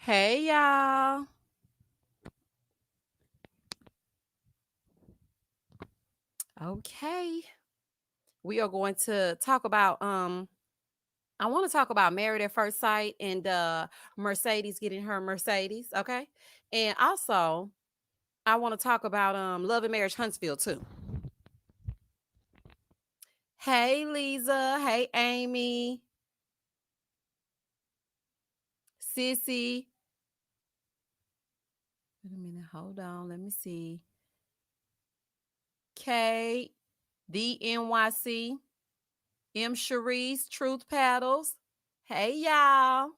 Hey y'all. Okay. We are going to talk about I want to talk about Married at First Sight and Mercedes getting her Mercedes, okay? And also, I want to talk about Love and Marriage Huntsville too. Hey Lisa, hey Amy, Sissy. Wait a minute, hold on, let me see. Kate, the NYC, M. Cherise, Truth Paddles. Hey y'all.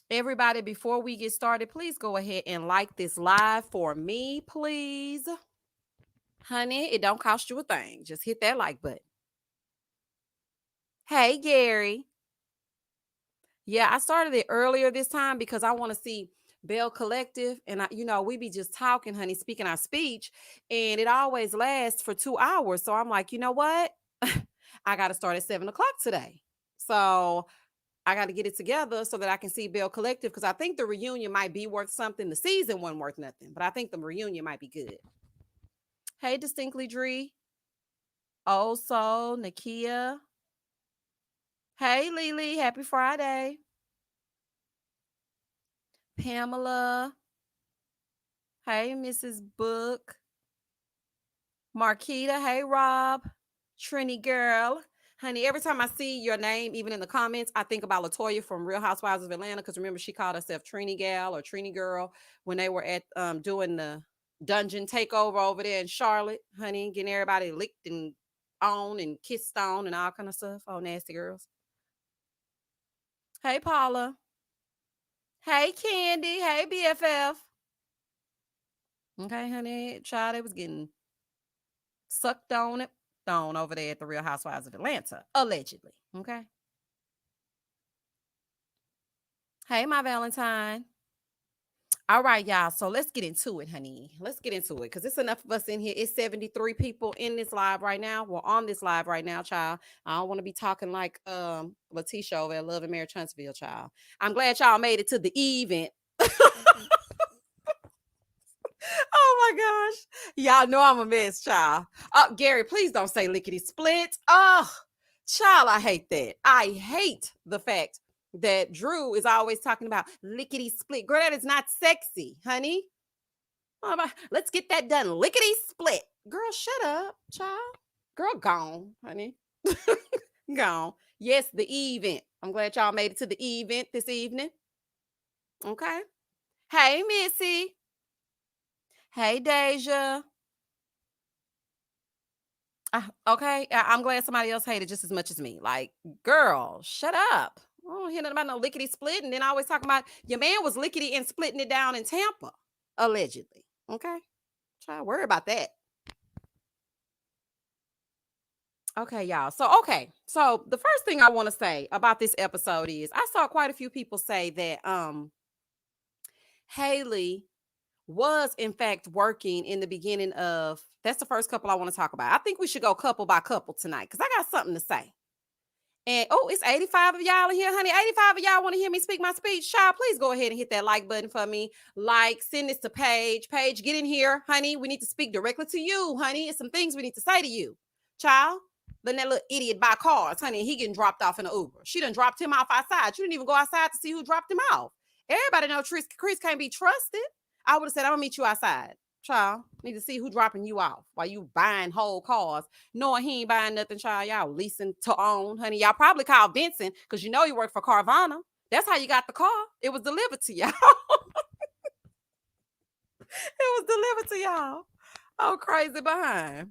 Everybody, before we get started, please go ahead and like this live for me, please. Honey, it don't cost you a thing. Just hit that like button. Hey, Gary. Yeah, I started it earlier this time because I want to see Bell Collective. And, we be just talking, honey, speaking our speech. And it always lasts for 2 hours. So I'm like, you know what? I got to start at 7 o'clock today. So I got to get it together so that I can see Bell Collective because I think the reunion might be worth something. The season wasn't worth nothing, but I think the reunion might be good. Hey, Distinctly Dree. Also, Nakia. Hey, Lily. Happy Friday. Pamela. Hey, Mrs. Book. Marquita. Hey, Rob. Trini Girl. Honey, every time I see your name, even in the comments, I think about Latoya from Real Housewives of Atlanta. Because remember, she called herself Trini Gal or Trini Girl when they were at doing the dungeon takeover over there in Charlotte. Honey, getting everybody licked and on and kissed on and all kind of stuff. Oh, nasty girls. Hey, Paula. Hey, Candy. Hey, BFF. Okay, honey, child, they was getting sucked on it, thrown over there at the Real Housewives of Atlanta, allegedly. Okay. Hey, my Valentine. All right, y'all. So let's get into it, honey. Let's get into it because it's enough of us in here. It's 73 people in this live right now. We're on this live right now, child. I don't want to be talking like Letitia over at Love and Marriage Huntsville, child. I'm glad y'all made it to the event. Oh my gosh. Y'all know I'm a mess, child. Gary, please don't say lickety split. Oh, child, I hate that. I hate the fact that Drew is always talking about lickety split. Girl, that is not sexy, honey. Let's get that done. Lickety split. Girl, shut up, child. Girl, gone, honey. Gone. Yes, the event. I'm glad y'all made it to the event this evening. Okay. Hey, Missy. Hey, Deja. Okay, I'm glad somebody else hated just as much as me. Like, girl, shut up. I don't hear nothing about no lickety split. And then I always talking about your man was lickety and splitting it down in Tampa, allegedly. Okay, try to worry about that. Okay, y'all. So the first thing I want to say about this episode is I saw quite a few people say that Haley was in fact working in the beginning of that's the first couple I want to talk about. I think we should go couple by couple tonight because I got something to say. And it's 85 of y'all in here, honey. 85 of y'all want to hear me speak my speech. Child, please go ahead and hit that like button for me. Like, send this to Paige. Paige, get in here, honey. We need to speak directly to you, honey. It's some things we need to say to you. Child, letting that little idiot buy cars, honey, and he getting dropped off in an Uber. She done dropped him off outside. You didn't even go outside to see who dropped him off. Everybody know Chris can't be trusted. I would have said, I'm going to meet you outside. Child, need to see who dropping you off while you buying whole cars knowing he ain't buying nothing, child. Y'all leasing to own, honey. Y'all probably called Vincent because you know you work for Carvana. That's how you got the car. It was delivered to y'all. It was delivered to y'all. Oh, crazy behind.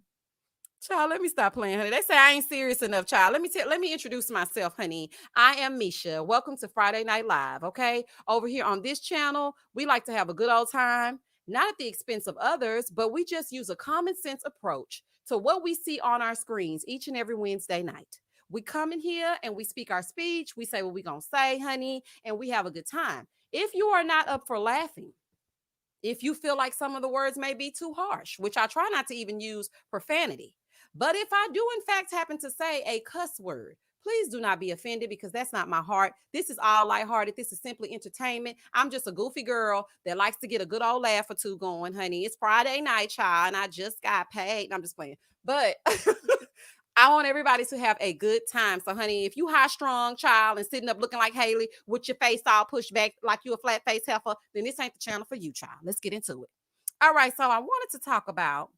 Child, let me stop playing, honey. They say I ain't serious enough, child. Let me introduce myself, honey. I am Misha. Welcome to Friday Night Live. Okay. Over here on this channel, we like to have a good old time, not at the expense of others, but we just use a common sense approach to what we see on our screens each and every Wednesday night. We come in here and we speak our speech. We say what we gonna say, honey, and we have a good time. If you are not up for laughing, if you feel like some of the words may be too harsh, which I try not to even use profanity. But if I do, in fact, happen to say a cuss word, Please do not be offended because that's not my heart. This is all lighthearted. This is simply entertainment. I'm just a goofy girl that likes to get a good old laugh or two going, honey. It's Friday night, child, and I just got paid. And I'm just playing. But I want everybody to have a good time. So, honey, if you high strung child and sitting up looking like Haley with your face all pushed back like you a flat face heifer, then this ain't the channel for you, child. Let's get into it. All right, so I wanted to talk about,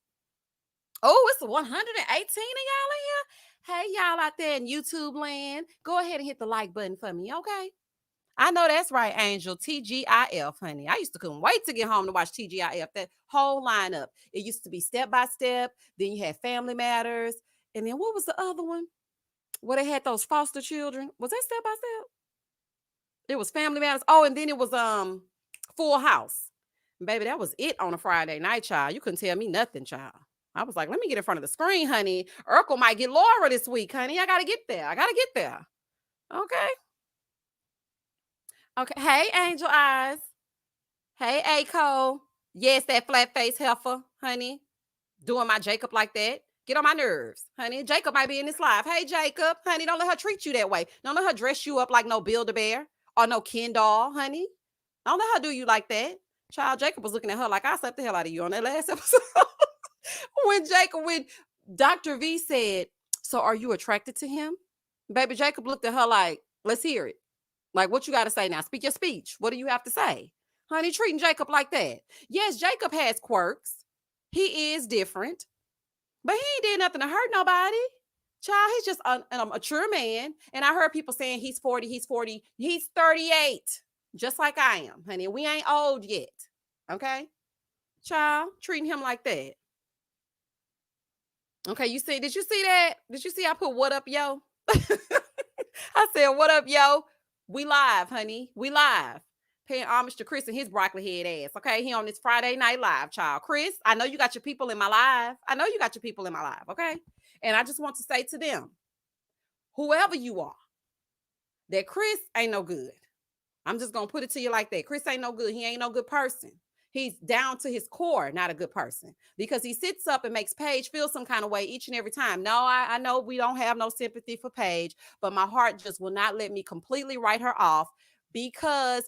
it's 118 of y'all in here. Hey, y'all out there in YouTube land, go ahead and hit the like button for me, okay? I know that's right, Angel. TGIF, honey. I used to couldn't wait to get home to watch TGIF. That whole lineup. It used to be Step by Step. Then you had Family Matters. And then what was the other one? Where they had those foster children. Was that Step by Step? It was Family Matters. Oh, and then it was Full House. Baby, that was it on a Friday night, child. You couldn't tell me nothing, child. I was like, let me get in front of the screen, honey. Urkel might get Laura this week, honey. I gotta get there. Okay. Okay. Hey, Angel Eyes. Hey, A-Cole. Yes, that flat face heifer, honey. Doing my Jacob like that. Get on my nerves, honey. Jacob might be in this live. Hey, Jacob, honey, don't let her treat you that way. Don't let her dress you up like no Build-A-Bear or no Ken doll, honey. Don't let her do you like that. Child, Jacob was looking at her like I slapped the hell out of you on that last episode. when Dr. V said, so are you attracted to him? Baby, Jacob looked at her like, let's hear it. Like, what you got to say now? Speak your speech. What do you have to say? Honey, treating Jacob like that. Yes, Jacob has quirks. He is different. But he ain't did nothing to hurt nobody. Child, he's just a mature man. And I heard people saying he's 40, he's 38. Just like I am, honey. We ain't old yet. Okay? Child, treating him like that. Okay, did you see that? Did you see I put what up, yo? I said, what up, yo? We live, honey. We live. Paying homage to Chris and his broccoli head ass. Okay, he on this Friday night live, child. Chris, I know you got your people in my live. Okay? And I just want to say to them, whoever you are, that Chris ain't no good. I'm just going to put it to you like that. Chris ain't no good. He ain't no good person. He's down to his core, not a good person, because he sits up and makes Paige feel some kind of way each and every time. No, I know we don't have no sympathy for Paige, but my heart just will not let me completely write her off because,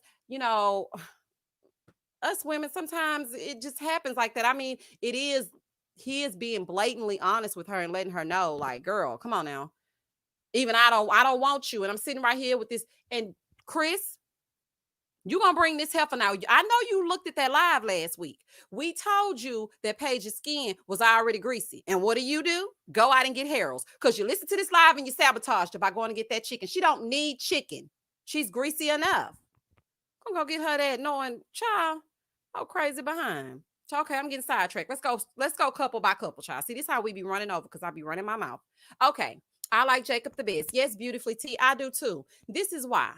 us women, sometimes it just happens like that. I mean, he is being blatantly honest with her and letting her know, like, girl, come on now. Even I don't want you. And I'm sitting right here with this. And Chris, you gonna bring this heifer now. I know you looked at that live last week. We told you that Paige's skin was already greasy. And what do? Go out and get Harold's. Because you listen to this live and you sabotaged her by going to get that chicken. She don't need chicken. She's greasy enough. I'm gonna go get her that knowing, child, how crazy behind. Okay, I'm getting sidetracked. Let's go couple by couple, child. See, this is how we be running over because I be running my mouth. Okay, I like Jacob the best. Yes, beautifully T. I do too. This is why.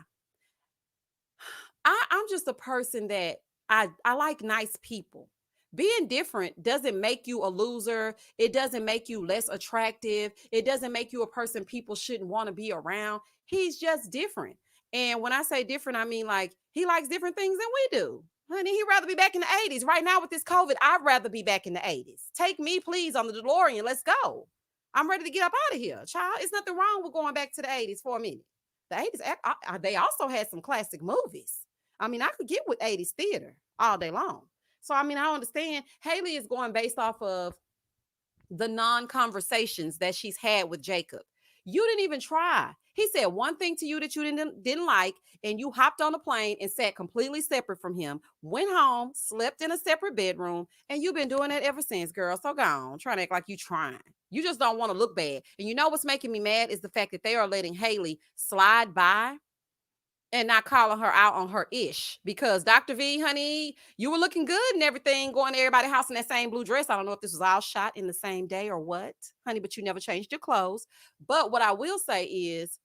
I'm just a person that I like nice people. Being different doesn't make you a loser. It doesn't make you less attractive. It doesn't make you a person people shouldn't want to be around. He's just different. And when I say different, I mean like he likes different things than we do. Honey, he'd rather be back in the 80s. Right now with this COVID, I'd rather be back in the 80s. Take me, please, on the DeLorean. Let's go. I'm ready to get up out of here. Child, it's nothing wrong with going back to the 80s for a minute. The 80s, they also had some classic movies. I mean, I could get with 80s theater all day long. So, I mean, I understand Haley is going based off of the non-conversations that she's had with Jacob. You didn't even try. He said one thing to you that you didn't like, and you hopped on a plane and sat completely separate from him, went home, slept in a separate bedroom, and you've been doing that ever since, girl. So go on, trying to act like you trying. You just don't want to look bad. And you know what's making me mad is the fact that they are letting Haley slide by and not calling her out on her ish. Because Dr. V, honey, you were looking good and everything, going to everybody's house in that same blue dress. I don't know if this was all shot in the same day or what, honey, but you never changed your clothes. But what I will say is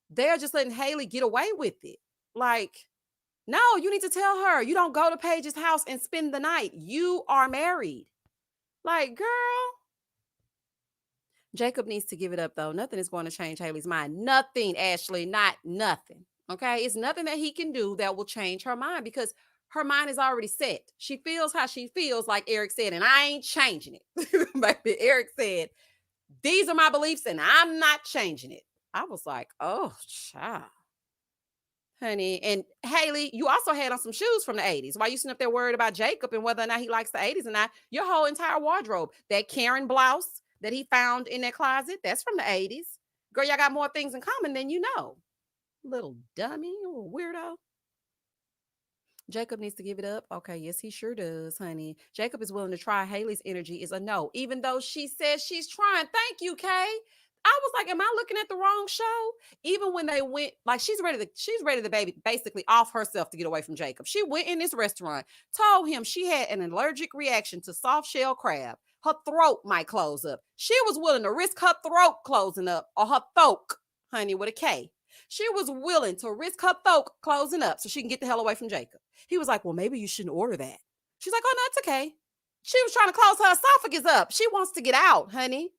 they're just letting Haley get away with it. Like, no, you need to tell her you don't go to Paige's house and spend the night. You are married. Like, girl. Jacob needs to give it up, though. Nothing is going to change Haley's mind. Nothing, Ashley, not nothing. Okay, it's nothing that he can do that will change her mind because her mind is already set. She feels how she feels, like Eric said, and I ain't changing it. Baby, Eric said, these are my beliefs and I'm not changing it. I was like, oh, child. Honey, and Haley, you also had on some shoes from the 80s. Why you sitting up there worried about Jacob and whether or not he likes the 80s or not? Your whole entire wardrobe, that Karen blouse that he found in that closet, that's from the 80s. Girl, y'all got more things in common than you know. Little dummy, little weirdo. Jacob needs to give it up. Okay, yes, he sure does, honey. Jacob is willing to try. Haley's energy is a no, even though she says she's trying. Thank you, Kay. I was like, am I looking at the wrong show? Even when they went, like she's ready to baby basically off herself to get away from Jacob. She went in this restaurant, told him she had an allergic reaction to soft shell crab. Her throat might close up. She was willing to risk her throat closing up or her thoke, honey, with a K. She was willing to risk her thoke closing up so she can get the hell away from Jacob. He was like, well, maybe you shouldn't order that. She's like, oh, no, it's okay. She was trying to close her esophagus up. She wants to get out, honey.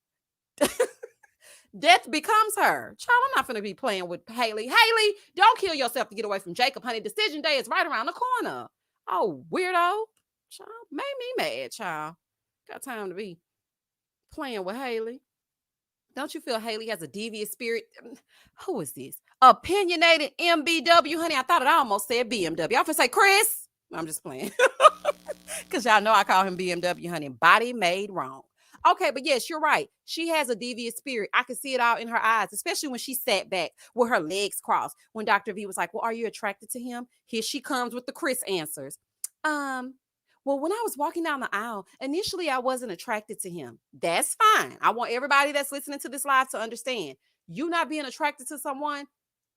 Death becomes her. Child, I'm not going to be playing with Haley. Haley, don't kill yourself to get away from Jacob, honey. Decision day is right around the corner. Oh, weirdo. Child, made me mad, child. Got time to be playing with Haley. Don't you feel Haley has a devious spirit? Who is this? Opinionated MBW, honey. I thought it almost said BMW. I was say Chris. I'm just playing. Because y'all know I call him BMW, honey. Body made wrong. Okay, but yes, you're right. She has a devious spirit. I could see it all in her eyes, especially when she sat back with her legs crossed. When Dr. V was like, well, are you attracted to him? Here she comes with the Chris answers. Well, when I was walking down the aisle, initially I wasn't attracted to him. That's fine. I want everybody that's listening to this live to understand. You not being attracted to someone,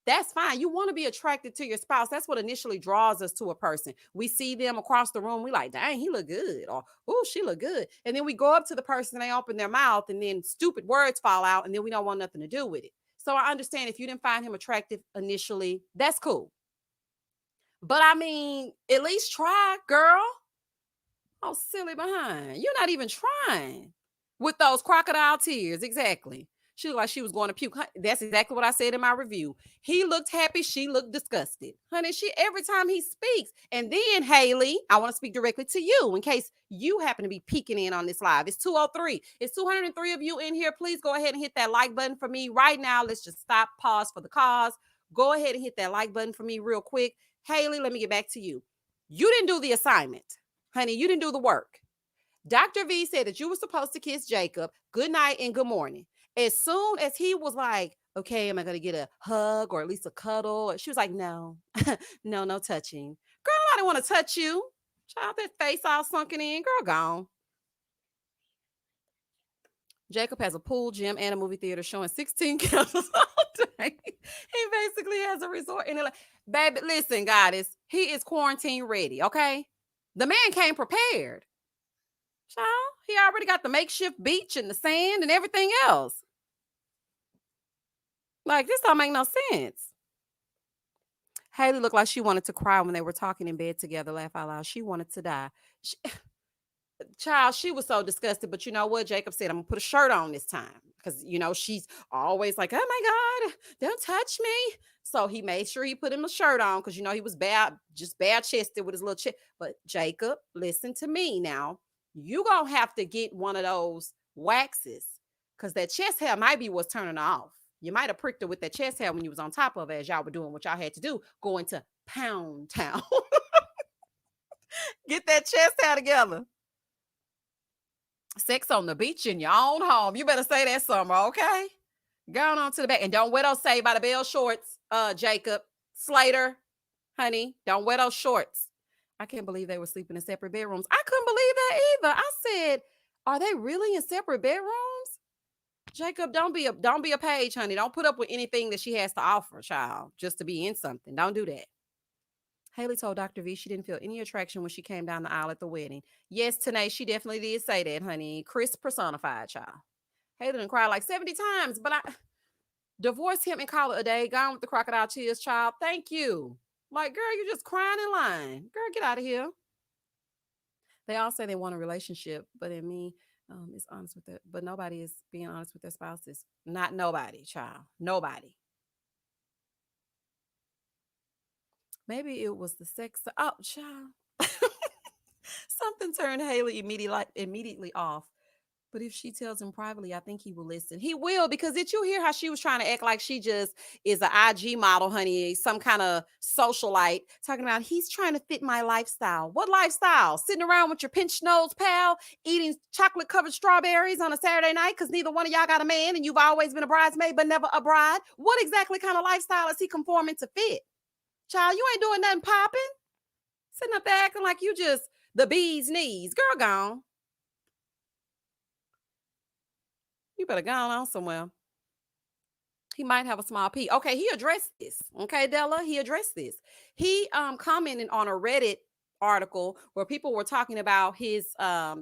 that's fine. You want to be attracted to your spouse. That's what initially draws us to a person. We see them across the room. We like, dang, he look good. Or, oh, she look good. And then we go up to the person, they open their mouth, and then stupid words fall out, and then we don't want nothing to do with it. So I understand if you didn't find him attractive initially, that's cool. But I mean, at least try, girl. Oh, silly behind. You're not even trying with those crocodile tears. Exactly. She looked like she was going to puke. That's exactly what I said in my review. He looked happy. She looked disgusted. Honey, she every time he speaks. And then, Haley, I want to speak directly to you in case you happen to be peeking in on this live. It's 203. It's 203 of you in here. Please go ahead and hit that like button for me right now. Let's just stop, pause for the cause. Go ahead and hit that like button for me real quick. Haley, let me get back to you. You didn't do the assignment. Honey, you didn't do the work. Dr. V said that you were supposed to kiss Jacob good night and good morning. As soon as he was like, okay, am I going to get a hug or at least a cuddle? She was like, no, no touching. Girl, I didn't want to touch you. Child, that face all sunken in. Girl, gone. Jacob has a pool, gym, and a movie theater showing 16 candles all day. He basically has a resort. And like, baby, listen, goddess, he is quarantine ready, okay? The man came prepared. Child, he already got the makeshift beach and the sand and everything else. Like, this don't make no sense. Haley looked like she wanted to cry when they were talking in bed together, laugh out loud. She wanted to die. Child, she was so disgusted. But you know what? Jacob said, I'm going to put a shirt on this time. Because, you know, she's always like, oh my God, don't touch me. So he made sure he put him a shirt on because, you know, he was just bare chested with his little chest. But Jacob, listen to me now. You going to have to get one of those waxes because that chest hair might be what's turning her off. You might have pricked her with that chest hair when you was on top of her as y'all were doing what y'all had to do, going to Pound Town. Get that chest hair together. Sex on the beach in your own home. You better say that summer, okay? Going on to the back. And don't wear those Saved by the Bell shorts, Jacob. Slater, honey, don't wear those shorts. I can't believe they were sleeping in separate bedrooms. I couldn't believe that either. I said, are they really in separate bedrooms? Jacob, don't be a Paige, honey. Don't put up with anything that she has to offer, child, just to be in something. Don't do that. Haley told Dr. V she didn't feel any attraction when she came down the aisle at the wedding. Yes, Tanae, she definitely did say that, honey. Chris personified, child. Haley done cried like 70 times, but I divorced him and call it a day. Gone with the crocodile tears, child. Thank you. Like, girl, you just crying in line. Girl, get out of here. They all say they want a relationship, but in me, is honest with it. But nobody is being honest with their spouses. Not nobody, child. Nobody. Maybe it was the sex. Oh, child. Something turned Haley immediately off. But if she tells him privately, I think he will listen. He will, because did you hear how she was trying to act like she just is an IG model, honey, some kind of socialite, talking about he's trying to fit my lifestyle. What lifestyle? Sitting around with your pinched nose pal, eating chocolate covered strawberries on a Saturday night because neither one of y'all got a man and you've always been a bridesmaid but never a bride. What exactly kind of lifestyle is he conforming to fit? Child, you ain't doing nothing popping. Sitting up there acting like you just the bee's knees. Girl, gone. You better go on somewhere. He might have a small P. Okay, he addressed this. Okay, Della, he addressed this. He commented on a Reddit article where people were talking about his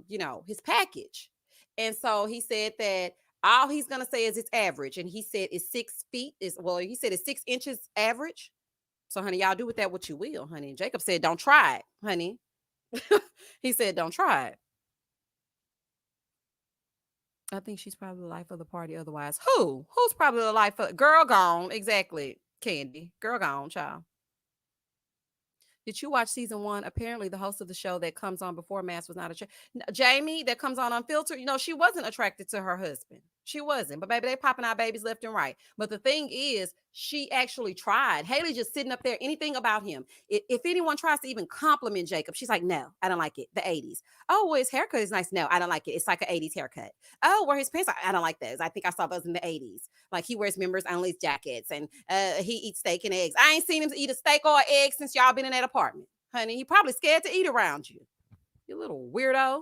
his package. And so he said that all he's gonna say is it's average. And he said it's 6 feet. He said it's 6 inches average. So, honey, y'all do with that what you will, honey. Jacob said, don't try it, honey. He said, don't try it. I think she's probably the life of the party otherwise. Who? Who's probably the life of girl gone? Exactly. Candy. Girl gone, child. Did you watch season 1? Apparently, the host of the show that comes on before Mafs was not attracted. Jamie, that comes on Unfiltered, she wasn't attracted to her husband. She wasn't. But baby, they popping out babies left and right. But the thing is, she actually tried. Haley just sitting up there, anything about him. If anyone tries to even compliment Jacob, she's like, no, I don't like it. The 80s. Oh, well, his haircut is nice. No, I don't like it. It's like an 80s haircut. Oh, where his pants? I don't like those. I think I saw those in the 80s. Like he wears members only jackets and he eats steak and eggs. I ain't seen him eat a steak or an egg since y'all been in that apartment. Honey, he probably scared to eat around you. You little weirdo.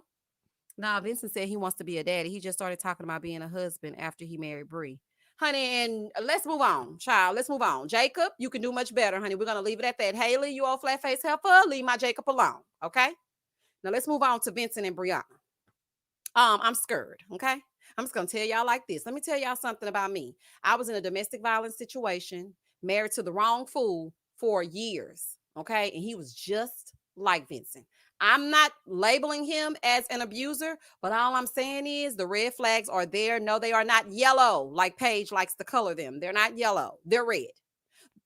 Nah, Vincent said he wants to be a daddy. He just started talking about being a husband after he married Bree. Honey, and let's move on, child. Let's move on. Jacob, you can do much better, honey. We're going to leave it at that. Haley, you old flat face heifer, leave my Jacob alone, okay? Now let's move on to Vincent and Brianna. I'm scared, okay? I'm just going to tell y'all like this. Let me tell y'all something about me. I was in a domestic violence situation, married to the wrong fool for years, okay? And he was just like Vincent. I'm not labeling him as an abuser, but all I'm saying is the red flags are there. No, they are not yellow like Paige likes to color them. They're not yellow. They're red.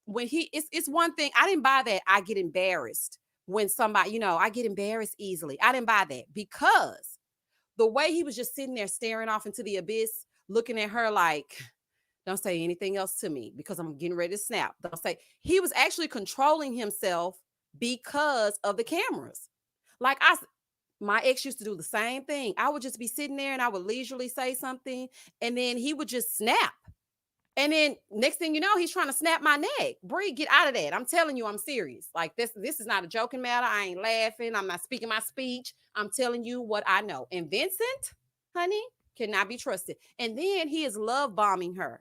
When it's one thing, I didn't buy that. I get embarrassed when somebody, I get embarrassed easily. I didn't buy that because the way he was just sitting there staring off into the abyss, looking at her like, don't say anything else to me because I'm getting ready to snap. Don't say. He was actually controlling himself because of the cameras. Like my ex used to do the same thing. I would just be sitting there and I would leisurely say something and then he would just snap. And then next thing you know, he's trying to snap my neck. Bree, get out of that. I'm telling you, I'm serious. Like this is not a joking matter. I ain't laughing. I'm not speaking my speech. I'm telling you what I know. And Vincent, honey, cannot be trusted. And then he is love bombing her.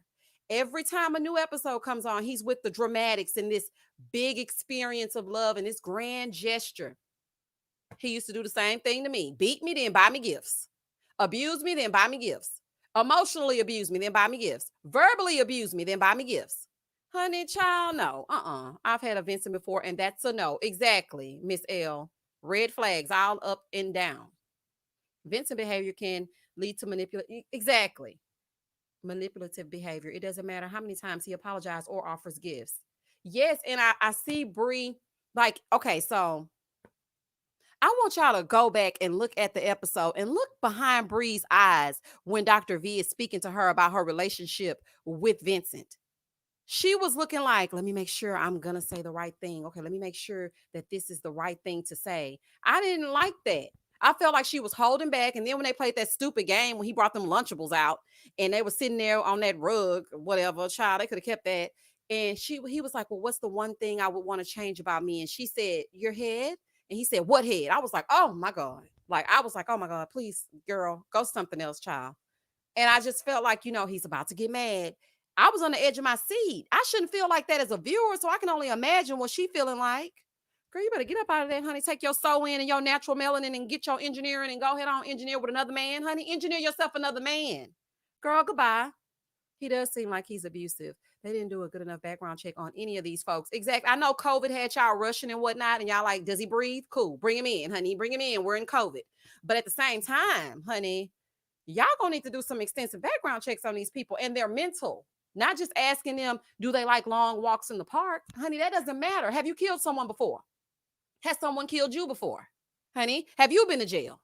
Every time a new episode comes on, he's with the dramatics and this big experience of love and this grand gesture. He used to do the same thing to me. Beat me, then buy me gifts. Abuse me, then buy me gifts. Emotionally abuse me, then buy me gifts. Verbally abuse me, then buy me gifts. Honey, child, no. I've had a Vincent before, and that's a no. Exactly, Miss L. Red flags all up and down. Vincent behavior can lead to manipulation. Exactly. Manipulative behavior. It doesn't matter how many times he apologizes or offers gifts. Yes, and I see Bree, like, okay, so I want y'all to go back and look at the episode and look behind Bree's eyes when Dr. V is speaking to her about her relationship with Vincent. She was looking like, let me make sure I'm going to say the right thing. Okay, let me make sure that this is the right thing to say. I didn't like that. I felt like she was holding back. And then when they played that stupid game, when he brought them Lunchables out and they were sitting there on that rug, whatever, child, they could have kept that. And he was like, well, what's the one thing I would want to change about me? And she said, your head. And he said, what head? I was like, oh my God. I was like, oh my God, please, girl, go something else, child. And I just felt like, he's about to get mad. I was on the edge of my seat. I shouldn't feel like that as a viewer. So I can only imagine what she feeling like. Girl, you better get up out of that, honey. Take your soul in and your natural melanin and get your engineering and go ahead on engineer with another man, honey. Engineer yourself another man. Girl, goodbye. He does seem like he's abusive. They didn't do a good enough background check on any of these folks. Exactly. I know COVID had y'all rushing and whatnot, and y'all like, does he breathe? Cool. Bring him in, honey. Bring him in. We're in COVID. But at the same time, honey, y'all gonna need to do some extensive background checks on these people and their mental. Not just asking them, do they like long walks in the park? Honey, that doesn't matter. Have you killed someone before? Has someone killed you before? Honey, have you been to jail?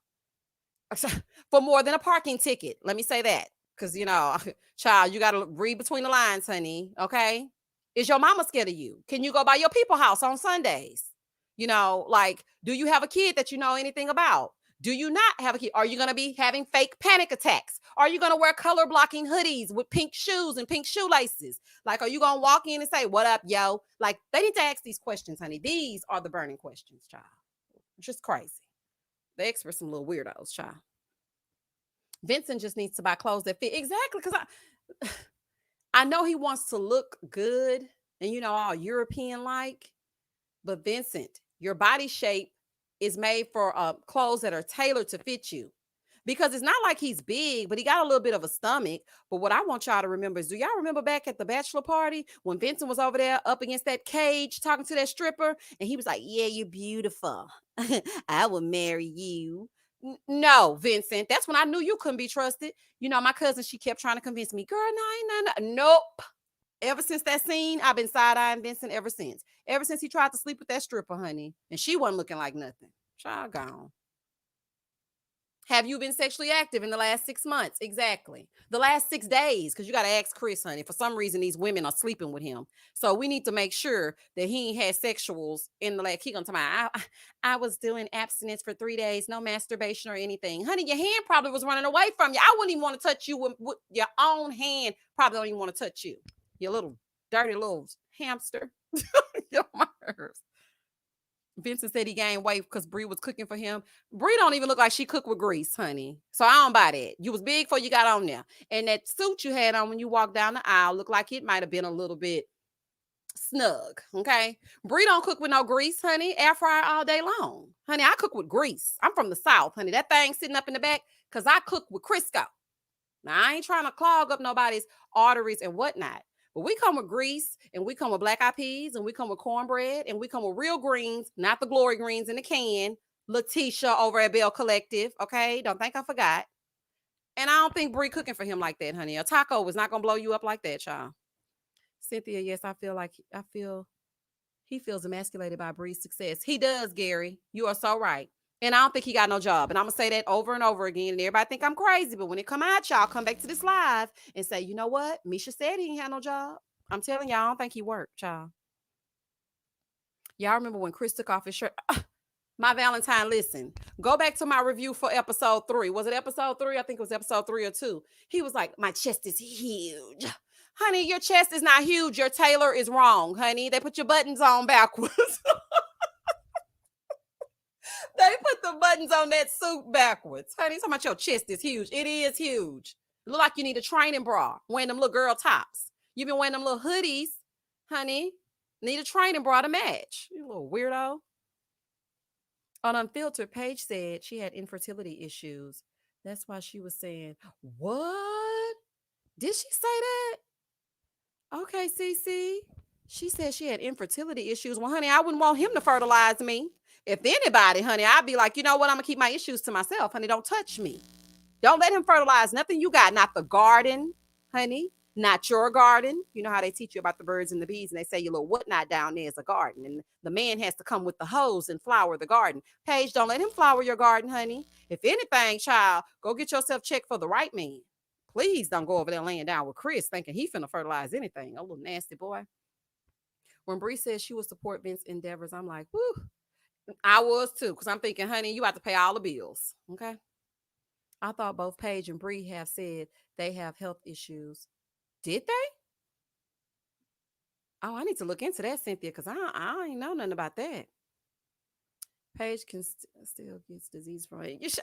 for more than a parking ticket. Let me say that. Because, child, you got to read between the lines, honey. Okay. Is your mama scared of you? Can you go by your people house on Sundays? Like, do you have a kid that you know anything about? Do you not have a kid? Are you going to be having fake panic attacks? Are you going to wear color blocking hoodies with pink shoes and pink shoelaces? Like, are you going to walk in and say, what up, yo? Like, they need to ask these questions, honey. These are the burning questions, child. It's just crazy. The experts some little weirdos, child. Vincent just needs to buy clothes that fit. Exactly, because I know he wants to look good and, all European-like. But Vincent, your body shape is made for clothes that are tailored to fit you. Because it's not like he's big, but he got a little bit of a stomach. But what I want y'all to remember is, do y'all remember back at the bachelor party when Vincent was over there up against that cage talking to that stripper? And he was like, yeah, you're beautiful. I will marry you. No, Vincent, that's when I knew you couldn't be trusted. My cousin, she kept trying to convince me, girl, no. Nope. Ever since that scene, I've been side-eyeing Vincent ever since. Ever since he tried to sleep with that stripper, honey. And she wasn't looking like nothing. Child gone. Have you been sexually active in the last 6 months? Exactly. The last 6 days, because you got to ask Chris, honey. For some reason, these women are sleeping with him. So we need to make sure that he ain't had sexuals in the last. He gonna tell me, I was doing abstinence for 3 days, no masturbation or anything. Honey, your hand probably was running away from you. I wouldn't even want to touch you with your own hand. Probably don't even want to touch you. You little dirty little hamster. Your nerves. Vincent said he gained weight because Bree was cooking for him. Bree don't even look like she cooked with grease, honey. So I don't buy that. You was big before you got on there. And that suit you had on when you walked down the aisle looked like it might have been a little bit snug, okay? Bree don't cook with no grease, honey. Air fryer all day long. Honey, I cook with grease. I'm from the South, honey. That thing sitting up in the back because I cook with Crisco. Now, I ain't trying to clog up nobody's arteries and whatnot. But we come with grease, and we come with black eyed peas, and we come with cornbread, and we come with real greens, not the glory greens in the can. Letitia over at Bell Collective, okay? Don't think I forgot. And I don't think Bree cooking for him like that, honey. A taco was not gonna blow you up like that, y'all. Cynthia, yes, I feel he feels emasculated by Bree's success. He does, Gary. You are so right. And I don't think he got no job. And I'm going to say that over and over again. And everybody think I'm crazy. But when it come out, y'all come back to this live and say, you know what? Misha said he ain't had no job. I'm telling y'all, I don't think he worked, y'all. Y'all remember when Chris took off his shirt? My Valentine, listen. Go back to my review for episode 3. Was it episode 3? I think it was episode 3 or 2. He was like, my chest is huge. Honey, your chest is not huge. Your tailor is wrong, honey. They put your buttons on backwards. They put the buttons on that suit backwards. Honey, talking about your chest is huge. It is huge. Look like you need a training bra. Wearing them little girl tops. You've been wearing them little hoodies, honey. Need a training bra to match. You little weirdo. On Unfiltered, Paige said she had infertility issues. That's why she was saying, what? Did she say that? Okay, Cece. She said she had infertility issues. Well, honey, I wouldn't want him to fertilize me. If anybody, honey, I'd be like, you know what? I'm going to keep my issues to myself. Honey, don't touch me. Don't let him fertilize nothing you got. Not the garden, honey. Not your garden. You know how they teach you about the birds and the bees, and they say your little whatnot down there is a garden, and the man has to come with the hose and flower the garden. Paige, don't let him flower your garden, honey. If anything, child, go get yourself checked for the right man. Please don't go over there laying down with Chris thinking he finna fertilize anything. A little nasty boy. When Bree says she would support Vince's endeavors, I'm like, whoo. I was too, because I'm thinking, honey, you have to pay all the bills. Okay. I thought both Paige and Bree have said they have health issues. Did they? Oh, I need to look into that, Cynthia, because I ain't know nothing about that. Paige can still gets disease from it.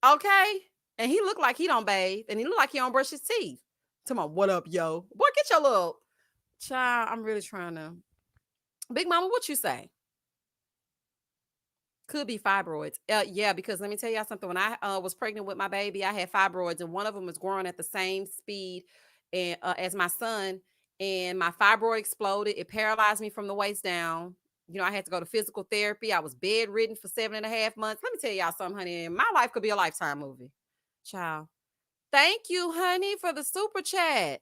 Okay. And he looked like he don't bathe, and he looked like he don't brush his teeth. Tell me, what up, yo? Boy, get your little child. I'm really trying to. Big Mama, what you say? Could be fibroids. Yeah, because let me tell y'all something. When I was pregnant with my baby, I had fibroids, and one of them was growing at the same speed and as my son. And my fibroid exploded. It paralyzed me from the waist down. I had to go to physical therapy. I was bedridden for 7.5 months. Let me tell y'all something, honey. My life could be a Lifetime movie. Child. Thank you, honey, for the super chat.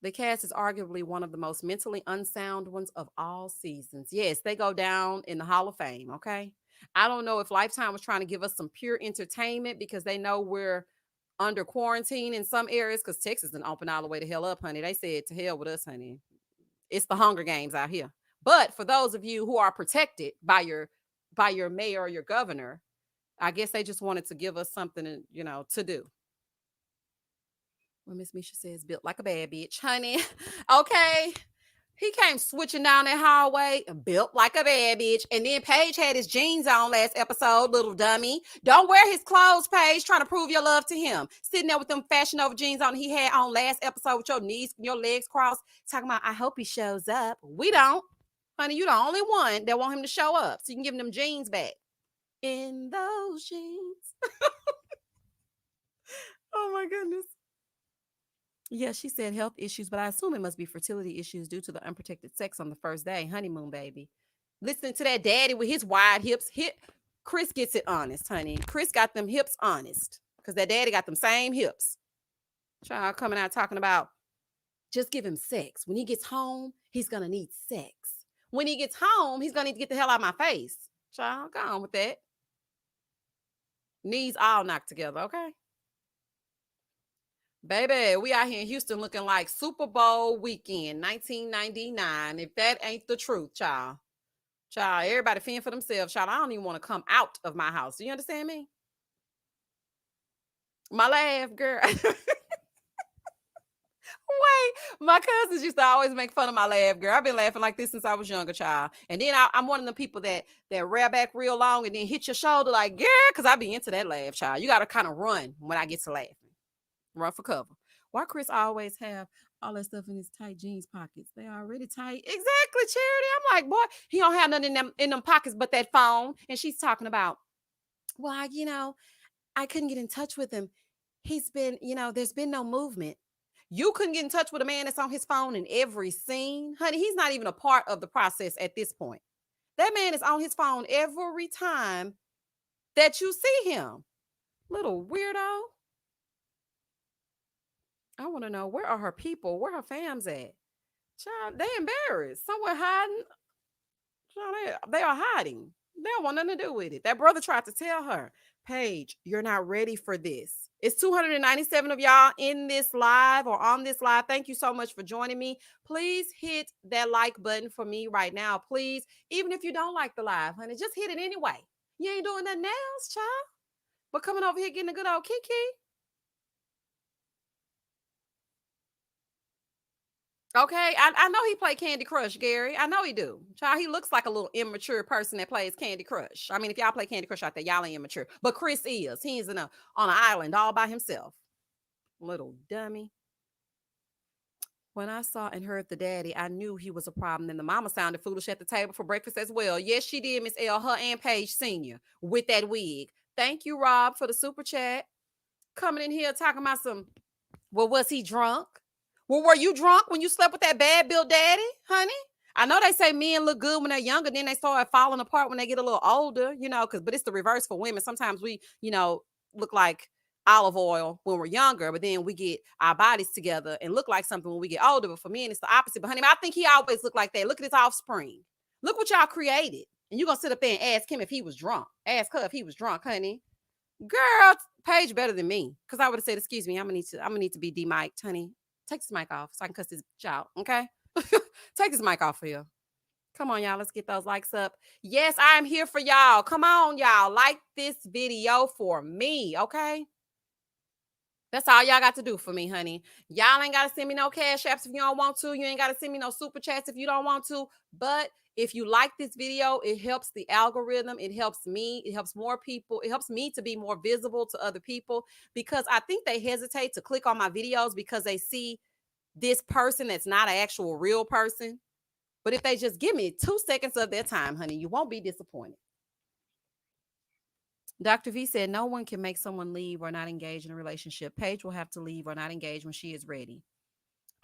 The cast is arguably one of the most mentally unsound ones of all seasons. Yes, they go down in the Hall of Fame, okay? I don't know if Lifetime was trying to give us some pure entertainment because they know we're under quarantine in some areas because Texas didn't open all the way to hell up, honey. They said to hell with us, honey. It's the Hunger Games out here. But for those of you who are protected by your mayor or your governor, I guess they just wanted to give us something to do. Well, Miss Misha says built like a bad bitch, honey. Okay. He came switching down that hallway, built like a bad bitch. And then Paige had his jeans on last episode, little dummy. Don't wear his clothes, Paige, trying to prove your love to him. Sitting there with them Fashion Over jeans on he had on last episode with your knees, your legs crossed, talking about, I hope he shows up. We don't. Honey, you the only one that want him to show up so you can give him them jeans back. In those jeans. Oh, my goodness. Yeah, she said health issues, but I assume it must be fertility issues due to the unprotected sex on the first day. Honeymoon baby. Listening to that daddy with his wide hips. Chris gets it honest, honey. Chris got them hips honest because that daddy got them same hips. Child coming out talking about just give him sex. When he gets home, he's going to need sex. When he gets home, he's going to need to get the hell out of my face. Child, go on with that. Knees all knocked together, okay? Baby, we out here in Houston looking like Super Bowl weekend, 1999. If that ain't the truth, child. Child, everybody fend for themselves, child. I don't even want to come out of my house. Do you understand me? My laugh, girl. Wait, my cousins used to always make fun of my laugh, girl. I've been laughing like this since I was younger, child. And then I'm one of the people that rear back real long and then hit your shoulder like, yeah, because I be into that laugh, child. You got to kind of run when I get to laughing. Run for cover. Why Chris always have all that stuff in his tight jeans pockets? They already tight. Exactly, Charity. I'm like, boy, he don't have nothing in them pockets but that phone. And she's talking about, well, I couldn't get in touch with him. He's been, there's been no movement. You couldn't get in touch with a man that's on his phone in every scene. Honey, he's not even a part of the process at this point. That man is on his phone every time that you see him. Little weirdo. I want to know, where are her people? Where her fams at? Child, they embarrassed. Somewhere hiding. Child, they are hiding. They don't want nothing to do with it. That brother tried to tell her, Paige, you're not ready for this. It's 297 of y'all in this live or on this live. Thank you so much for joining me. Please hit that like button for me right now. Please, even if you don't like the live, honey, just hit it anyway. You ain't doing nothing else, child. But coming over here getting a good old kiki. Okay, I know he played Candy Crush, Gary. I know he do. Child, he looks like a little immature person that plays Candy Crush. I mean, if y'all play Candy Crush out there, y'all ain't immature. But Chris is. He's on an island all by himself. Little dummy. When I saw and heard the daddy, I knew he was a problem. And the mama sounded foolish at the table for breakfast as well. Yes, she did, Miss L. Her and Paige Sr. with that wig. Thank you, Rob, for the super chat. Coming in here talking about some, well, was he drunk? Well, were you drunk when you slept with that bad built daddy, honey? I know they say men look good when they're younger, then they start falling apart when they get a little older, but it's the reverse for women. Sometimes we, look like olive oil when we're younger, but then we get our bodies together and look like something when we get older. But for men, it's the opposite. But honey, I think he always looked like that. Look at his offspring. Look what y'all created. And you're going to sit up there and ask him if he was drunk. Ask her if he was drunk, honey. Girl, Paige better than me. Because I would have said, excuse me, I'm gonna need to be demiked, honey. Take this mic off so I can cuss this out, okay? Take this mic off here. Come on, y'all. Let's get those likes up. Yes, I'm here for y'all. Come on, y'all. Like this video for me, okay? That's all y'all got to do for me, honey. Y'all ain't got to send me no cash apps if you don't want to. You ain't got to send me no super chats if you don't want to. But if you like this video, it helps the algorithm. It helps me. It helps more people. It helps me to be more visible to other people because I think they hesitate to click on my videos because they see this person that's not an actual real person. But if they just give me 2 seconds of their time, honey, you won't be disappointed. Dr. V said, no one can make someone leave or not engage in a relationship. Paige will have to leave or not engage when she is ready.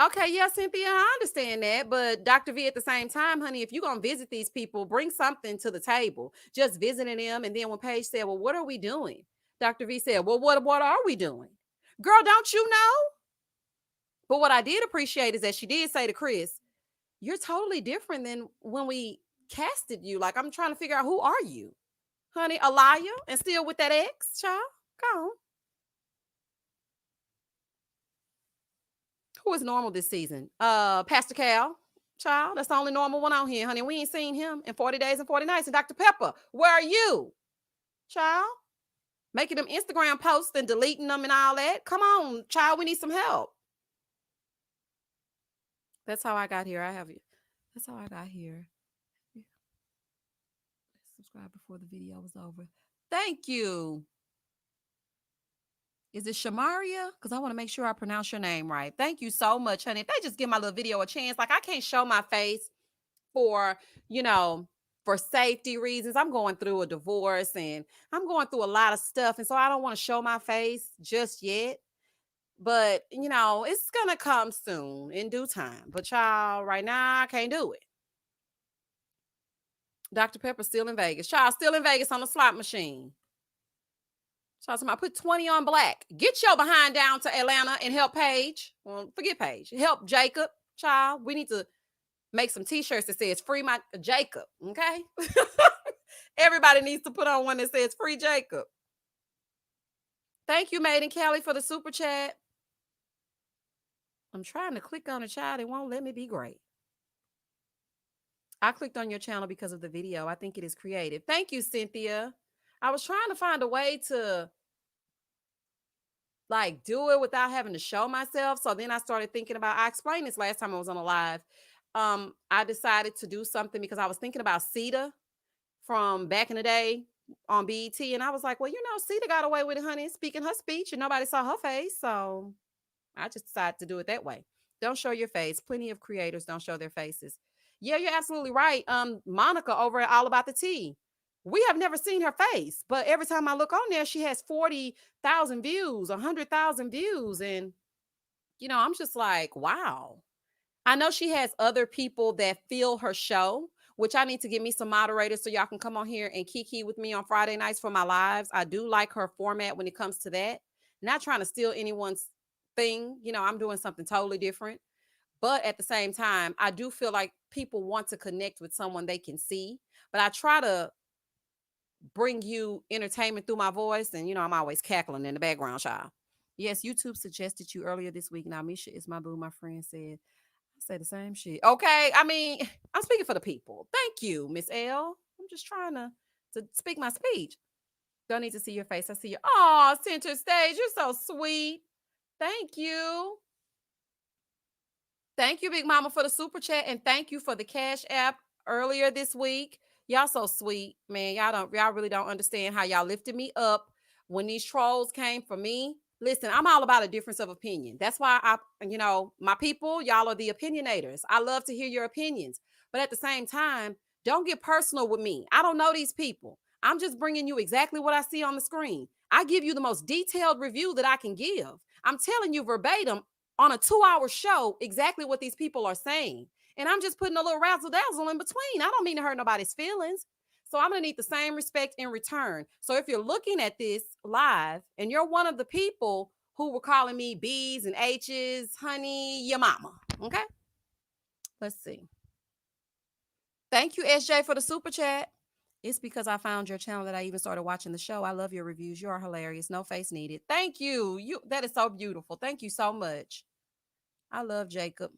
Okay, yeah, Cynthia, I understand that. But Dr. V, at the same time, honey, if you're going to visit these people, bring something to the table. Just visiting them. And then when Paige said, well, what are we doing? Dr. V said, well, what are we doing? Girl, don't you know? But what I did appreciate is that she did say to Chris, you're totally different than when we casted you. Like, I'm trying to figure out, who are you? Honey, a liar and still with that ex, child. Go on. Who is normal this season? Pastor Cal, child. That's the only normal one on here, honey. We ain't seen him in 40 days and 40 nights. And Dr. Pepper, where are you, child? Making them Instagram posts and deleting them and all that. Come on, child. We need some help. That's how I got here. I have you. That's how I got here. Subscribe before the video was over. Thank you. Is it Shamaria? Because I want to make sure I pronounce your name right. Thank you so much, honey. If they just give my little video a chance, like I can't show my face for, for safety reasons. I'm going through a divorce and I'm going through a lot of stuff. And so I don't want to show my face just yet. But, it's going to come soon in due time. But child, right now, I can't do it. Dr. Pepper still in Vegas. Child, still in Vegas on the slot machine. Child, somebody put 20 on black. Get your behind down to Atlanta and help Paige. Well, forget Paige. Help Jacob. Child, we need to make some t-shirts that says free my Jacob. Okay? Everybody needs to put on one that says free Jacob. Thank you, Maiden Kelly, for the super chat. I'm trying to click on a child. It won't let me be great. I clicked on your channel because of the video. I think it is creative. Thank you, Cynthia. I was trying to find a way to do it without having to show myself. So then I started thinking about, I explained this last time I was on a live. I decided to do something because I was thinking about Sita from back in the day on BET. And I was like, well, Sita got away with it, honey, speaking her speech and nobody saw her face. So I just decided to do it that way. Don't show your face. Plenty of creators don't show their faces. Yeah, you're absolutely right. Monica over at All About the Tea. We have never seen her face, but every time I look on there, she has 40,000 views, 100,000 views. And, I'm just like, wow. I know she has other people that feel her show, which I need to get me some moderators so y'all can come on here and kiki with me on Friday nights for my lives. I do like her format when it comes to that. Not trying to steal anyone's thing. I'm doing something totally different. But at the same time, I do feel like people want to connect with someone they can see. But I try to bring you entertainment through my voice. And, I'm always cackling in the background, child. Yes, YouTube suggested you earlier this week. Now, Misha is my boo, my friend said. I say the same shit. Okay, I mean, I'm speaking for the people. Thank you, Miss L. I'm just trying to speak my speech. Don't need to see your face. I see you. Oh, center stage. You're so sweet. Thank you. Thank you, Big Mama, for the super chat. And thank you for the Cashapp earlier this week. Y'all so sweet, man. Y'all really don't understand how y'all lifted me up when these trolls came for me. Listen, I'm all about a difference of opinion. That's why my people, y'all are the opinionators. I love to hear your opinions. But at the same time, don't get personal with me. I don't know these people. I'm just bringing you exactly what I see on the screen. I give you the most detailed review that I can give. I'm telling you verbatim on a 2-hour show exactly what these people are saying. And I'm just putting a little razzle dazzle in between. I don't mean to hurt nobody's feelings. So I'm going to need the same respect in return. So if you're looking at this live and you're one of the people who were calling me B's and H's, honey, your mama. Okay? Let's see. Thank you, SJ, for the super chat. It's because I found your channel that I even started watching the show. I love your reviews. You are hilarious. No face needed. Thank you. That is so beautiful. Thank you so much. I love Jacob.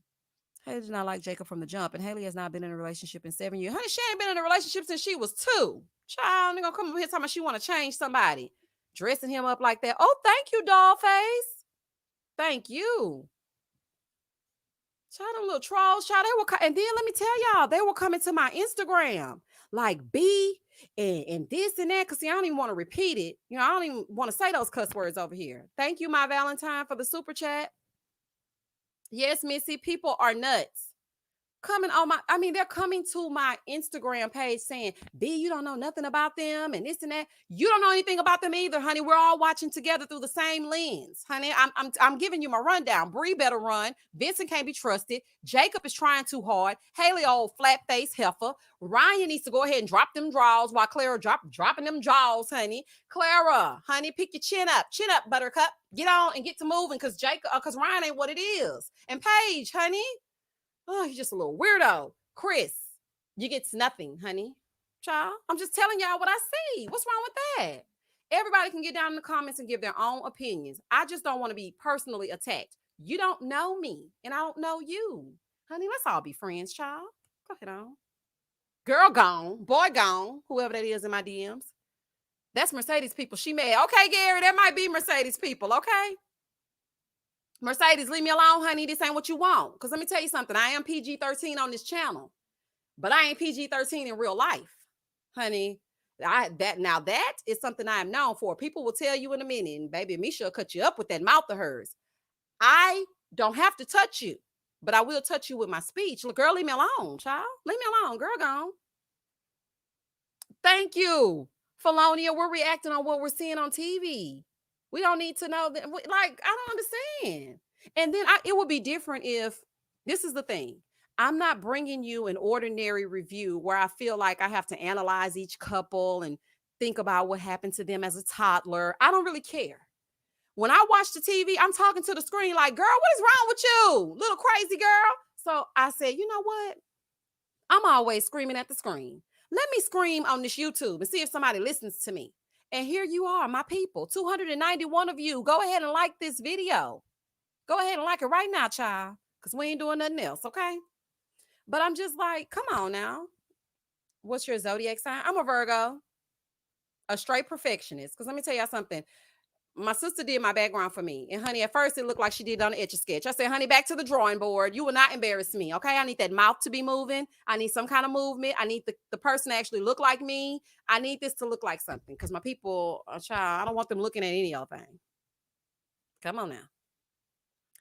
Haley did not like Jacob from the jump, and Haley has not been in a relationship in 7 years. Honey, she ain't been in a relationship since she was 2. Child, they're gonna come over here talking about she want to change somebody. Dressing him up like that. Oh, thank you, Dollface. Thank you. Child, them little trolls, child, they were and then let me tell y'all, they were coming to my Instagram like B and this and that. Cause see, I don't even want to repeat it. I don't even want to say those cuss words over here. Thank you, my Valentine, for the super chat. Yes, Missy, people are nuts. They're coming to my Instagram page saying, B, you don't know nothing about them and this and that. You don't know anything about them either, honey. We're all watching together through the same lens, honey. I'm giving you my rundown. Bree better run. Vincent can't be trusted. Jacob is trying too hard. Haley, old flat face heifer. Ryan needs to go ahead and drop them draws while Clara dropping them jaws, honey. Clara, honey, pick your chin up. Chin up, buttercup. Get on and get to moving because Ryan ain't what it is. And Paige, honey. Oh, you're just a little weirdo. Chris, you get nothing, honey. child. I'm just telling y'all what I see. What's wrong with that? Everybody can get down in the comments and give their own opinions. I just don't want to be personally attacked. You don't know me, and I don't know you. Honey, let's all be friends, child. Go ahead on. Girl gone, boy gone, whoever that is in my DMs. That's Mercedes people. She mad. Okay, Gary, that might be Mercedes people, okay? Mercedes, leave me alone, honey. This ain't what you want. Because let me tell you something. I am PG-13 on this channel, but I ain't PG-13 in real life, honey. That is something I am known for. People will tell you in a minute, and baby, Misha will cut you up with that mouth of hers. I don't have to touch you, but I will touch you with my speech. Look, girl, leave me alone, child. Leave me alone. Girl, gone. Thank you, Felonia. We're reacting on what we're seeing on TV. We don't need to know that. Like, I don't understand. And then it would be different if, this is the thing. I'm not bringing you an ordinary review where I feel like I have to analyze each couple and think about what happened to them as a toddler. I don't really care. When I watch the TV, I'm talking to the screen like, girl, what is wrong with you? Little crazy girl. So I said, you know what? I'm always screaming at the screen. Let me scream on this YouTube and see if somebody listens to me. And here you are, my people. 291 of you. Go ahead and like this video. Go ahead and like it right now, child. Because we ain't doing nothing else, okay? But I'm just like, come on now. What's your zodiac sign? I'm a Virgo. A straight perfectionist. Because let me tell y'all something. My sister did my background for me. And honey, at first it looked like she did on an Etch-a-Sketch. I said, honey, back to the drawing board. You will not embarrass me, okay? I need that mouth to be moving. I need some kind of movement. I need the person to actually look like me. I need this to look like something. Because my people, child, I don't want them looking at any other thing. Come on now.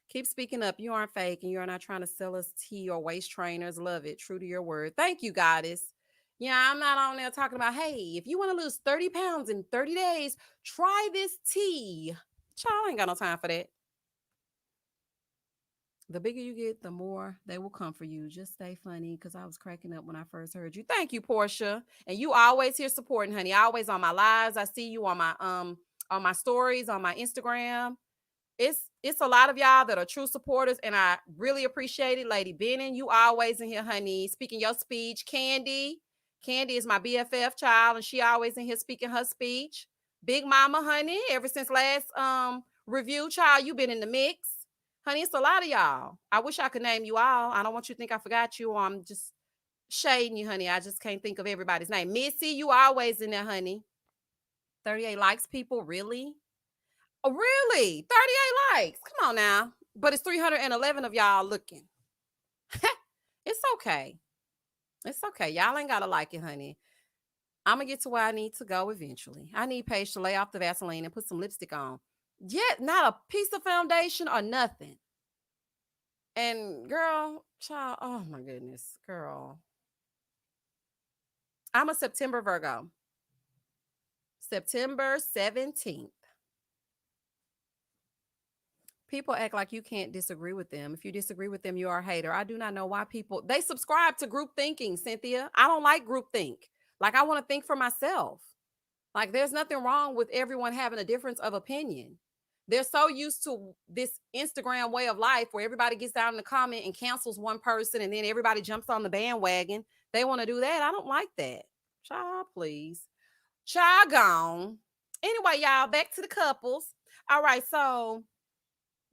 Keep speaking up. You aren't fake and you are not trying to sell us tea or waist trainers. Love it. True to your word. Thank you, goddess. Yeah, I'm not on there talking about, hey, if you want to lose 30 pounds in 30 days, try this tea. Child, I ain't got no time for that. The bigger you get, the more they will come for you. Just stay funny, because I was cracking up when I first heard you. Thank you, Portia. And you always here supporting, honey. Always on my lives. I see you on my stories, on my Instagram. It's a lot of y'all that are true supporters, and I really appreciate it. Lady Benning, you always in here, honey, speaking your speech. Candy is my BFF child, and she always in here speaking her speech. Big Mama, honey, ever since last review, child, you been in the mix. Honey, it's a lot of y'all. I wish I could name you all. I don't want you to think I forgot you, or I'm just shading you, honey. I just can't think of everybody's name. Missy, you always in there, honey. 38 likes, people, really? Oh, really? 38 likes. Come on now. But it's 311 of y'all looking. It's okay. It's okay. Y'all ain't got to like it, honey. I'm going to get to where I need to go eventually. I need Paige to lay off the Vaseline and put some lipstick on. Yet, not a piece of foundation or nothing. And girl, child, oh my goodness, girl. I'm a September Virgo. September 17th. People act like you can't disagree with them. If you disagree with them, you are a hater. I do not know why they subscribe to group thinking, Cynthia. I don't like group think. Like, I want to think for myself. Like, there's nothing wrong with everyone having a difference of opinion. They're so used to this Instagram way of life where everybody gets down in the comment and cancels one person and then everybody jumps on the bandwagon. They want to do that. I don't like that. Child, please. Child gone. Anyway, y'all, back to the couples. All right, so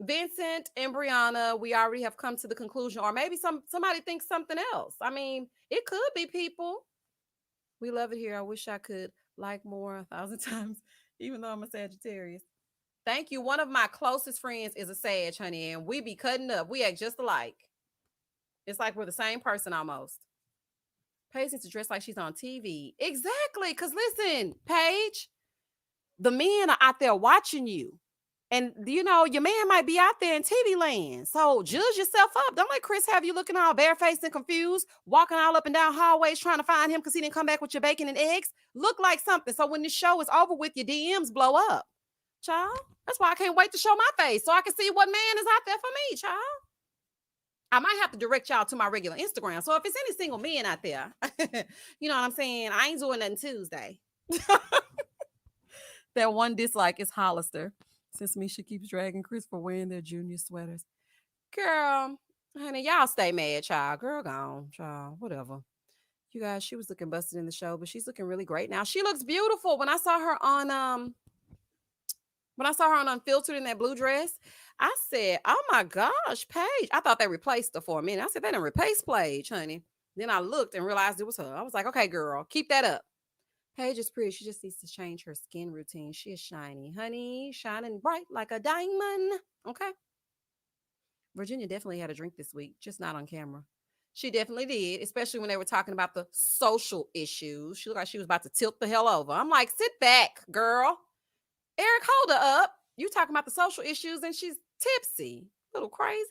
Vincent and Brianna, we already have come to the conclusion, or maybe somebody thinks something else. I mean, it could be people. We love it here. I wish I could like more 1,000 times, even though I'm a Sagittarius. Thank you. One of my closest friends is a Sag, honey, and we be cutting up. We act just alike. It's like we're the same person almost. Paige needs to dress like she's on TV. Exactly. Because listen, Paige, the men are out there watching you. And, you know, your man might be out there in TV land. So judge yourself up. Don't let Chris have you looking all barefaced and confused, walking all up and down hallways trying to find him because he didn't come back with your bacon and eggs. Look like something. So when this show is over with, your DMs blow up. Child, that's why I can't wait to show my face so I can see what man is out there for me, child. I might have to direct y'all to my regular Instagram. So if it's any single men out there, you know what I'm saying? I ain't doing nothing Tuesday. That one dislike is Hollister. Since Misha keeps dragging Chris for wearing their junior sweaters. Girl, honey, y'all stay mad, child. Girl, gone, child. Whatever. You guys, she was looking busted in the show, but she's looking really great now. She looks beautiful. When I saw her on Unfiltered in that blue dress, I said, "Oh my gosh, Paige!" I thought they replaced her for a minute. I said, "They didn't replace Paige, honey." Then I looked and realized it was her. I was like, "Okay, girl, keep that up." Paige is pretty. She just needs to change her skin routine. She is shiny, honey, shining bright like a diamond. Okay. Virginia definitely had a drink this week, just not on camera. She definitely did, especially when they were talking about the social issues. She looked like she was about to tilt the hell over. I'm like, sit back, girl. Eric, hold her up. You talking about the social issues and she's tipsy. A little crazy.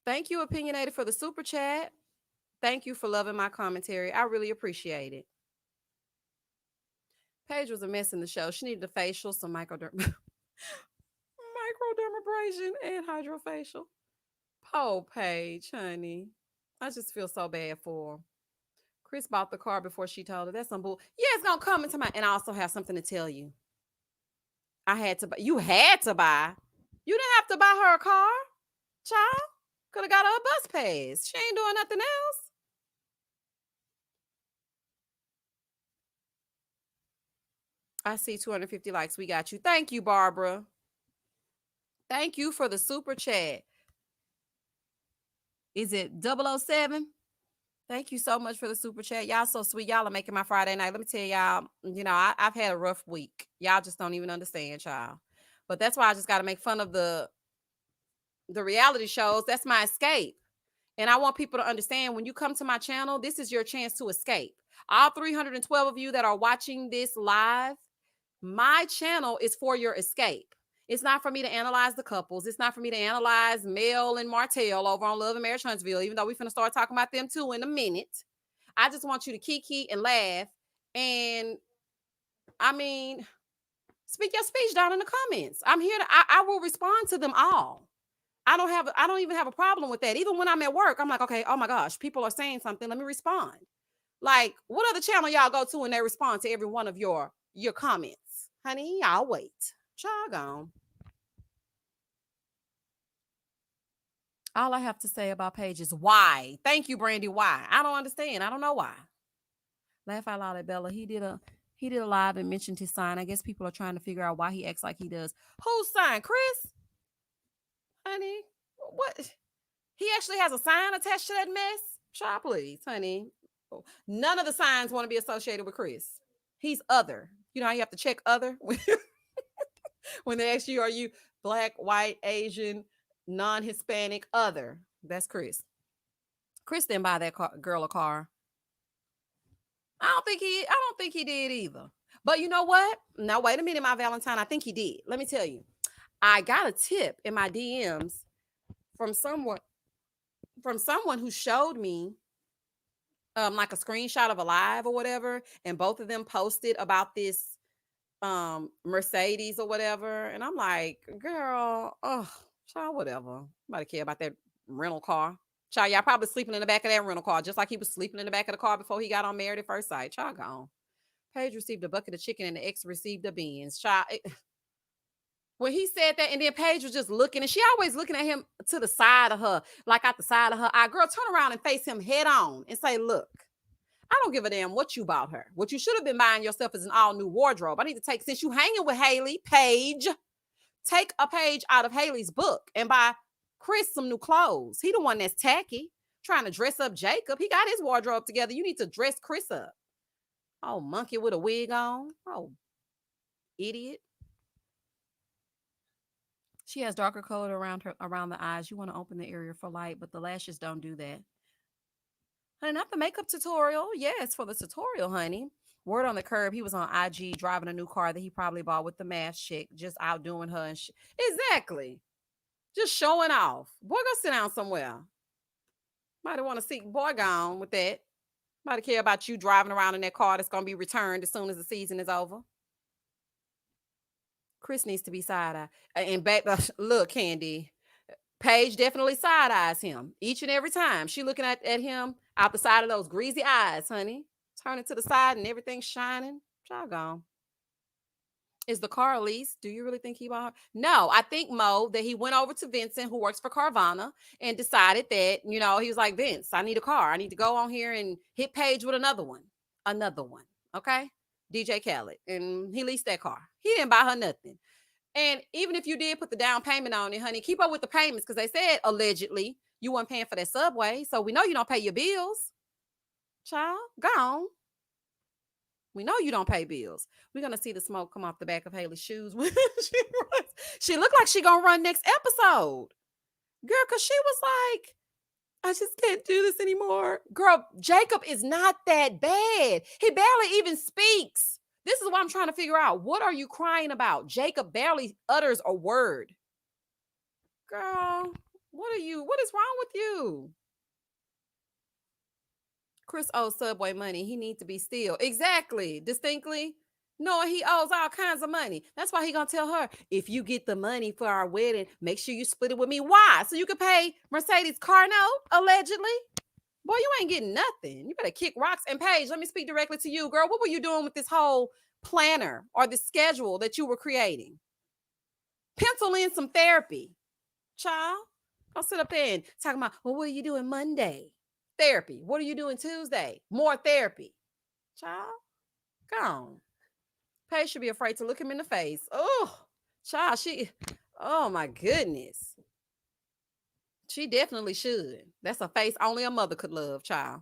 Thank you, Opinionated, for the super chat. Thank you for loving my commentary. I really appreciate it. Paige was a mess in the show. She needed a facial, some microdermabrasion, and hydrofacial. Oh, Paige, honey. I just feel so bad for her. Chris bought the car before she told her. That's some bull. Yeah, it's gonna come into my. And I also have something to tell you. I had to buy. You had to buy. You didn't have to buy her a car, child. Could have got her a bus pass. She ain't doing nothing else. I see 250 likes. We got you. Thank you, Barbara. Thank you for the super chat. Is it 007? Thank you so much for the super chat. Y'all so sweet. Y'all are making my Friday night. Let me tell y'all, I've had a rough week. Y'all just don't even understand, child. But that's why I just got to make fun of the reality shows. That's my escape. And I want people to understand, when you come to my channel, this is your chance to escape. All 312 of you that are watching this live, my channel is for your escape. It's not for me to analyze the couples. It's not for me to analyze Mel and Martell over on Love and Marriage Huntsville, even though we're finna start talking about them too in a minute. I just want you to kiki and laugh. And I mean, speak your speech down in the comments. I'm here I will respond to them all. I don't even have a problem with that. Even when I'm at work, I'm like, okay, oh my gosh, people are saying something. Let me respond. Like, what other channel y'all go to and they respond to every one of your comments? Honey, I'll wait. Y'all gone. All I have to say about Paige is why. Thank you, Brandy. Why? I don't understand. I don't know why. Laugh out loud at Bella. He did a live and mentioned his sign. I guess people are trying to figure out why he acts like he does. Whose sign? Chris? Honey, what? He actually has a sign attached to that mess? Child, please, honey. None of the signs want to be associated with Chris. He's other. You know how you have to check other when they ask you, are you black, white, Asian, non-Hispanic, other? That's Chris. Chris didn't buy that girl a car. I don't think he did either. But you know what? Now wait a minute, my Valentine. I think he did. Let me tell you. I got a tip in my DMs from someone who showed me like a screenshot of a live or whatever, and both of them posted about this Mercedes or whatever, and I'm like, girl, oh child, whatever. Nobody care about that rental car. Child, y'all probably sleeping in the back of that rental car, just like he was sleeping in the back of the car before he got on Married at First Sight. Child gone. Paige received a bucket of chicken and the ex received a beans. Child, when he said that, and then Paige was just looking, and she always looking at him to the side of her, like out the side of her eye. Girl, turn around and face him head on and say, look, I don't give a damn what you bought her. What you should have been buying yourself is an all-new wardrobe. I need to take, since you hanging with Haley, Paige, take a page out of Haley's book and buy Chris some new clothes. He the one that's tacky, trying to dress up Jacob. He got his wardrobe together. You need to dress Chris up. Oh, monkey with a wig on. Oh, idiot. She has darker color around the eyes. You want to open the area for light, but the lashes don't do that. Honey, not the makeup tutorial. Yes, for the tutorial, honey. Word on the curb, he was on IG driving a new car that he probably bought with the Mafs chick, just outdoing her and shit. Exactly. Just showing off. Boy, go sit down somewhere. Might want to see. Boy, gone with that. Might care about you driving around in that car that's going to be returned as soon as the season is over. Chris needs to be side-eye. And back, look, Candy, Paige definitely side-eyes him each and every time. She looking at him out the side of those greasy eyes, honey. Turning to the side and everything's shining. Y'all gone. Is the car a lease? Do you really think he bought her? No, I think Mo that he went over to Vincent, who works for Carvana, and decided that, he was like, Vince, I need a car. I need to go on here and hit Paige with another one. Another one. Okay. DJ Khaled. And he leased that car. He didn't buy her nothing. And even if you did put the down payment on it, honey, keep up with the payments because they said allegedly you weren't paying for that subway. So we know you don't pay your bills. Child, gone. We know you don't pay bills. We're gonna see the smoke come off the back of Haley's shoes when she runs. She looked like she gonna run next episode, girl. Cause she was like, I just can't do this anymore, girl. Jacob is not that bad. He barely even speaks. This is what I'm trying to figure out. What are you crying about? Jacob barely utters a word, girl. What is wrong with you? Chris owes Subway money. He needs to be still. Exactly. Distinctly. Knowing he owes all kinds of money. That's why he gonna tell her, if you get the money for our wedding, make sure you split it with me. Why? So you can pay Mercedes' car note, allegedly? Boy, you ain't getting nothing. You better kick rocks. And Paige, let me speak directly to you, girl. What were you doing with this whole planner or the schedule that you were creating? Pencil in some therapy. Child, I'll sit up there and talk about, well, what are you doing Monday? Therapy. What are you doing Tuesday? More therapy. Child, gone. Paige should be afraid to look him in the face. Oh, child, oh my goodness. She definitely should. That's a face only a mother could love, child.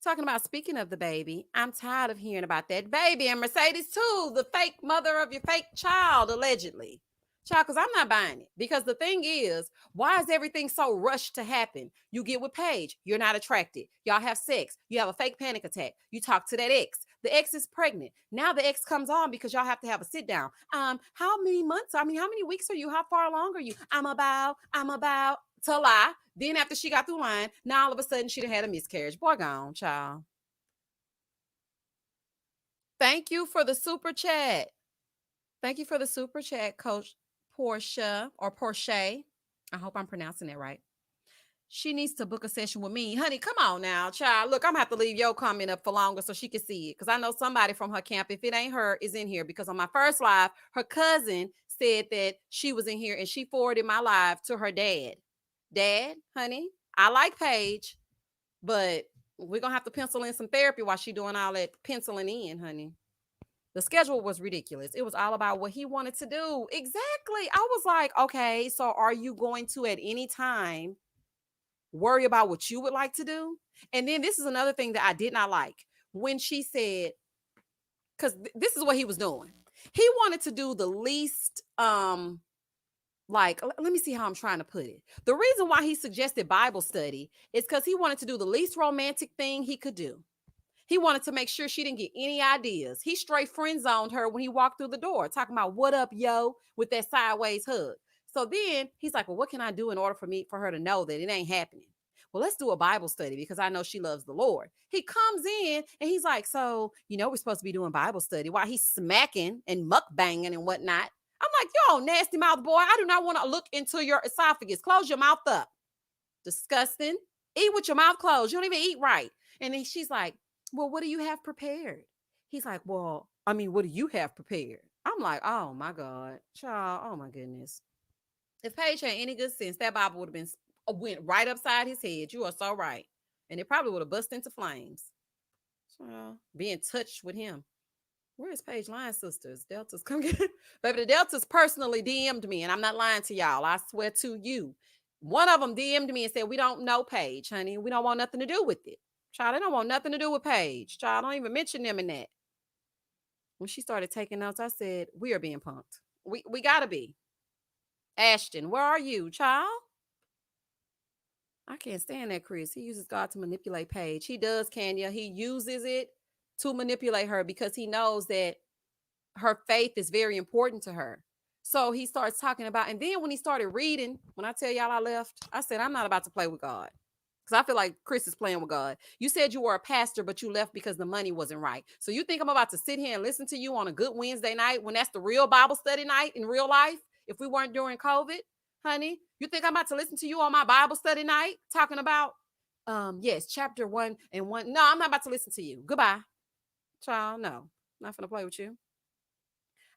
Talking about speaking of the baby, I'm tired of hearing about that baby and Mercedes too, the fake mother of your fake child, allegedly. Child, because I'm not buying it. Because the thing is, why is everything so rushed to happen? You get with Paige, you're not attracted. Y'all have sex, you have a fake panic attack. You talk to that ex. The ex is pregnant. Now the ex comes on because y'all have to have a sit down. How many months? How many weeks are you? How far along are you? I'm about to lie. Then after she got through lying, now all of a sudden she done had a miscarriage. Boy, gone, child. Thank you for the super chat. Thank you for the super chat, Coach Portia or Porche. I hope I'm pronouncing that right. She needs to book a session with me. Honey, come on now, child. Look, I'm going to have to leave your comment up for longer so she can see it. Because I know somebody from her camp, if it ain't her, is in here. Because on my first live, her cousin said that she was in here and she forwarded my live to her dad. Dad, honey, I like Paige, but we're going to have to pencil in some therapy while she doing all that penciling in, honey. The schedule was ridiculous. It was all about what he wanted to do. Exactly. I was like, okay, so are you going to at any time worry about what you would like to do? And then this is another thing that I did not like when she said, because this is what he was doing. He wanted to do the least, let me see how I'm trying to put it. The reason why he suggested Bible study is because he wanted to do the least romantic thing he could do. He wanted to make sure she didn't get any ideas. He straight friend zoned her when he walked through the door, talking about what up, yo, with that sideways hug. So then he's like, well, what can I do in order for her to know that it ain't happening? Well, let's do a Bible study because I know she loves the Lord. He comes in and he's like, so, we're supposed to be doing Bible study while he's smacking and mukbanging and whatnot. I'm like, yo, nasty mouth boy, I do not want to look into your esophagus. Close your mouth up. Disgusting. Eat with your mouth closed. You don't even eat right. And then she's like, well, what do you have prepared? He's like, well, what do you have prepared? I'm like, oh my God, child, oh my goodness. If Paige had any good sense, that Bible would have went right upside his head. You are so right. And it probably would have bust into flames. So, being touched with him. Where is Paige lying, sisters? Deltas, come get it. Baby, the Deltas personally DM'd me, and I'm not lying to y'all. I swear to you. One of them DM'd me and said, we don't know Paige, honey. We don't want nothing to do with it. Child, they don't want nothing to do with Paige. Child, don't even mention them in that. When she started taking notes, I said, we are being punked. We gotta be. Ashton, where are you, child? I can't stand that, Chris. He uses God to manipulate Paige. He does, Kenya. He uses it to manipulate her because he knows that her faith is very important to her. So he starts talking about, and then when he started reading, when I tell y'all I left, I said, I'm not about to play with God. Because I feel like Chris is playing with God. You said you were a pastor, but you left because the money wasn't right. So you think I'm about to sit here and listen to you on a good Wednesday night when that's the real Bible study night in real life? If we weren't during COVID, honey, you think I'm about to listen to you on my Bible study night talking about, yes, chapter 1 and 1. No, I'm not about to listen to you. Goodbye. Child, no. Not gonna play with you.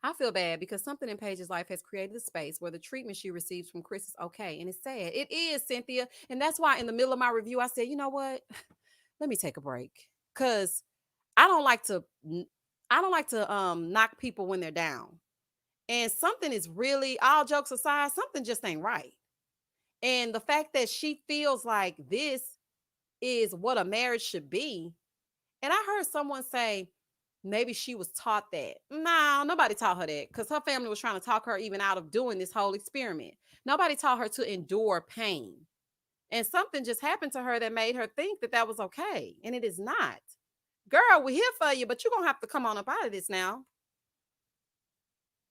I feel bad because something in Paige's life has created a space where the treatment she receives from Chris is okay. And it's sad. It is, Cynthia. And that's why in the middle of my review, I said, you know what? Let me take a break. Cause I don't like to knock people when they're down. And something is really, all jokes aside, something just ain't right. And the fact that she feels like this is what a marriage should be. And I heard someone say maybe she was taught that. No, nobody taught her that because her family was trying to talk her even out of doing this whole experiment. Nobody taught her to endure pain. And something just happened to her that made her think that that was okay. And it is not. Girl, we're here for you, but you're going to have to come on up out of this now.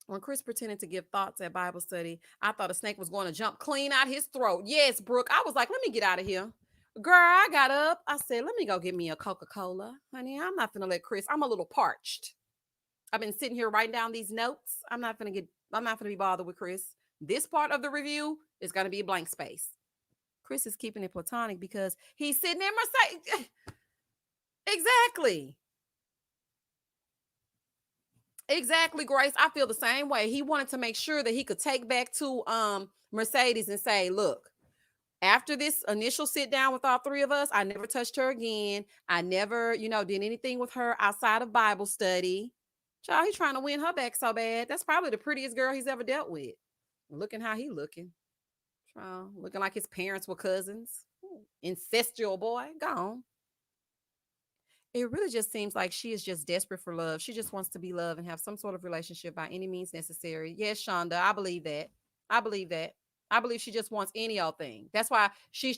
When Chris pretended to give thoughts at Bible study, I thought a snake was going to jump clean out his throat. Yes, Brooke. I was like, let me get out of here. Girl, I got up. I said, let me go get me a Coca-Cola. Honey, I'm not going to let Chris. I'm a little parched. I've been sitting here writing down these notes. I'm not going to be bothered with Chris. This part of the review is going to be a blank space. Chris is keeping it platonic because he's sitting in Mercedes. Exactly, Grace. I feel the same way. He wanted to make sure that he could take back to Mercedes and say, look, after this initial sit down with all three of us, I never touched her again. I never, did anything with her outside of Bible study. Child, he's trying to win her back so bad. That's probably the prettiest girl he's ever dealt with. Looking how he looking. Child, looking like his parents were cousins. Incestual boy. Gone. It really just seems like she is just desperate for love. She just wants to be loved and have some sort of relationship by any means necessary. Yes, Shonda, I believe that. I believe she just wants any old thing. That's why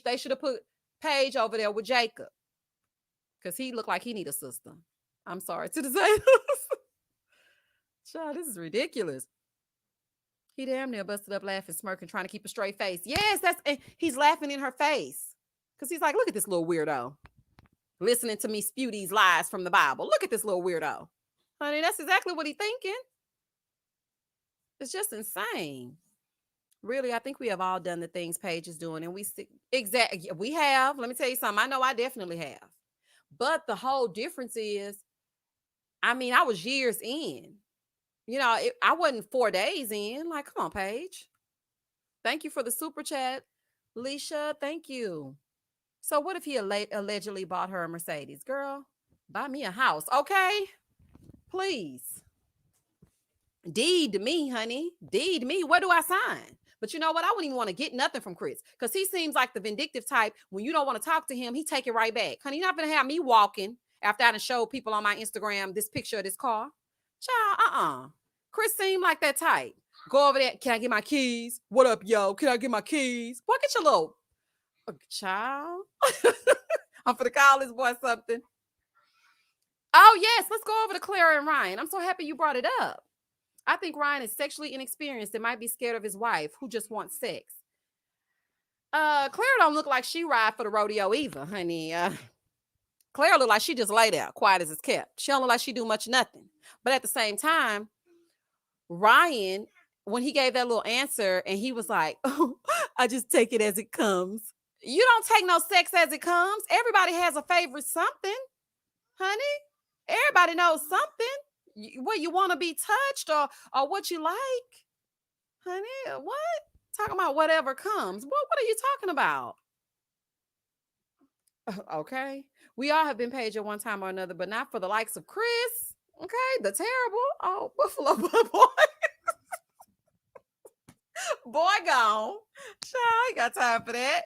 they should have put Paige over there with Jacob. Because he looked like he need a sister. I'm sorry to say this. Child, this is ridiculous. He damn near busted up laughing, smirking, trying to keep a straight face. Yes, he's laughing in her face. Because he's like, look at this little weirdo. Listening to me spew these lies from the Bible. Look at this little weirdo. Honey, that's exactly what he's thinking. It's just insane. Really, I think we have all done the things Paige is doing. And we have. Let me tell you something. I know I definitely have. But the whole difference is, I was years in. I wasn't 4 days in. Like, come on, Paige. Thank you for the super chat, Leisha. Thank you. So what if he allegedly bought her a Mercedes? Girl, buy me a house, okay? Please. Deed to me, honey. Deed to me. Where do I sign? But you know what? I wouldn't even want to get nothing from Chris because he seems like the vindictive type. When you don't want to talk to him, he take it right back. Honey, you're not going to have me walking after I done showed people on my Instagram this picture of this car. Child, Chris seemed like that type. Go over there. Can I get my keys? What up, yo? Can I get my keys? Boy, get your little child. I'm for the call this boy something. Oh, yes. Let's go over to Clara and Ryan. I'm so happy you brought it up. I think Ryan is sexually inexperienced and might be scared of his wife who just wants sex. Clara don't look like she ride for the rodeo either, honey. Clara look like she just lay there, quiet as it's kept. She don't look like she do much nothing. But at the same time, Ryan, when he gave that little answer and he was like, oh, I just take it as it comes. You don't take no sex as it comes. Everybody has a favorite something, honey. Everybody knows something. What you want to be touched or what you like, honey. What? Talking about whatever comes. What are you talking about? Okay. We all have been Paige at one time or another, but not for the likes of Chris. Okay. The terrible. Oh, Buffalo boy. Boy gone. Child, I got time for that.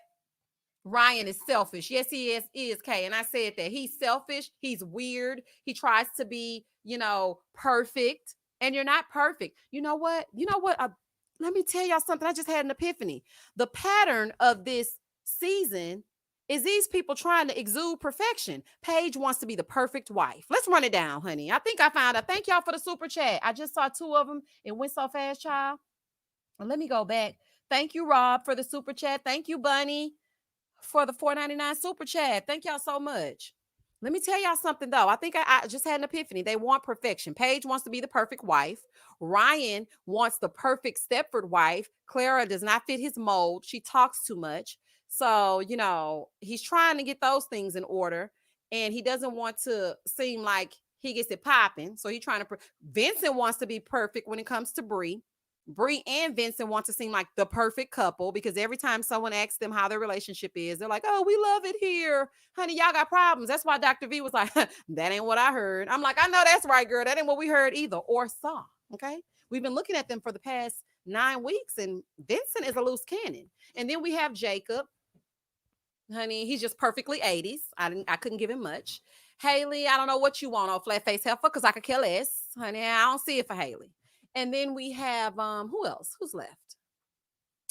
Ryan is selfish. Yes, he is, Kay. And I said that he's selfish. He's weird. He tries to be, perfect. And you're not perfect. You know what? Let me tell y'all something. I just had an epiphany. The pattern of this season is these people trying to exude perfection. Paige wants to be the perfect wife. Let's run it down, honey. I think I found out. Thank y'all for the super chat. I just saw 2 of them. It went so fast, child. Well, let me go back. Thank you, Rob, for the super chat. Thank you, Bunny, for the $4.99 super chat. Thank y'all so much. Let me tell y'all something, though. I think I just had an epiphany. They want perfection. Paige wants to be the perfect wife. Ryan wants the perfect Stepford wife. Clara does not fit his mold. She talks too much. So, he's trying to get those things in order. And he doesn't want to seem like He gets it popping. So he's trying to. Vincent wants to be perfect when it comes to Bree. Bree and Vincent want to seem like the perfect couple because every time someone asks them how their relationship is, they're like, "Oh, we love it here, honey. Y'all got problems." That's why Dr. V was like, "That ain't what I heard." I'm like, "I know that's right, girl. That ain't what we heard either or saw." Okay, we've been looking at them for the past 9 weeks, and Vincent is a loose cannon. And then we have Jacob. Honey, he's just perfectly 80s. I couldn't give him much. Haley, I don't know what you want on flat face heifer because I could care less. Honey, I don't see it for Haley. And then we have who else? Who's left?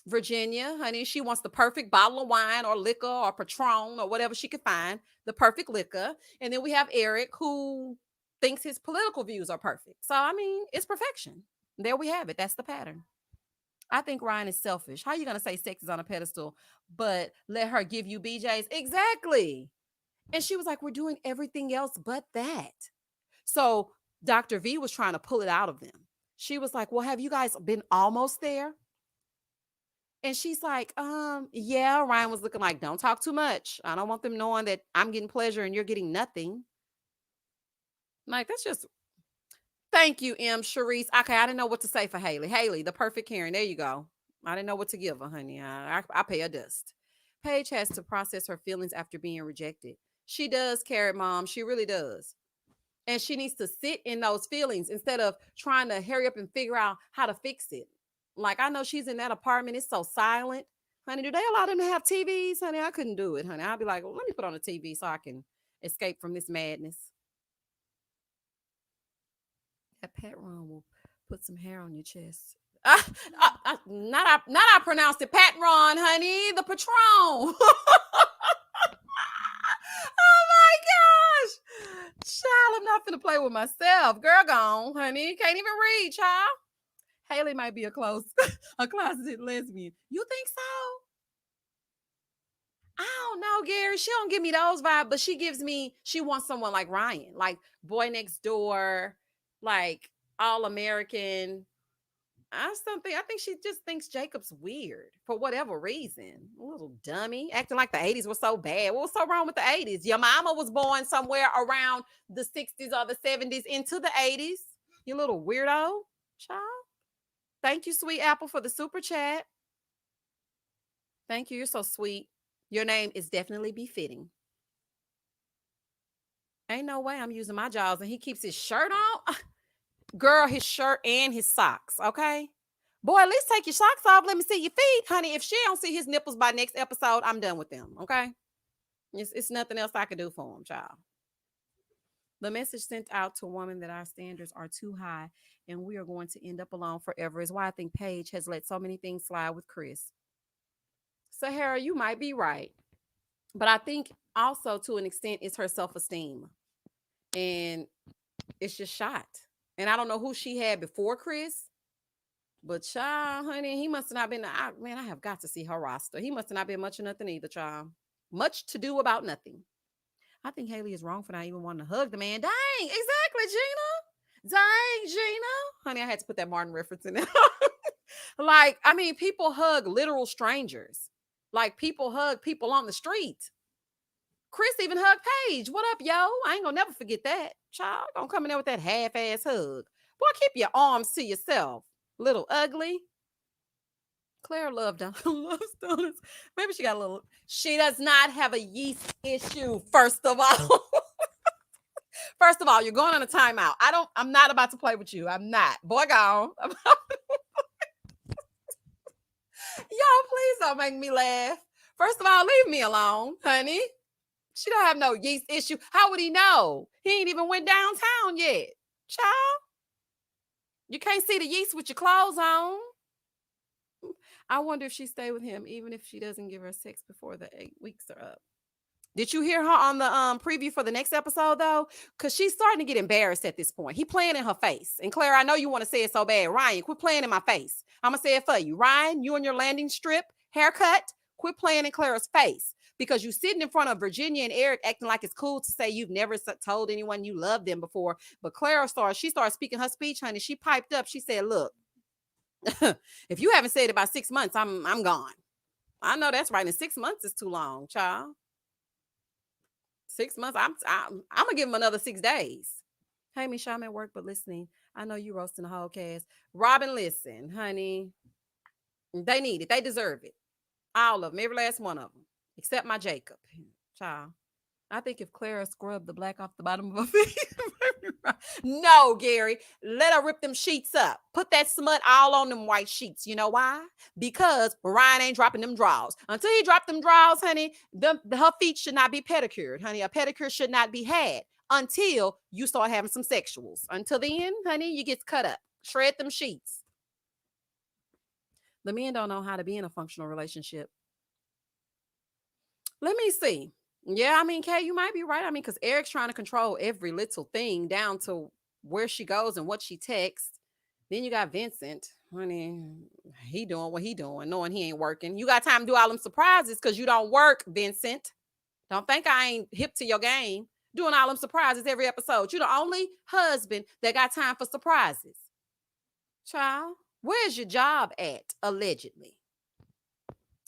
Virginia, honey, she wants the perfect bottle of wine or liquor or Patron or whatever she could find, the perfect liquor. And then we have Eric, who thinks his political views are perfect. So, I mean, it's perfection. There we have it. That's the pattern. I think Ryan is selfish. How are you going to say sex is on a pedestal, but let her give you BJs? Exactly. And she was like, we're doing everything else but that. So Dr. V was trying to pull it out of them. She was like, well, have you guys been almost there? And she's like, yeah. Ryan was looking like, don't talk too much. I don't want them knowing that I'm getting pleasure and you're getting nothing. Like, that's just, thank you, M. Sharice. Okay, I didn't know what to say for Haley. Haley, the perfect Karen. There you go. I didn't know what to give her, honey. I pay her dust. Paige has to process her feelings after being rejected. She does, Carrot Mom. She really does. And she needs to sit in those feelings instead of trying to hurry up and figure out how to fix it. Like, I know she's in that apartment. It's so silent. Honey, do they allow them to have TVs? Honey, I couldn't do it, honey. I'd be like, well, let me put on a TV so I can escape from this madness. That pet run will put some hair on your chest. Not I pronounced it Patron, honey. The Patron. Oh my gosh. Child, I'm not finna play with myself. Girl gone, honey. Can't even read, child. Haley might be a closeted lesbian. You think so? I don't know, Gary. She don't give me those vibes, but she wants someone like Ryan, like boy next door, like all American. I think she just thinks Jacob's weird for whatever reason. A little dummy, acting like the 80s was so bad. What was so wrong with the 80s? Your mama was born somewhere around the 60s or the 70s into the 80s. You little weirdo, child. Thank you, Sweet Apple, for the super chat. Thank you. You're so sweet. Your name is definitely befitting. Ain't no way I'm using my jaws and he keeps his shirt on. Girl, his shirt and his socks, okay? Boy, at least take your socks off. Let me see your feet. Honey, if she don't see his nipples by next episode, I'm done with them, okay? It's nothing else I can do for him, child. The message sent out to women that our standards are too high and we are going to end up alone forever is why I think Paige has let so many things slide with Chris. Sahara, you might be right. But I think also to an extent it's her self-esteem. And it's just shot. And I don't know who she had before Chris. But child, honey, he must have not been. I have got to see her roster. He must have not been much of nothing either, child. Much to do about nothing. I think Haley is wrong for not even wanting to hug the man. Dang, exactly, Gina. Dang, Gina. Honey, I had to put that Martin reference in there. Like, I mean, people hug literal strangers. Like, people hug people on the street. Chris even hugged Paige. What up, yo? I ain't gonna never forget that. Child, gonna come in there with that half-ass hug. Boy, keep your arms to yourself. Little ugly. Clara loves donuts. Maybe she got a little. She does not have a yeast issue, first of all. First of all, you're going on a timeout. I'm not about to play with you. I'm not. Boy, gone. Y'all, please don't make me laugh. First of all, leave me alone, honey. She don't have no yeast issue. How would he know? He ain't even went downtown yet. Child. You can't see the yeast with your clothes on. I wonder if she stay with him, even if she doesn't give her sex before the 8 weeks are up. Did you hear her on the preview for the next episode, though? Because she's starting to get embarrassed at this point. He playing in her face. And Clara, I know you want to say it so bad. Ryan, quit playing in my face. I'm going to say it for you. Ryan, you and your landing strip, haircut, quit playing in Clara's face. Because you sitting in front of Virginia and Eric acting like it's cool to say you've never told anyone you loved them before. But Clara started speaking her speech, honey. She piped up. She said, look, if you haven't said it about 6 months, I'm gone. I know that's right. And 6 months is too long, child. 6 months. I'm gonna give him another 6 days. Hey, Michelle, I'm at work, but listening. I know you roasting the whole cast. Robin, listen, honey. They need it. They deserve it. All of them. Every last one of them. Except my Jacob. Child. I think if Clara scrubbed the black off the bottom of her feet. No, Gary. Let her rip them sheets up. Put that smut all on them white sheets. You know why? Because Ryan ain't dropping them draws. Until he dropped them draws, honey, her feet should not be pedicured, honey. A pedicure should not be had until you start having some sexuals. Until then, honey, you get cut up. Shred them sheets. The men don't know how to be in a functional relationship. Let me see. Yeah, I mean, Kay, you might be right. I mean, because Eric's trying to control every little thing down to where she goes and what she texts. Then you got Vincent. Honey, he doing what he doing, knowing he ain't working. You got time to do all them surprises because you don't work, Vincent. Don't think I ain't hip to your game. Doing all them surprises every episode. You're the only husband that got time for surprises. Child, where's your job at, allegedly?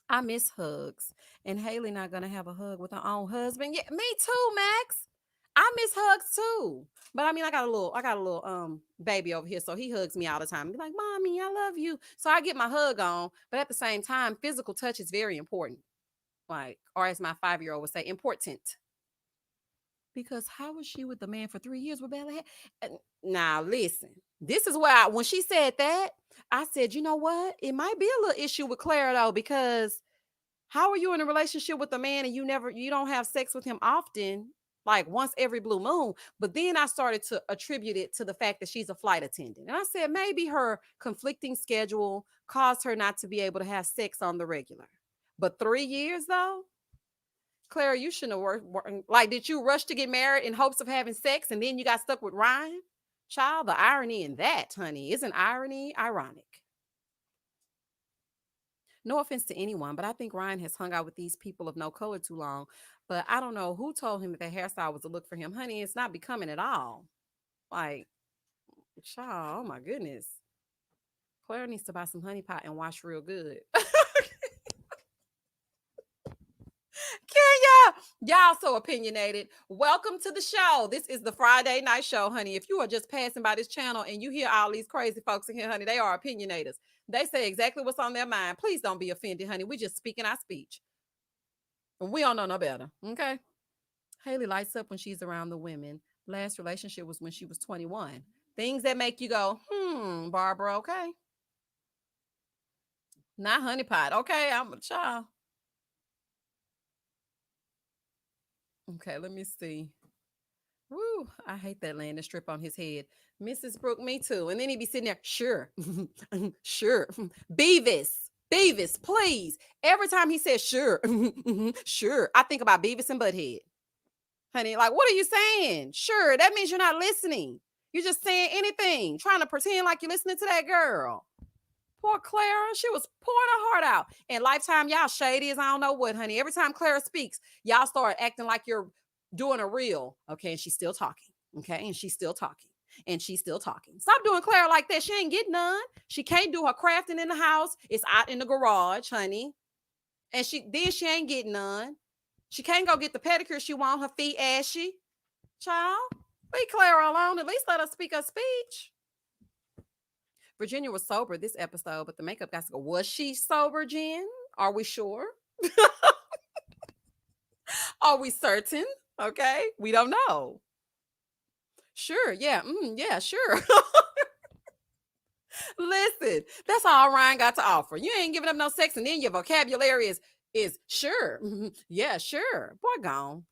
I miss hugs. And Haley not gonna have a hug with her own husband. Yeah, me too, Max. I miss hugs too. But I mean, I got a little baby over here, so he hugs me all the time. Be like, "Mommy, I love you." So I get my hug on, but at the same time, physical touch is very important. Like, or as my 5-year-old would say, important. Because how was she with the man for 3 years with barely had? Now listen, this is where when she said that, I said, you know what? It might be a little issue with Clara though, because how are you in a relationship with a man and you don't have sex with him often, like once every blue moon? But then I started to attribute it to the fact that she's a flight attendant. And I said maybe her conflicting schedule caused her not to be able to have sex on the regular. But 3 years though? Clara, you shouldn't have worked. Like, did you rush to get married in hopes of having sex and then you got stuck with Ryan? Child, the irony in that, honey, isn't irony ironic? No offense to anyone, but I think Ryan has hung out with these people of no color too long. But I don't know who told him that the hairstyle was a look for him. Honey, it's not becoming at all. Like, child, oh my goodness. Clara needs to buy some honey pot and wash real good. Kenya, y'all so opinionated. Welcome to the show. This is the Friday night show, honey. If you are just passing by this channel and you hear all these crazy folks in here, honey, they are opinionators. They say exactly what's on their mind. Please don't be offended, honey. We just speaking our speech. We don't know no better. Okay. Haley lights up when she's around the women. Last relationship was when she was 21. Things that make you go, Barbara, okay. Not honeypot. Okay, I'm a child. Okay, let me see. Woo, I hate that landing strip on his head. Mrs. Brooke, me too. And then he'd be sitting there, sure, sure. Beavis, please. Every time he says sure, sure, I think about Beavis and Butthead. Honey, like, what are you saying? Sure, that means you're not listening. You're just saying anything, trying to pretend like you're listening to that girl. Poor Clara, she was pouring her heart out. And Lifetime, y'all shady as I don't know what, honey. Every time Clara speaks, y'all start acting like you're doing a reel. Okay, and she's still talking. Okay, and she's still talking. And she's still talking. Stop doing Clara like that. She ain't getting none. She can't do her crafting in the house. It's out in the garage, honey. And she ain't getting none. She can't go get the pedicure she want. Her feet ashy. Child, leave Clara alone. At least let her speak her speech. Virginia was sober this episode, but the makeup guy said, was she sober, Jen? Are we sure? Are we certain? Okay, we don't know. Sure, yeah, yeah, sure. Listen, that's all Ryan got to offer. You ain't giving up no sex, and then your vocabulary is sure. Yeah, sure. Boy, gone.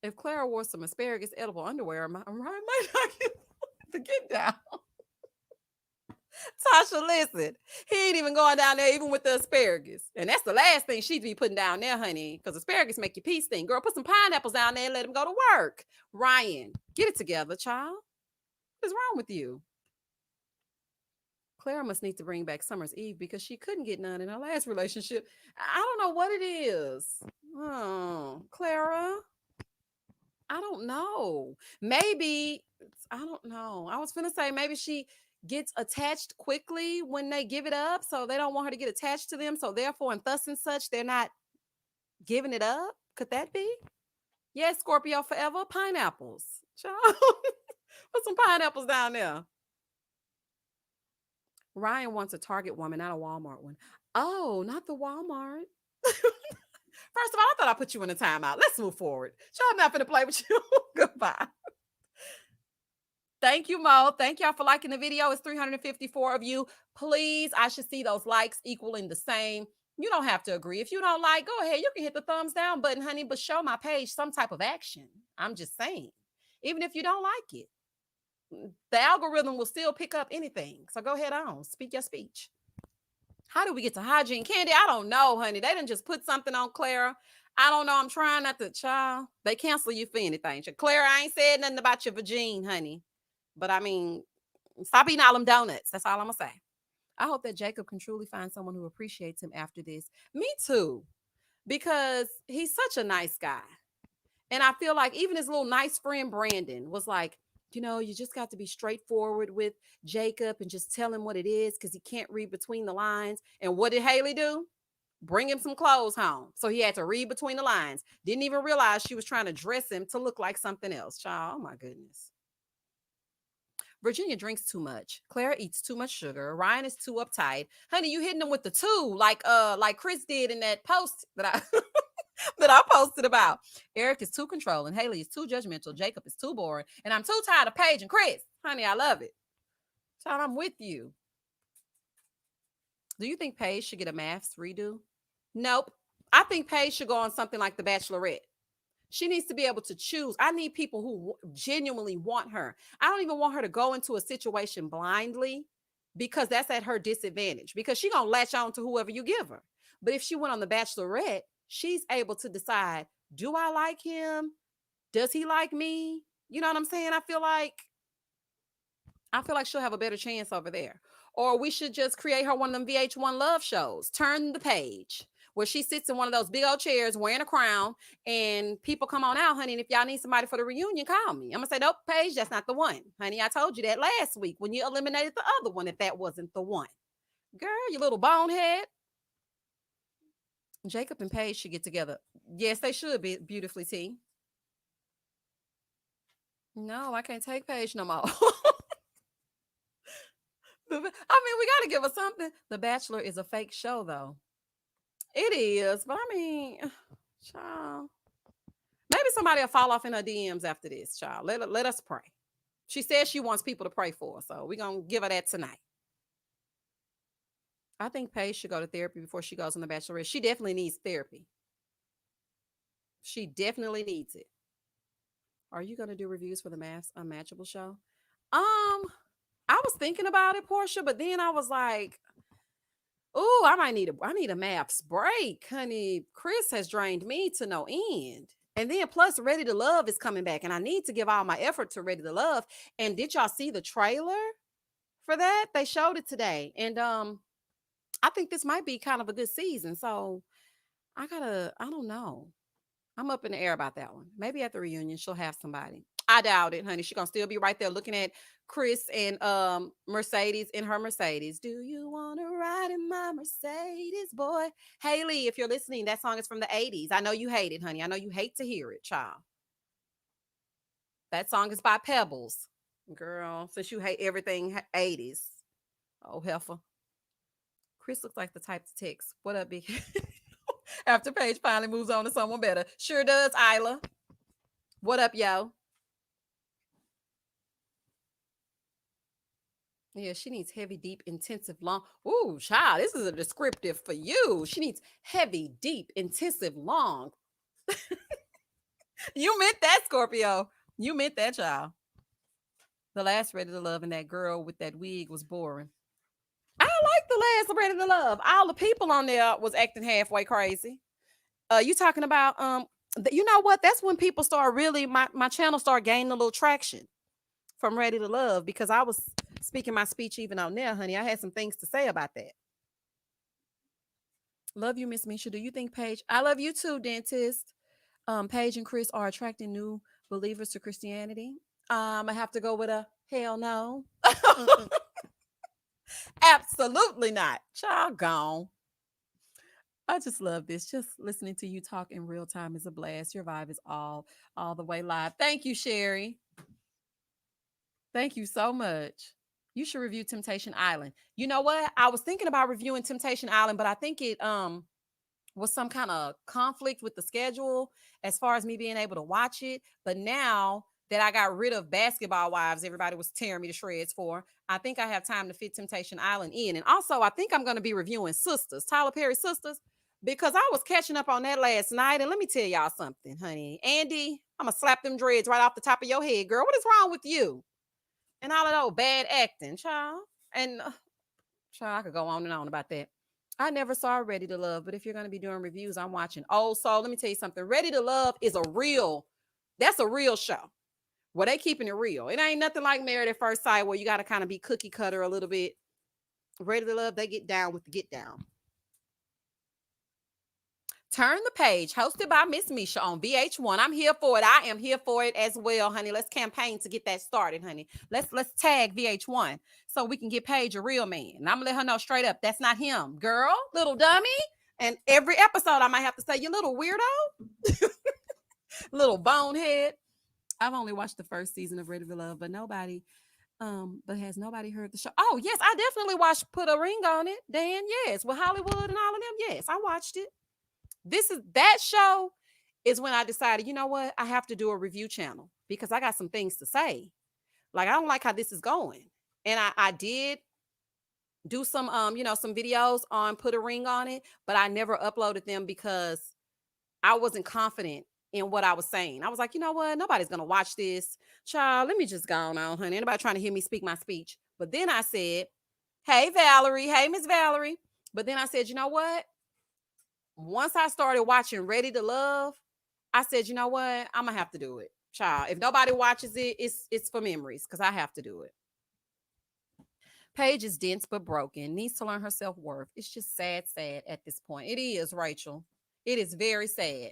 If Clara wore some asparagus edible underwear, Ryan might not get down. Tasha, listen, he ain't even going down there even with the asparagus. And that's the last thing she'd be putting down there, honey, because asparagus make your pee stink. Girl, put some pineapples down there and let him go to work. Ryan, get it together, child. What's wrong with you? Clara must need to bring back Summer's Eve because she couldn't get none in her last relationship. I don't know what it is. Oh, Clara. I don't know. Maybe, I don't know. I was going to say maybe she gets attached quickly when they give it up. So they don't want her to get attached to them. So therefore, and thus and such, they're not giving it up. Could that be? Yes, Scorpio forever. Pineapples. Child. Put some pineapples down there. Ryan wants a Target woman, not a Walmart one. Oh, not the Walmart. First of all, I thought I put you in a timeout. Let's move forward. I'm not going to play with you. Goodbye. Thank you, Mo. Thank y'all for liking the video. It's 354 of you. Please, I should see those likes equaling the same. You don't have to agree. If you don't like, go ahead. You can hit the thumbs down button, honey, but show my page some type of action. I'm just saying. Even if you don't like it, the algorithm will still pick up anything. So go ahead on. Speak your speech. How do we get to hygiene? Candy, I don't know, honey. They didn't just put something on Clara. I don't know. I'm trying not to, child. They cancel you for anything. Clara, I ain't said nothing about your vagine, honey. But I mean, stop eating all them donuts. That's all I'm going to say. I hope that Jacob can truly find someone who appreciates him after this. Me too. Because he's such a nice guy. And I feel like even his little nice friend Brandon was like, you just got to be straightforward with Jacob and just tell him what it is because he can't read between the lines. And what did Haley do? Bring him some clothes home. So he had to read between the lines. Didn't even realize she was trying to dress him to look like something else. Child, oh my goodness. Virginia drinks too much. Clara eats too much sugar. Ryan is too uptight. Honey, you hitting him with the two like Chris did in that post that I that I posted about. Eric is too controlling. Haley is too judgmental. Jacob is too boring. And I'm too tired of Paige and Chris. Honey, I love it. Child, I'm with you. Do you think Paige should get a Mafs redo? Nope. I think Paige should go on something like The Bachelorette. She needs to be able to choose. I need people who genuinely want her. I don't even want her to go into a situation blindly because that's at her disadvantage because she's going to latch on to whoever you give her. But if she went on The Bachelorette, she's able to decide, do I like him? Does he like me? You know what I'm saying? I feel like she'll have a better chance over there. Or we should just create her one of them VH1 love shows. Turn the page where she sits in one of those big old chairs wearing a crown and people come on out, honey. And if y'all need somebody for the reunion, call me. I'm going to say, nope, Paige, that's not the one. Honey, I told you that last week when you eliminated the other one, if that wasn't the one. Girl, you little bonehead. Jacob and Paige should get together. Yes, they should be beautifully T. No, I can't take Paige no more. I mean, we got to give her something. The Bachelor is a fake show, though. It is, but I mean, child. Maybe somebody will fall off in her DMs after this, child. Let us pray. She says she wants people to pray for her, so we're going to give her that tonight. I think Paige should go to therapy before she goes on The Bachelorette. She definitely needs therapy. She definitely needs it. Are you going to do reviews for the Mafs Unmatchable show? I was thinking about it, Portia, but then I was like, oh, I need a Mafs break, honey. Chris has drained me to no end. And then plus Ready to Love is coming back and I need to give all my effort to Ready to Love. And did y'all see the trailer for that? They showed it today. And I think this might be kind of a good season. So I don't know. I'm up in the air about that one. Maybe at the reunion she'll have somebody. I doubt it, honey. She's gonna still be right there looking at Chris and Mercedes in her Mercedes. Do you want to ride in my Mercedes, boy? Haley, if you're listening, that song is from the 80s. I know you hate it, honey. I know you hate to hear it, child. That song is by Pebbles. Girl, since you hate everything 80s. Oh, heifer. Chris looks like the type to text. What up, big? After Paige finally moves on to someone better. Sure does, Isla. What up, yo? Yeah, she needs heavy, deep, intensive, long. Ooh, child, this is a descriptive for you. She needs heavy, deep, intensive, long. You meant that, Scorpio. You meant that, child. The last Ready to Love and that girl with that wig was boring. I like the last Ready to Love. All the people on there was acting halfway crazy. You talking about you know what? That's when people start really my channel started gaining a little traction from Ready to Love because I was speaking my speech even on there, honey. I had some things to say about that. Love you, Miss Misha. Do you think Paige? I love you too, dentist. Paige and Chris are attracting new believers to Christianity. I have to go with a hell no. Absolutely not. Child gone. I just love this. Just listening to you talk in real time is a blast. Your vibe is all the way live. Thank you, Sherry. Thank you so much. You should review Temptation Island. You know what? I was thinking about reviewing Temptation Island, but I think it was some kind of conflict with the schedule as far as me being able to watch it. But now that I got rid of Basketball Wives, everybody was tearing me to shreds for. I think I have time to fit Temptation Island in. And also, I think I'm going to be reviewing Sisters, Tyler Perry Sisters, because I was catching up on that last night. And let me tell y'all something, honey. Andy, I'm going to slap them dreads right off the top of your head, girl. What is wrong with you? And all of that bad acting, child. And, child, I could go on and on about that. I never saw Ready to Love, but if you're going to be doing reviews, I'm watching. Oh, so let me tell you something. Ready to Love is that's a real show. Well, they keeping it real. It ain't nothing like Married at First Sight where you got to kind of be cookie cutter a little bit. Ready to Love, they get down with the get down. Turn the Page, hosted by Miss Misha on VH1. I'm here for it. I am here for it as well, honey. Let's campaign to get that started, honey. Let's tag VH1 so we can get Paige a real man. And I'm gonna let her know straight up that's not him, girl, little dummy. And every episode I might have to say, you little weirdo, little bonehead. I've only watched the first season of Ready to Love, but has nobody heard the show? Oh yes, I definitely watched Put a Ring on It. Dan, yes, with Hollywood and all of them. Yes, I watched it. That show is when I decided, you know what? I have to do a review channel because I got some things to say. Like, I don't like how this is going. And I did do some, some videos on Put a Ring on It, but I never uploaded them because I wasn't confident in what I was saying. I was like, you know what? Nobody's going to watch this. Child, let me just go on, honey. Anybody trying to hear me speak my speech? But then I said, hey, Valerie. Hey, Miss Valerie. But then I said, you know what? Once I started watching Ready to Love, I said, you know what? I'm gonna have to do it, child. If nobody watches it, it's for memories because I have to do it. Paige is dense but broken, needs to learn her self-worth. It's just sad at this point. It is, Rachel. It is very sad.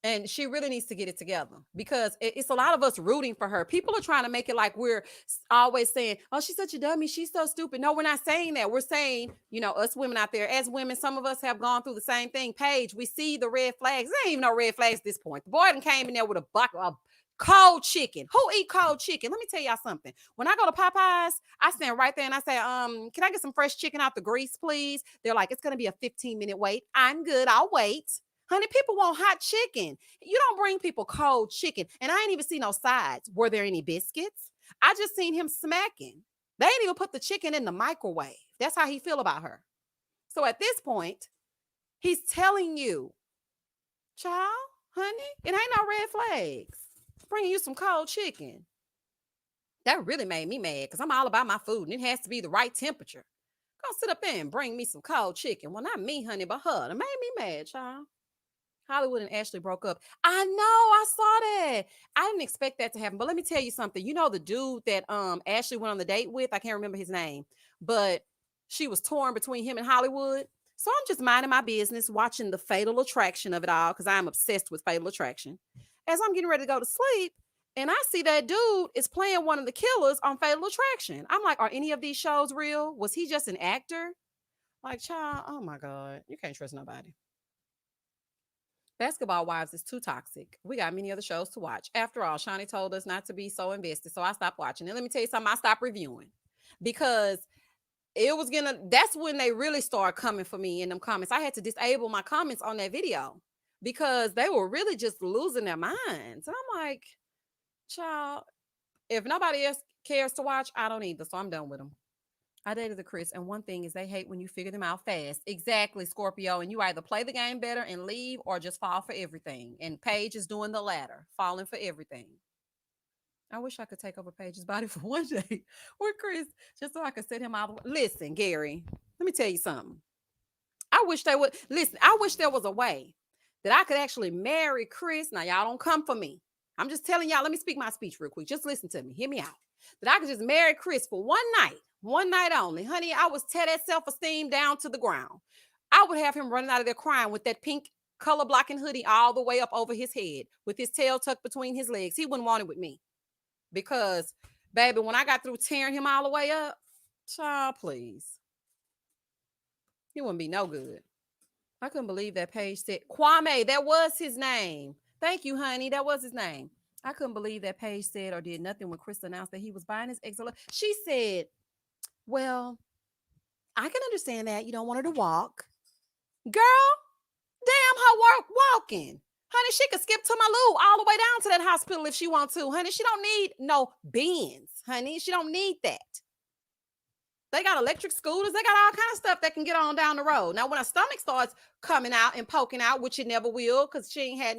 And she really needs to get it together because it's a lot of us rooting for her. People are trying to make it like we're always saying, oh, she's such a dummy. She's so stupid. No, we're not saying that. We're saying, us women out there, as women, some of us have gone through the same thing. Paige, we see the red flags. There ain't even no red flags at this point. The boy done came in there with a bucket of cold chicken. Who eat cold chicken? Let me tell y'all something. When I go to Popeyes, I stand right there and I say, can I get some fresh chicken out the grease, please? They're like, it's going to be a 15-minute wait. I'm good. I'll wait. Honey, people want hot chicken. You don't bring people cold chicken. And I ain't even see no sides. Were there any biscuits? I just seen him smacking. They ain't even put the chicken in the microwave. That's how he feel about her. So at this point, he's telling you, child, honey, it ain't no red flags. Bringing you some cold chicken. That really made me mad because I'm all about my food and it has to be the right temperature. Go sit up there and bring me some cold chicken. Well, not me, honey, but her. It made me mad, child. Hollywood and Ashley broke up. I know, I saw that. I didn't expect that to happen. But let me tell you something. You know the dude that Ashley went on the date with? I can't remember his name. But she was torn between him and Hollywood. So I'm just minding my business, watching the Fatal Attraction of it all, because I'm obsessed with Fatal Attraction. As I'm getting ready to go to sleep, and I see that dude is playing one of the killers on Fatal Attraction. I'm like, are any of these shows real? Was he just an actor? Like, child, oh my God. You can't trust nobody. Basketball Wives is too toxic. We got many other shows to watch. After all, Shawnee told us not to be so invested, so I stopped watching. And let me tell you something, I stopped reviewing because that's when they really started coming for me in them comments. I had to disable my comments on that video because they were really just losing their minds. And I'm like, child, if nobody else cares to watch, I don't either, so I'm done with them. I dated the Chris, and one thing is they hate when you figure them out fast. Exactly, Scorpio. And you either play the game better and leave or just fall for everything. And Paige is doing the latter, falling for everything. I wish I could take over Paige's body for one day with Chris, just so I could set him out. Listen, Gary, let me tell you something. I wish they would listen. I wish there was a way that I could actually marry Chris. Now, y'all don't come for me. I'm just telling y'all, let me speak my speech real quick. Just listen to me. Hear me out. That I could just marry Chris for one night only. Honey, I would tear that self-esteem down to the ground. I would have him running out of there crying with that pink color blocking hoodie all the way up over his head with his tail tucked between his legs. He wouldn't want it with me because, baby, when I got through tearing him all the way up, child, please. He wouldn't be no good. I couldn't believe that Paige said Kwame. That was his name. Thank you, honey. That was his name. I couldn't believe that Paige said or did nothing when Chris announced that he was buying his ex. She said, well, I can understand that you don't want her to walk. Girl, damn her walking. Honey, she could skip to my loo all the way down to that hospital if she wants to. Honey, she don't need no beans. Honey, she don't need that. They got electric scooters. They got all kind of stuff that can get on down the road. Now, when a stomach starts coming out and poking out, which it never will, because she ain't had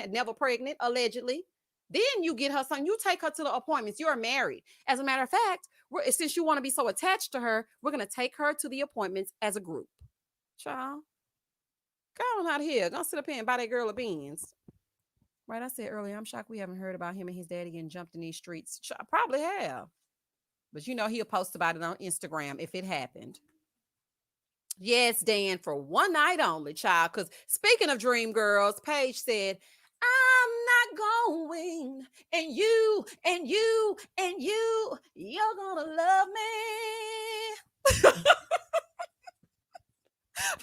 never pregnant, allegedly, then you get her something. You take her to the appointments. You're married. As a matter of fact, since you want to be so attached to her, we're going to take her to the appointments as a group. Child, go on out here. Go sit up here and buy that girl a beans. Right, I said earlier, I'm shocked we haven't heard about him and his daddy getting jumped in these streets. I probably have. But you know he'll post about it on Instagram if it happened. Yes, Dan, for one night only, child. Because speaking of dream girls, Paige said, I'm not going, and you, you're gonna love me.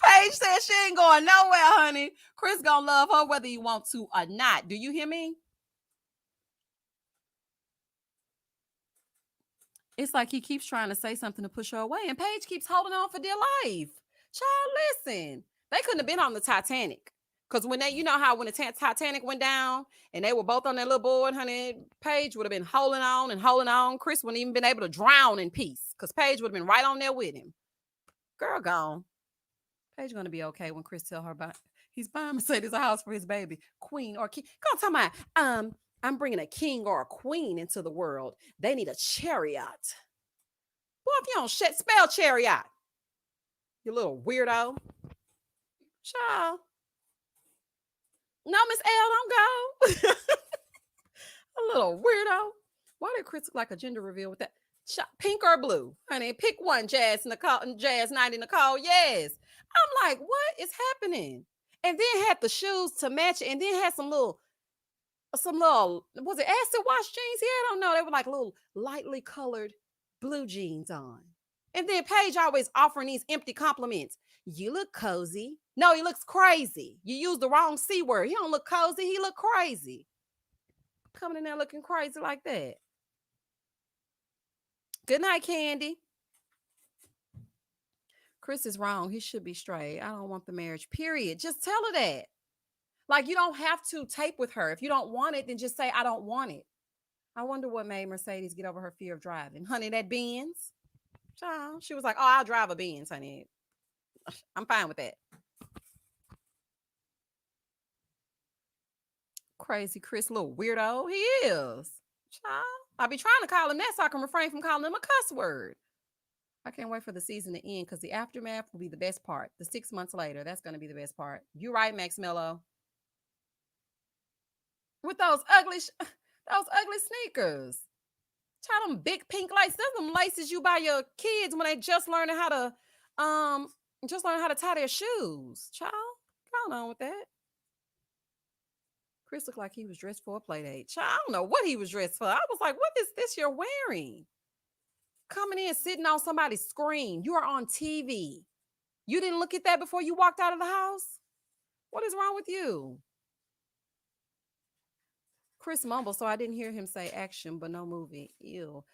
Paige said she ain't going nowhere, honey. Chris gonna love her whether you want to or not. Do you hear me? It's like he keeps trying to say something to push her away, and Paige keeps holding on for dear life. Child, listen. They couldn't have been on the Titanic. Because when you know how when the Titanic went down and they were both on that little board, honey, Paige would have been holding on and holding on. Chris wouldn't even been able to drown in peace because Paige would have been right on there with him. Girl gone. Paige gonna be okay when Chris tell her about he's buying Mercedes a house for his baby, queen or king. Go tell my I'm bringing a king or a queen into the world. They need a chariot. Boy, if you don't spell chariot, you little weirdo. Child. No, Miss L, don't go. A little weirdo. Why did Chris look like a gender reveal with that? Pink or blue? Honey, pick one, Jazz Nighty Nicole. Yes. I'm like, what is happening? And then had the shoes to match it, and then had some little, was it acid wash jeans? Yeah, I don't know. They were like little lightly colored blue jeans on. And then Paige always offering these empty compliments. You look cozy. No, he looks crazy. You used the wrong C word. He don't look cozy. He look crazy. Coming in there looking crazy like that. Good night, Candy. Chris is wrong. He should be straight. I don't want the marriage, period. Just tell her that. Like, you don't have to tape with her. If you don't want it, then just say, I don't want it. I wonder what made Mercedes get over her fear of driving. Honey, that Benz. Child, she was like, oh, I'll drive a Benz, honey. I'm fine with that. Crazy Chris, little weirdo. He is. Child, I'll be trying to call him that so I can refrain from calling him a cuss word. I can't wait for the season to end because the aftermath will be the best part. The 6 months later, that's going to be the best part. You're right, Max Mello. With those ugly sneakers. Child, them big pink laces. Those them laces you buy your kids when they just learning how to tie their shoes. Child, going on with that. Chris looked like he was dressed for a play date. Child, I don't know what he was dressed for. I was like, what is this you're wearing? Coming in, sitting on somebody's screen. You are on TV. You didn't look at that before you walked out of the house? What is wrong with you? Chris mumbled, so I didn't hear him say action, but no movie. Ew.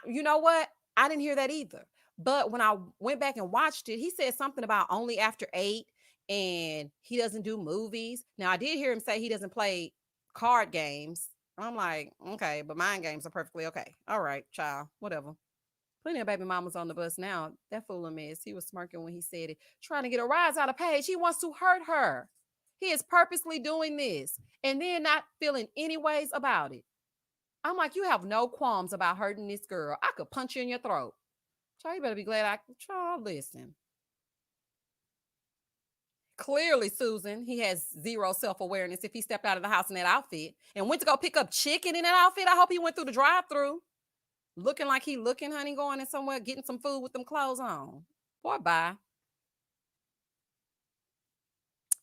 You know what? I didn't hear that either. But when I went back and watched it, he said something about only after 8 and he doesn't do movies. Now, I did hear him say he doesn't play card games. I'm like, okay, but mind games are perfectly okay. All right, child, whatever. Plenty of baby mamas on the bus now. That fool mess. He was smirking when he said it. Trying to get a rise out of Paige. He wants to hurt her. He is purposely doing this and then not feeling any ways about it. I'm like, you have no qualms about hurting this girl. I could punch you in your throat. Child, you better be glad child, listen. Clearly, Susan, he has zero self-awareness if he stepped out of the house in that outfit and went to go pick up chicken in that outfit. I hope he went through the drive-thru. Looking like he looking, honey, going in somewhere, getting some food with them clothes on. Boy, bye.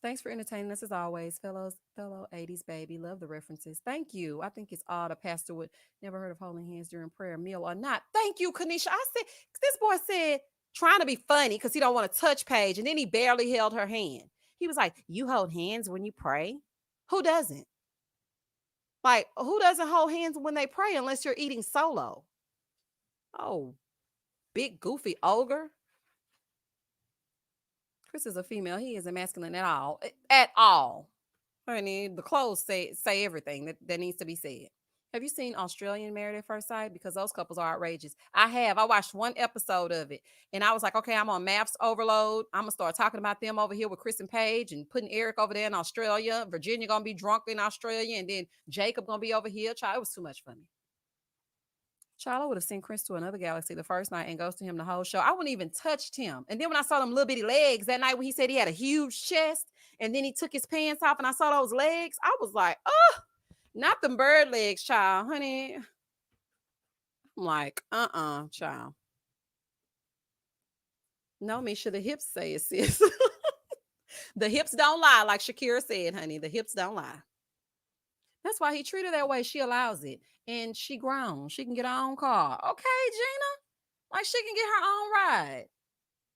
Thanks for entertaining us as always, fellow 80s baby. Love the references. Thank you. I think it's odd a pastor would never heard of holding hands during prayer, meal or not. Thank you, Kanisha. I said, this boy said, trying to be funny because he don't want to touch Paige, and then he barely held her hand. He was like, you hold hands when you pray? Who doesn't? Like, who doesn't hold hands when they pray unless you're eating solo? Oh, big goofy ogre. Chris is a female. He isn't masculine at all. At all. Honey, the clothes say everything that needs to be said. Have you seen Australian Married at First Sight? Because those couples are outrageous. I have. I watched one episode of it, and I was like, okay, I'm on Mafs overload. I'm gonna start talking about them over here with Chris and Paige, and putting Eric over there in Australia. Virginia gonna be drunk in Australia, and then Jacob gonna be over here. Child, it was too much for me. Child, I would have sent Chris to another galaxy the first night and goes to him the whole show. I wouldn't even touched him. And then when I saw them little bitty legs that night when he said he had a huge chest, and then he took his pants off and I saw those legs, I was like, oh, not them bird legs, child, honey. I'm like, child. No, Misha, the hips say it, sis. The hips don't lie, like Shakira said, honey. The hips don't lie. That's why he treated her that way. She allows it. And she grown. She can get her own car. Okay, Gina. Like she can get her own ride.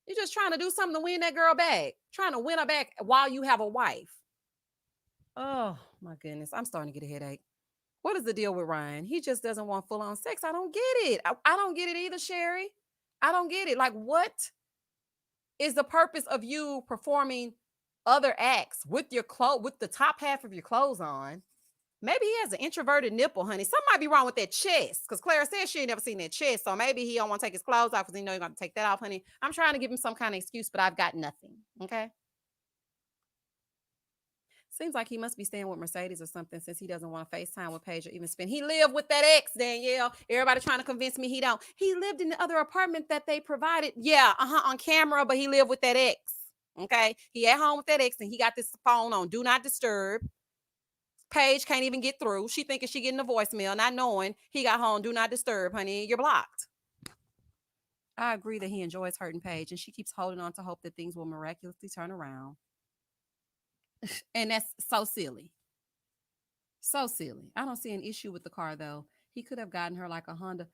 You're just trying to do something to win that girl back. Trying to win her back while you have a wife. Oh, my goodness. I'm starting to get a headache. What is the deal with Ryan? He just doesn't want full-on sex. I don't get it. I don't get it either, Sherry. I don't get it. Like, what is the purpose of you performing other acts with your clothes, with the top half of your clothes on? Maybe he has an introverted nipple, honey. Something might be wrong with that chest. Because Clara said she ain't never seen that chest. So maybe he don't want to take his clothes off because he know you're going to take that off, honey. I'm trying to give him some kind of excuse, but I've got nothing. Okay. Seems like he must be staying with Mercedes or something since he doesn't want to FaceTime with Paige or even spend. He lived with that ex, Danielle. Everybody trying to convince me he don't. He lived in the other apartment that they provided. Yeah, on camera, but he lived with that ex. Okay. He at home with that ex and he got this phone on Do Not Disturb. Paige can't even get through. She thinking she getting a voicemail, not knowing he got home. Do Not Disturb, honey. You're blocked. I agree that he enjoys hurting Paige, and she keeps holding on to hope that things will miraculously turn around. And that's so silly. So silly. I don't see an issue with the car, though. He could have gotten her like a Honda.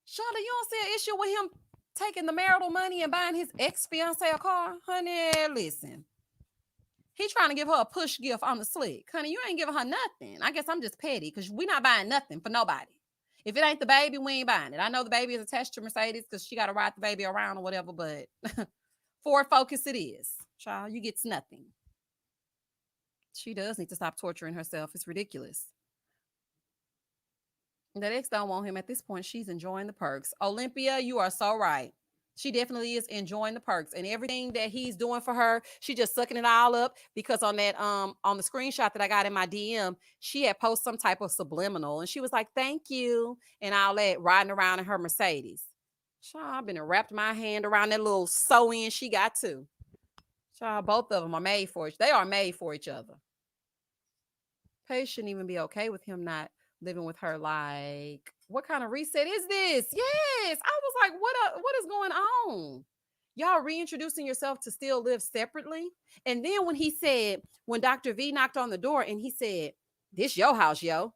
Shonda, you don't see an issue with him taking the marital money and buying his ex-fiance a car? Honey, listen. He trying to give her a push gift on the slick. Honey, you ain't giving her nothing. I guess I'm just petty because we not buying nothing for nobody. If it ain't the baby, we ain't buying it. I know the baby is attached to Mercedes because she got to ride the baby around or whatever, but Ford Focus it is. Child, you gets nothing. She does need to stop torturing herself. It's ridiculous. That ex don't want him at this point. She's enjoying the perks. Olympia, you are so right. She definitely is enjoying the perks and everything that he's doing for her. She just sucking it all up because on that on the screenshot that I got in my DM, she had posted some type of subliminal and she was like, "Thank you," and all that riding around in her Mercedes. Child, I've been wrapped my hand around that little sew-in she got too. Child, both of them are made for each. They are made for each other. Paige shouldn't even be okay with him not living with her. Like, what kind of reset is this? Yes, I was like, what is going on? Y'all reintroducing yourself to still live separately. And then when he said, when Dr. V knocked on the door and he said, "This your house, yo,"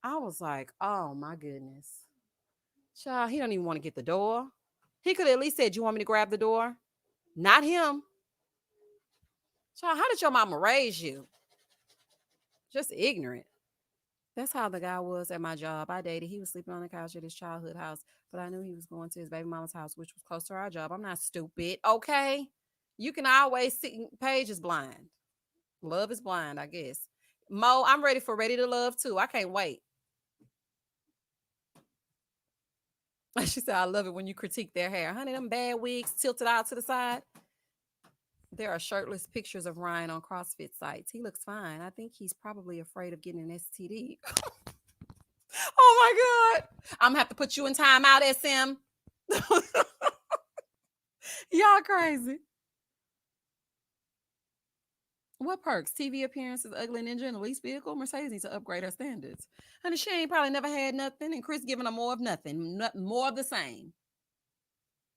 I was like, oh my goodness. Child, he don't even want to get the door. He could at least said, "You want me to grab the door?" Not him. Child, how did your mama raise you? Just ignorant. That's how the guy was at my job. I dated. He was sleeping on the couch at his childhood house, but I knew he was going to his baby mama's house, which was close to our job. I'm not stupid. Okay. You can always see Paige is blind. Love is blind, I guess. Mo, I'm ready for Ready to Love too. I can't wait. She said, "I love it when you critique their hair." Honey, them bad wigs tilted out to the side. There are shirtless pictures of Ryan on CrossFit sites. He looks fine. I think he's probably afraid of getting an STD. Oh my God. I'm going to have to put you in timeout, SM. Y'all crazy. What perks? TV appearances, ugly ninja, and a lease vehicle? Mercedes needs to upgrade her standards. Honey, she ain't probably never had nothing, and Chris giving her more of nothing, more of the same.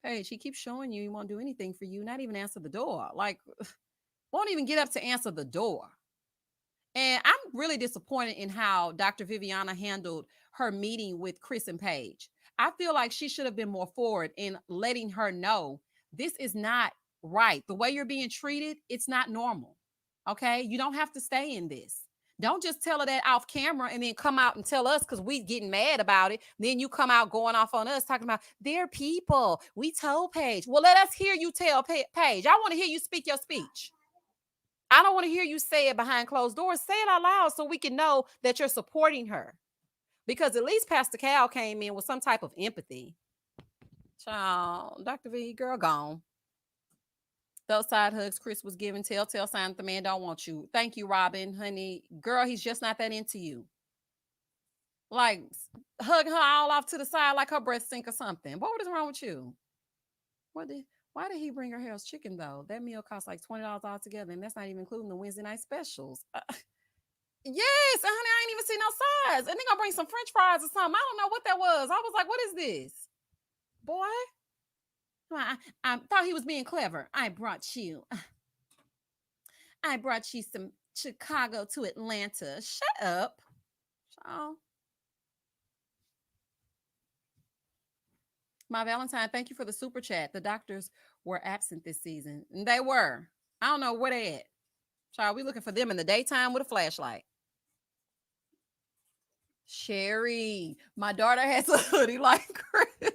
Paige, he keeps showing you he won't do anything for you, not even answer the door. Like, won't even get up to answer the door. And I'm really disappointed in how Dr. Viviana handled her meeting with Chris and Paige. I feel like she should have been more forward in letting her know this is not Right. The way you're being treated, it's not normal. Okay. You don't have to stay in this. Don't just tell her that off camera and then come out and tell us because we getting mad about it. Then you come out going off on us talking about they're people. We told Paige. Well, let us hear you tell Paige. I want to hear you speak your speech. I don't want to hear you say it behind closed doors. Say it out loud so we can know that you're supporting her. Because at least Pastor Cal came in with some type of empathy. Child, Dr. V, girl, gone. Those side hugs Chris was giving, telltale sign that the man don't want you. Thank you, Robin, honey. Girl, he's just not that into you. Like, hugging her all off to the side like her breath stink or something. What is wrong with you? Why did he bring her Harold's chicken, though? That meal costs like $20 altogether, and that's not even including the Wednesday night specials. Yes, honey, I ain't even seen no sides. And they gonna bring some French fries or something. I don't know what that was. I was like, what is this? Boy, I thought he was being clever. I brought you some Chicago to Atlanta. Shut up. Oh. My Valentine, thank you for the super chat. The doctors were absent this season. And they were. I don't know where they at. Child, we looking for them in the daytime with a flashlight. Sherry, my daughter has a hoodie like Chris.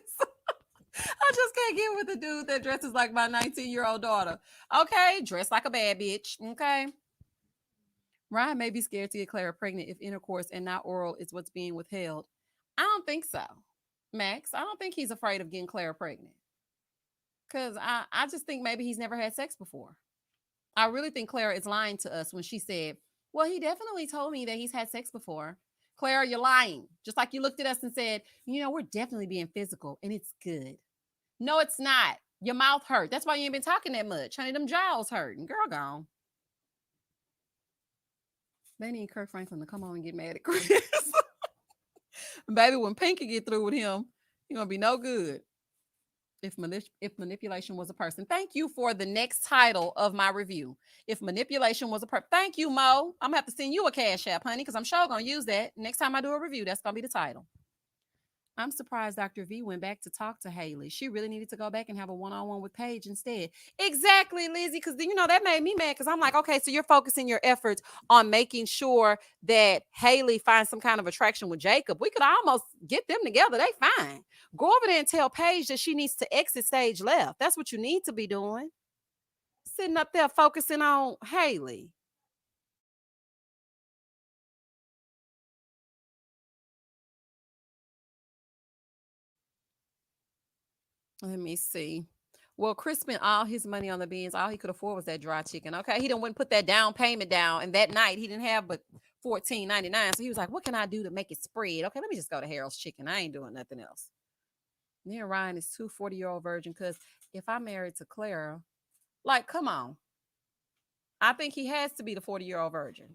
I just can't get with the dude that dresses like my 19-year-old daughter. Okay, dress like a bad bitch. Okay. Ryan may be scared to get Clara pregnant if intercourse and not oral is what's being withheld. I don't think so, Max. I don't think he's afraid of getting Clara pregnant. Because I just think maybe he's never had sex before. I really think Clara is lying to us when she said, well, he definitely told me that he's had sex before. Clara, you're lying. Just like you looked at us and said, we're definitely being physical and it's good. No, it's not. Your mouth hurt. That's why you ain't been talking that much. Honey, them jaws hurting. Girl, gone. They need Kirk Franklin to come on and get mad at Chris. Baby, when Pinky get through with him, you're going to be no good. If manipulation was a person. Thank you for the next title of my review. If manipulation was a person. Thank you, Mo. I'm going to have to send you a Cashapp, honey, because I'm sure going to use that. Next time I do a review, that's going to be the title. I'm surprised Dr. V went back to talk to Haley. She really needed to go back and have a one-on-one with Paige instead. Exactly, Lizzie, because that made me mad because I'm like, okay, so you're focusing your efforts on making sure that Haley finds some kind of attraction with Jacob. We could almost get them together. They fine. Go over there and tell Paige that she needs to exit stage left. That's what you need to be doing. Sitting up there focusing on Haley. Let me see. Well, Chris spent all his money on the beans. All he could afford was that dry chicken. Okay. He didn't put that down payment down. And that night he didn't have but $14.99. So he was like, what can I do to make it spread? Okay, let me just go to Harold's Chicken. I ain't doing nothing else. Me and Ryan is 2 40-year-old virgin because if I'm married to Clara, like, come on. I think he has to be the 40-year-old virgin.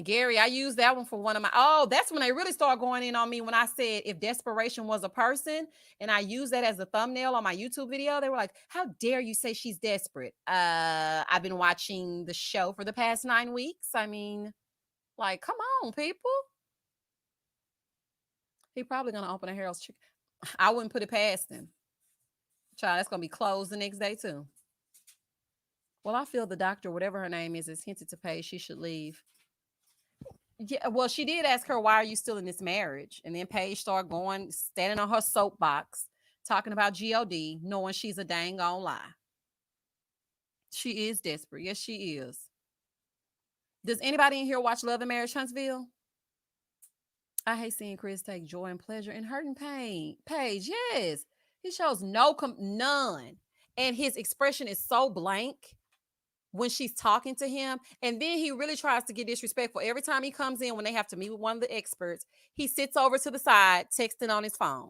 Gary, I used that one for one of my, that's when they really started going in on me when I said if desperation was a person, and I used that as a thumbnail on my YouTube video. They were like, how dare you say she's desperate? I've been watching the show for the past 9 weeks. I mean, like, come on, people. He probably going to open a Harold's Chicken. I wouldn't put it past him. Child, that's going to be closed the next day too. Well, I feel the doctor, whatever her name is hinted to Paige she should leave. Yeah, well, she did ask her, why are you still in this marriage? And then Paige started standing on her soapbox, talking about God, knowing she's a dang on lie. She is desperate. Yes, she is. Does anybody in here watch Love and Marriage Huntsville? I hate seeing Chris take joy and pleasure in hurting pain. Paige, yes. He shows none. And his expression is so blank when she's talking to him. And then he really tries to get disrespectful. Every time he comes in, when they have to meet with one of the experts, he sits over to the side, texting on his phone.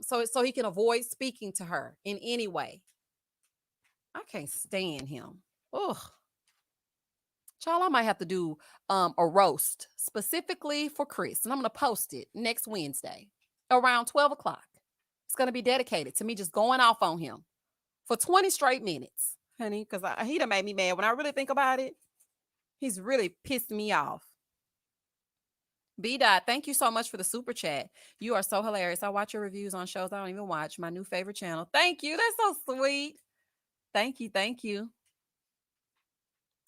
So he can avoid speaking to her in any way. I can't stand him. Ugh. Child, I might have to do a roast specifically for Chris. And I'm going to post it next Wednesday around 12 o'clock. It's going to be dedicated to me just going off on him for 20 straight minutes. Honey, because he done made me mad. When I really think about it, he's really pissed me off. B Dot, thank you so much for the super chat. You are so hilarious. I watch your reviews on shows I don't even watch. My new favorite channel. Thank you. That's so sweet. Thank you. Thank you.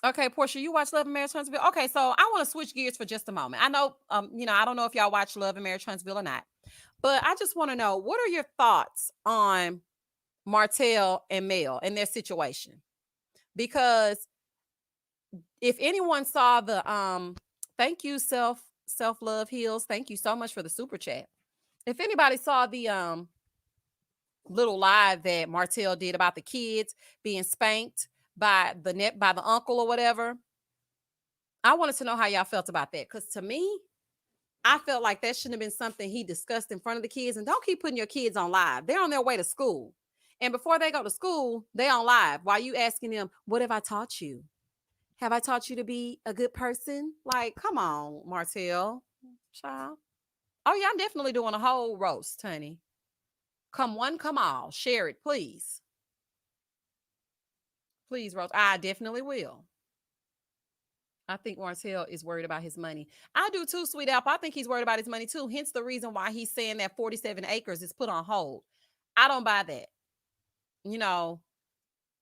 Okay, Portia, you watch Love and Marriage Huntsville? Okay, so I want to switch gears for just a moment. I know, I don't know if y'all watch Love and Marriage Huntsville or not, but I just want to know, what are your thoughts on Martell and Mel and their situation? Because if anyone saw the thank you, self love heals. Thank you so much for the super chat. If anybody saw the little live that Martell did about the kids being spanked by the uncle or whatever, I wanted to know how y'all felt about that. Because to me, I felt like that shouldn't have been something he discussed in front of the kids. And don't keep putting your kids on live. They're on their way to school. And before they go to school, they on live. While you asking them, what have I taught you? Have I taught you to be a good person? Like, come on, Martell. Child. Oh, yeah, I'm definitely doing a whole roast, honey. Come one, come all. Share it, please. Please, roast. I definitely will. I think Martell is worried about his money. I do too, Sweet Apple. I think he's worried about his money too. Hence the reason why he's saying that 47 acres is put on hold. I don't buy that. You know,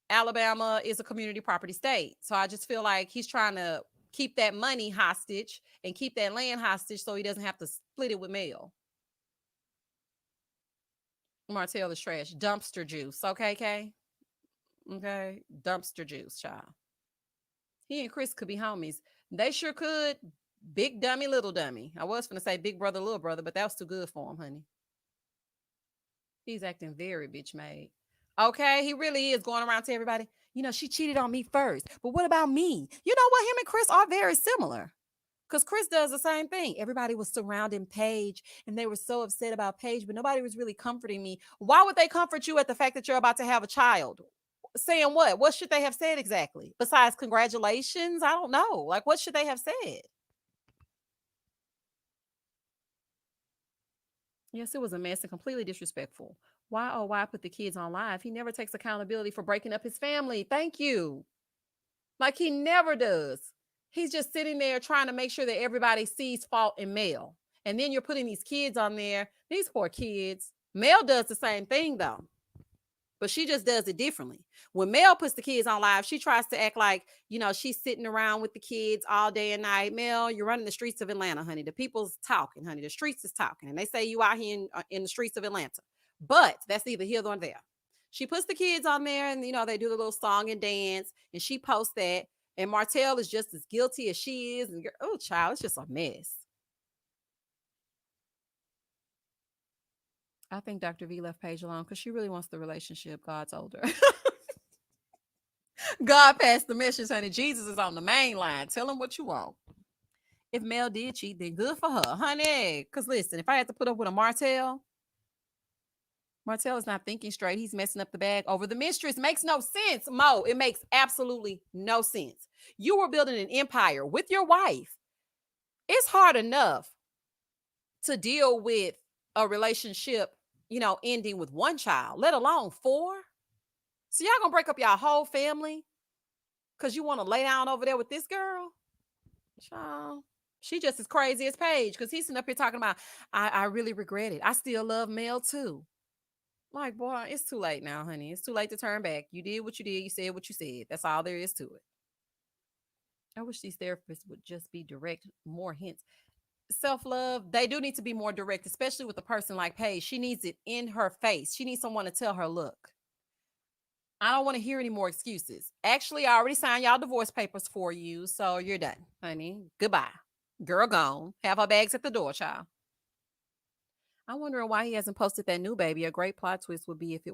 Alabama is a community property state. So I just feel like he's trying to keep that money hostage and keep that land hostage so he doesn't have to split it with Mel. Martell is trash. Dumpster juice. Okay, Kay? Okay. Dumpster juice, child. He and Chris could be homies. They sure could. Big dummy, little dummy. I was going to say big brother, little brother, but that was too good for him, honey. He's acting very bitch made. Okay, he really is going around to everybody. She cheated on me first. But what about me? You know what? Him and Chris are very similar. Because Chris does the same thing. Everybody was surrounding Paige and they were so upset about Paige, but nobody was really comforting me. Why would they comfort you at the fact that you're about to have a child? Saying what? What should they have said exactly? Besides congratulations? I don't know. Like, what should they have said? Yes, it was a mess and completely disrespectful. Why, oh, why put the kids on live? He never takes accountability for breaking up his family. Thank you. Like, he never does. He's just sitting there trying to make sure that everybody sees fault in Mel. And then you're putting these kids on there. These poor kids. Mel does the same thing, though. But she just does it differently. When Mel puts the kids on live, she tries to act like, she's sitting around with the kids all day and night. Mel, you're running the streets of Atlanta, honey. The people's talking, honey. The streets is talking. And they say you out here in the streets of Atlanta. But that's neither here nor there. She puts the kids on there and, they do the little song and dance. And she posts that. And Martell is just as guilty as she is. And oh, child, it's just a mess. I think Dr. V left Paige alone because she really wants the relationship. God's older. God passed the message, honey. Jesus is on the main line. Tell him what you want. If Mel did cheat, then good for her, honey. Because listen, if I had to put up with a Martell is not thinking straight. He's messing up the bag over the mistress. Makes no sense, Mo. It makes absolutely no sense. You were building an empire with your wife. It's hard enough to deal with a relationship, ending with one child, let alone 4. So y'all gonna break up y'all whole family because you want to lay down over there with this girl? Child. She just as crazy as Paige because he's sitting up here talking about, I really regret it. I still love Mel too. Like, boy, it's too late now, honey. It's too late to turn back. You did what you did. You said what you said. That's all there is to it. I wish these therapists would just be direct, more hints. Self-love, they do need to be more direct, especially with a person like Paige. She needs it in her face. She needs someone to tell her, look, I don't want to hear any more excuses. Actually, I already signed y'all divorce papers for you, so you're done, honey. Goodbye. Girl gone. Have her bags at the door, child. I'm wondering why he hasn't posted that new baby. A great plot twist would be if he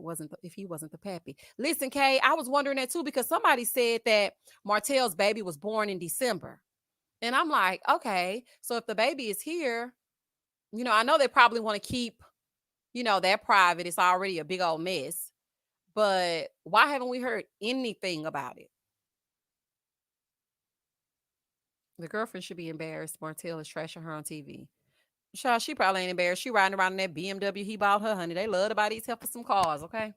wasn't the pappy. Listen, Kay, I was wondering that too because somebody said that Martell's baby was born in December. And I'm like, okay, so if the baby is here, I know they probably want to keep, that private. It's already a big old mess. But why haven't we heard anything about it? The girlfriend should be embarrassed. Martell is trashing her on TV. Child, she probably ain't embarrassed. She riding around in that BMW he bought her, honey. They love to buy these help for some cars, okay?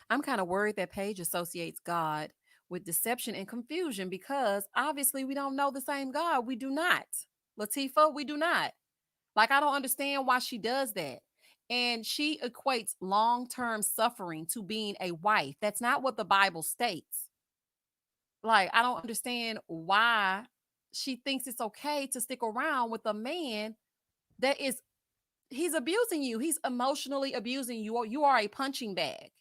I'm kind of worried that Paige associates God with deception and confusion because obviously we don't know the same God. We do not. Latifah, we do not. Like, I don't understand why she does that. And she equates long-term suffering to being a wife. That's not what the Bible states. Like, I don't understand why she thinks it's okay to stick around with a man that is he's abusing you. He's emotionally abusing you. Or you are a punching bag.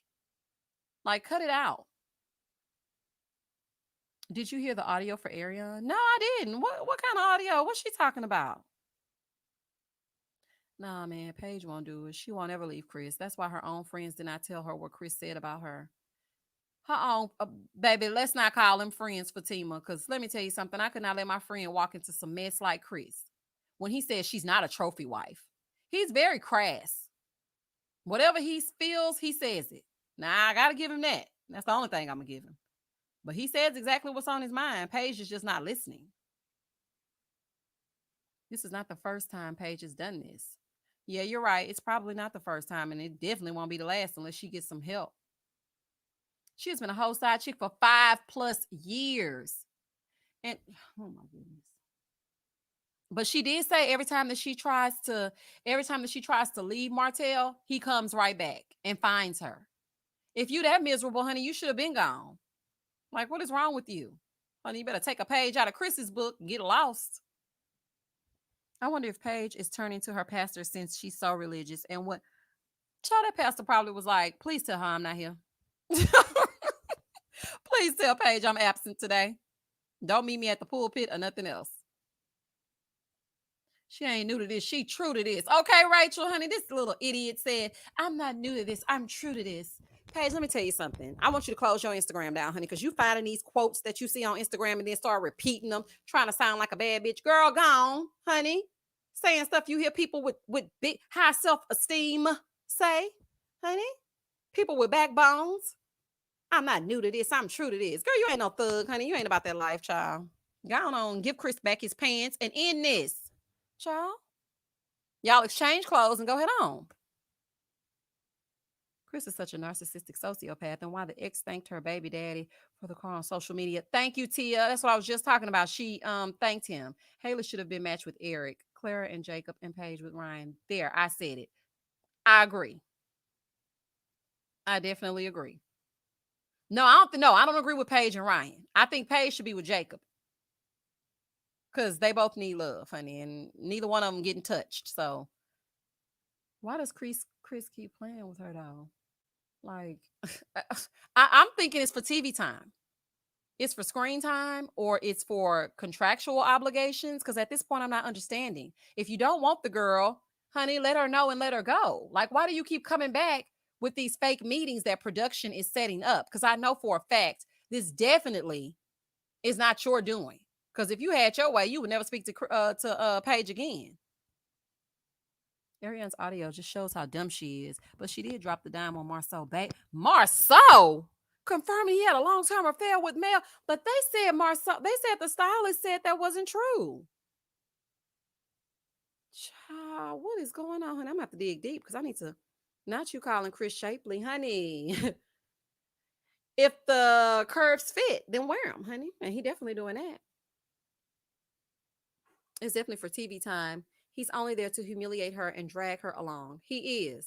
Like, cut it out. Did you hear the audio for Arion? No, I didn't. What kind of audio? What's she talking about? Nah, man, Paige won't do it. She won't ever leave Chris. That's why her own friends did not tell her what Chris said about her. Her own, baby, let's not call them friends, Fatima, because let me tell you something. I could not let my friend walk into some mess like Chris when he says she's not a trophy wife. He's very crass. Whatever he feels, he says it. Now, I got to give him that. That's the only thing I'm going to give him. But he says exactly what's on his mind. Paige is just not listening. This is not the first time Paige has done this. Yeah, you're right. It's probably not the first time, and it definitely won't be the last unless she gets some help. She has been a whole side chick for 5+ years. And oh my goodness. But she did say every time that she tries to leave Martell, he comes right back and finds her. If you that miserable, honey, you should have been gone. Like, what is wrong with you? Honey, you better take a page out of Chris's book and get lost. I wonder if Paige is turning to her pastor since she's so religious. And what child, that pastor probably was like, please tell her I'm not here. Please tell Paige I'm absent today. Don't meet me at the pulpit or nothing else. She ain't new to this. She true to this. Okay, Rachel, honey, this little idiot said, I'm not new to this. I'm true to this. Paige, let me tell you something. I want you to close your Instagram down, honey, because you finding these quotes that you see on Instagram and then start repeating them, trying to sound like a bad bitch. Girl, gone, honey. Saying stuff you hear people with big high self-esteem say, honey. People with backbones. I'm not new to this. I'm true to this. Girl, you ain't no thug, honey. You ain't about that life, child. Go on, give Chris back his pants and end this. Child. Y'all exchange clothes and go head on. Chris is such a narcissistic sociopath, and why the ex thanked her baby daddy for the call on social media. Thank you, Tia. That's what I was just talking about. She thanked him. Haley should have been matched with Eric, Clara and Jacob, and Paige with Ryan. There, I said it. I agree. I definitely agree. No, I don't agree with Paige and Ryan. I think Paige should be with Jacob. Because they both need love, honey, and neither one of them getting touched. So why does Chris keep playing with her though? Like, I'm thinking it's for TV time. It's for screen time or it's for contractual obligations. Because at this point, I'm not understanding. If you don't want the girl, honey, let her know and let her go. Like, why do you keep coming back with these fake meetings that production is setting up? Because I know for a fact this definitely is not your doing. Because if you had your way, you would never speak to Paige again. Ariane's audio just shows how dumb she is, but she did drop the dime on Marceau. Marceau confirming he had a long-term affair with Mel, but they said the stylist said that wasn't true. Child, what is going on, honey? I'm gonna have to dig deep because I need to. Not you calling Chris Shapely, honey. If the curves fit, then wear them, honey. And he definitely doing that. It's definitely for TV time. He's only there to humiliate her and drag her along. He is.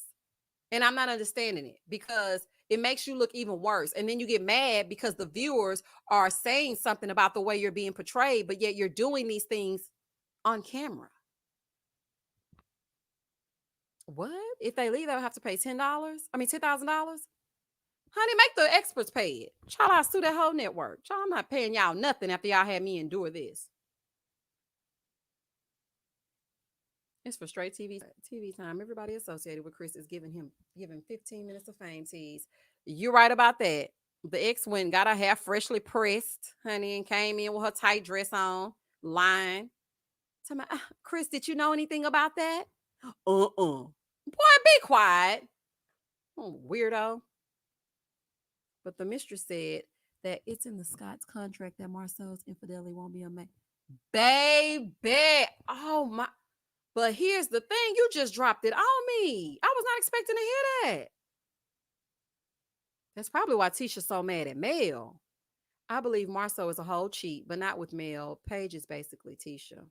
And I'm not understanding it because it makes you look even worse. And then you get mad because the viewers are saying something about the way you're being portrayed, but yet you're doing these things on camera. What? If they leave, they'll have to pay $10? I mean, $10,000? Honey, make the experts pay it. Child, I'll sue that whole network. Child, I'm not paying y'all nothing after y'all had me endure this. It's for straight TV time. Everybody associated with Chris is giving 15 minutes of fame tease. You're right about that. The ex went got her hair freshly pressed, honey, and came in with her tight dress on, lying. Tell me, Chris, did you know anything about that? Boy, be quiet. Oh, weirdo. But the mistress said that it's in the Scott's contract that Marcel's infidelity won't be unmade. Baby, oh my. But here's the thing, you just dropped it on me. I was not expecting to hear that. That's probably why Tisha's so mad at Mel. I believe Marceau is a whole cheat, but not with Mel. Paige is basically Tisha.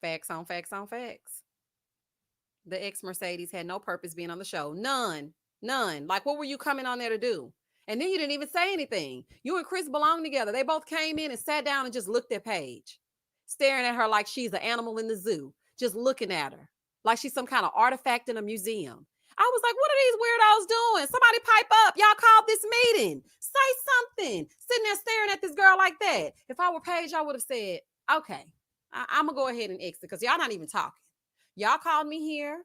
Facts on facts on facts. The ex Mercedes had no purpose being on the show. None. None. Like, what were you coming on there to do? And then you didn't even say anything. You and Chris belong together. They both came in and sat down and just looked at Paige, staring at her like she's an animal in the zoo, just looking at her like she's some kind of artifact in a museum. I was like, what are these weirdos doing? Somebody pipe up. Y'all called this meeting. Say something. Sitting there staring at this girl like that. If I were Paige, I would have said, okay, I'm going to go ahead and exit because y'all not even talking. Y'all called me here.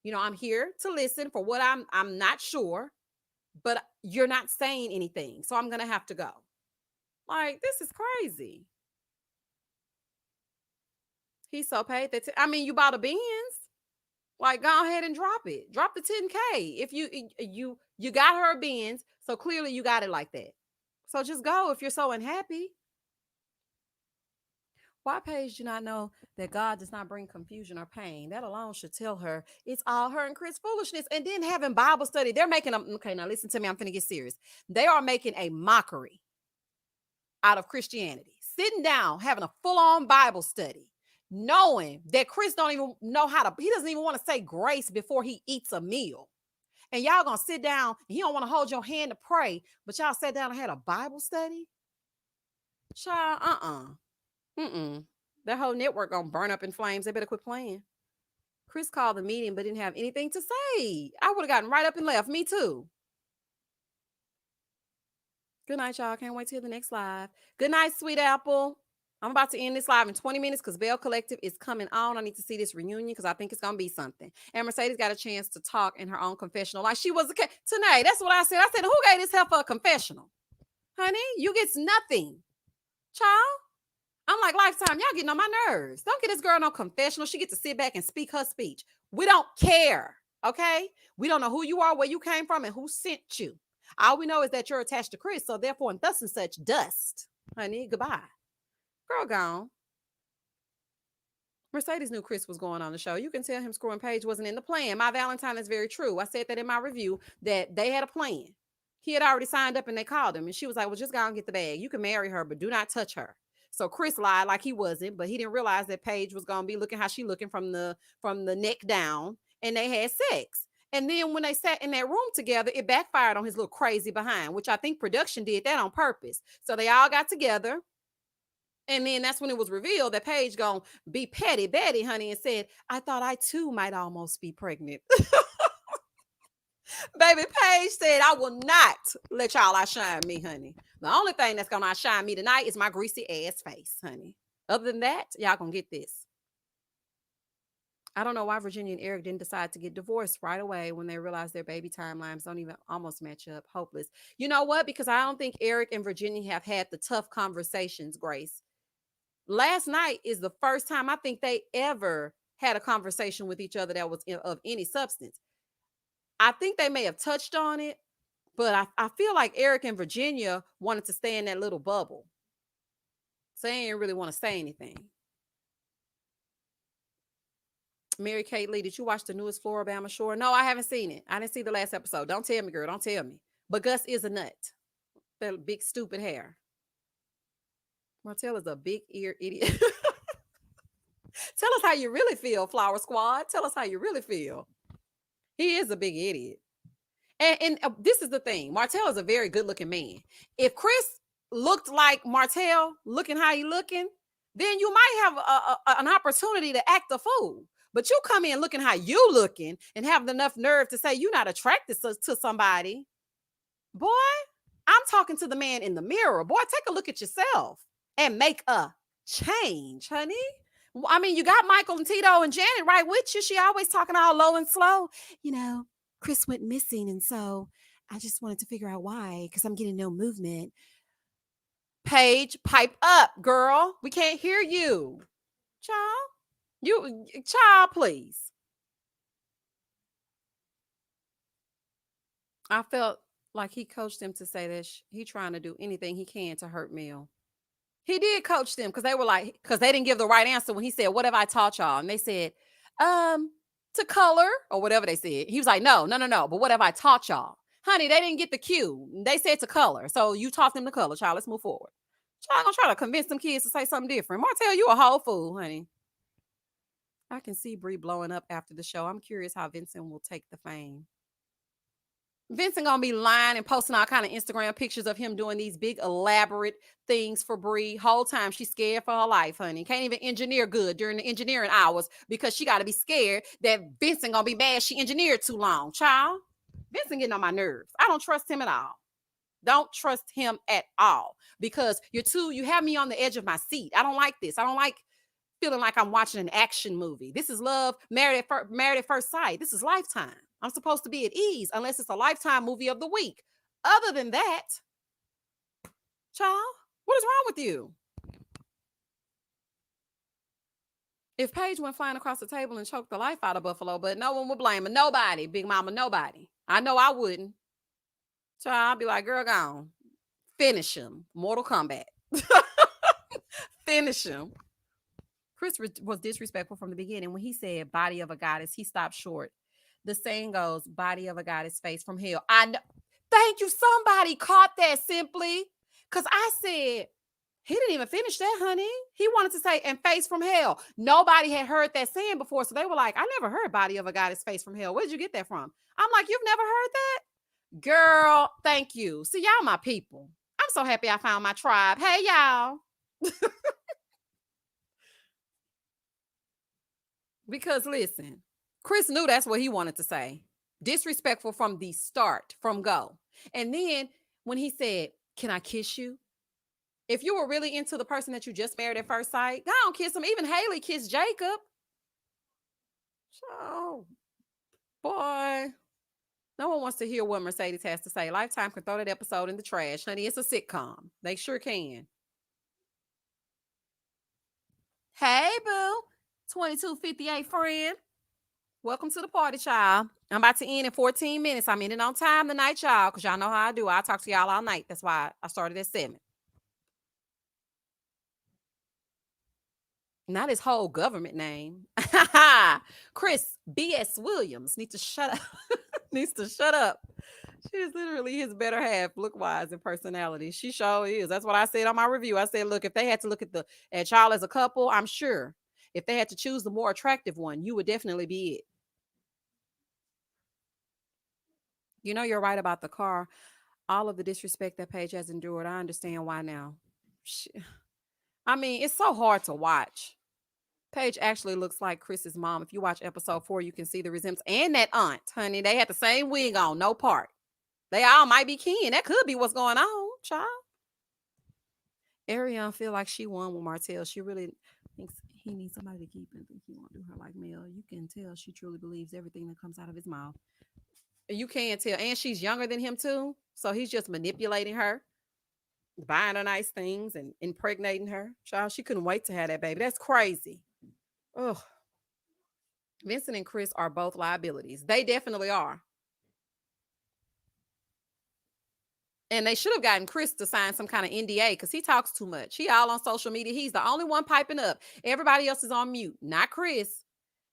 You know, I'm here to listen for what I'm not sure, but you're not saying anything. So I'm going to have to go. Like, this is crazy. He's so paid that. I mean, you bought a Benz. Like, go ahead and drop it. Drop the 10K. If you got her a Benz, so clearly you got it like that. So just go if you're so unhappy. Why Paige do not know that God does not bring confusion or pain? That alone should tell her it's all her and Chris foolishness. And then having Bible study, they're making okay, now listen to me. I'm finna get serious. They are making a mockery out of Christianity. Sitting down, having a full-on Bible study, knowing that Chris don't even know he doesn't even want to say grace before he eats a meal. And y'all gonna sit down, and he don't want to hold your hand to pray, but y'all sat down and had a Bible study? Child, That whole network gonna burn up in flames. They better quit playing. Chris called the meeting but didn't have anything to say. I would have gotten right up and left. Me too. Good night, y'all. Can't wait to hear the next live. Good night, Sweet Apple. I'm about to end this live in 20 minutes because Bell Collective is coming on. I need to see this reunion because I think it's going to be something. And Mercedes got a chance to talk in her own confessional. Like she was tonight. That's what I said. I said, who gave this heifer a confessional? Honey, you get nothing. Child. I'm like, Lifetime, y'all getting on my nerves. Don't get this girl no confessional. She gets to sit back and speak her speech. We don't care, okay? We don't know who you are, where you came from, and who sent you. All we know is that you're attached to Chris, so therefore, and thus and such, dust. Honey, goodbye. Girl gone. Mercedes knew Chris was going on the show. You can tell him screwing Paige wasn't in the plan. My Valentine is very true. I said that in my review, that they had a plan. He had already signed up and they called him. And she was like, well, just go and get the bag. You can marry her, but do not touch her. So Chris lied like he wasn't, but he didn't realize that Paige was going to be looking how she looking from the neck down, and they had sex. And then when they sat in that room together, it backfired on his little crazy behind, which I think production did that on purpose. So they all got together. And then that's when it was revealed that Paige gonna be petty Betty, honey, and said, I thought I too might almost be pregnant. Baby, Paige said, I will not let y'all outshine me, honey. The only thing that's going to outshine me tonight is my greasy ass face, honey. Other than that, y'all going to get this. I don't know why Virginia and Eric didn't decide to get divorced right away when they realized their baby timelines don't even almost match up. Hopeless. You know what? Because I don't think Eric and Virginia have had the tough conversations, Grace. Last night is the first time I think they ever had a conversation with each other that was of any substance. I think they may have touched on it, but I feel like Eric and Virginia wanted to stay in that little bubble. So they didn't really want to say anything. Mary Kate Lee, did you watch the newest Floribama Shore? No, I haven't seen it. I didn't see the last episode. Don't tell me, girl. Don't tell me. But Gus is a nut. That big stupid hair. Martell is a big ear idiot. Tell us how you really feel, Flower Squad. Tell us how you really feel. He is a big idiot. And this is the thing. Martell is a very good looking man. If Chris looked like Martell, looking how he looking, then you might have an opportunity to act a fool. But you come in looking how you looking and have enough nerve to say you're not attracted to somebody. Boy, I'm talking to the man in the mirror. Boy, take a look at yourself and make a change, honey. I mean, you got Michael and Tito and Janet right with you. She always talking all low and slow. You know, Chris went missing, and so I just wanted to figure out why, because I'm getting no movement. Paige, pipe up, girl. We can't hear you. Child, please. I felt like he coached them to say that he trying to do anything he can to hurt Mel. He did coach them because they were like, because they didn't give the right answer when he said, what have I taught y'all? And they said, to color or whatever they said. He was like, no. But what have I taught y'all? Honey, they didn't get the cue. They said to color. So you taught them to color, child. Let's move forward. Child, gonna try to convince them kids to say something different. Martell, you a whole fool, honey. I can see Bree blowing up after the show. I'm curious how Vincent will take the fame. Vincent gonna be lying and posting all kind of Instagram pictures of him doing these big elaborate things for Bree. Whole time she's scared for her life, honey. Can't even engineer good during the engineering hours because she got to be scared that Vincent gonna be mad she engineered too long. Child, Vincent getting on my nerves. I don't trust him at all. Don't trust him at all because you have me on the edge of my seat. I don't like this. I don't like feeling like I'm watching an action movie. This is love, married at first sight. This is Lifetime. I'm supposed to be at ease unless it's a Lifetime movie of the week. Other than that, child, what is wrong with you? If Paige went flying across the table and choked the life out of Buffalo, but no one would blame her. Nobody, Big Mama, nobody. I know I wouldn't. Child, I'd be like, girl, gone. Finish him. Mortal Kombat. Finish him. Chris was disrespectful from the beginning. When he said body of a goddess, he stopped short. The saying goes, body of a goddess, face from hell. I know. Thank you. Somebody caught that simply. Because I said, he didn't even finish that, honey. He wanted to say, and face from hell. Nobody had heard that saying before. So they were like, I never heard body of a goddess, face from hell. Where did you get that from? I'm like, you've never heard that? Girl, thank you. See, y'all my people. I'm so happy I found my tribe. Hey, y'all. Because listen, Chris knew that's what he wanted to say. Disrespectful from the start, from go. And then when he said, can I kiss you? If you were really into the person that you just married at first sight, go on, kiss him. Even Haley kissed Jacob. Oh, boy. No one wants to hear what Mercedes has to say. Lifetime can throw that episode in the trash. Honey, it's a sitcom. They sure can. Hey, boo. 2258 friend. Welcome to the party, child. I'm about to end in 14 minutes. I'm ending on time tonight, y'all, because y'all know how I do. I'll talk to y'all all night. That's why I started at 7. Not his whole government name. Chris B.S. Williams needs to shut up. Needs to shut up. She is literally his better half, look-wise and personality. She sure is. That's what I said on my review. I said, look, if they had to look at y'all as a couple, I'm sure if they had to choose the more attractive one, you would definitely be it. You know, you're right about the car. All of the disrespect that Paige has endured, I understand why now. I mean, it's so hard to watch. Paige actually looks like Chris's mom. If you watch episode 4, you can see the resemblance. And that aunt, honey, they had the same wig on, no part. They all might be kin. That could be what's going on, child. Ariane feel like she won with Martell. She really thinks he needs somebody to keep and think he won't do her like Mel. You can tell she truly believes everything that comes out of his mouth. You can't tell. And she's younger than him, too. So he's just manipulating her, buying her nice things and impregnating her. Child, she couldn't wait to have that baby. That's crazy. Ugh. Vincent and Chris are both liabilities. They definitely are. And they should have gotten Chris to sign some kind of NDA because he talks too much. He all on social media. He's the only one piping up. Everybody else is on mute, not Chris.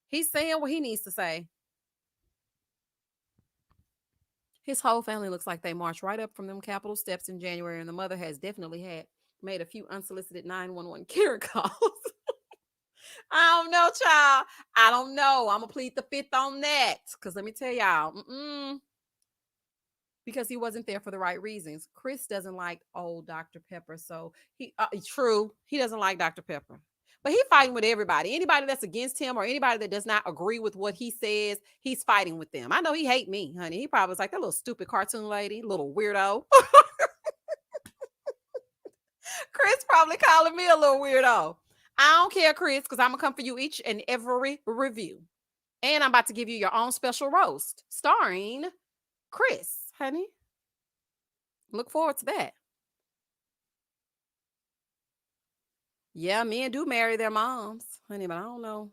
He's saying what he needs to say. His whole family looks like they marched right up from them Capitol steps in January, and the mother has definitely made a few unsolicited 911 care calls. I don't know, child. I don't know. I'm going to plead the fifth on that because let me tell y'all, because he wasn't there for the right reasons. Chris doesn't like old Dr. Pepper, so true. He doesn't like Dr. Pepper. But he's fighting with everybody. Anybody that's against him or anybody that does not agree with what he says, he's fighting with them. I know he hate me, honey. He probably was like that little stupid cartoon lady, little weirdo. Chris probably calling me a little weirdo. I don't care, Chris, because I'm going to come for you each and every review. And I'm about to give you your own special roast starring Chris, honey. Look forward to that. Yeah, men do marry their moms, honey, but I don't know.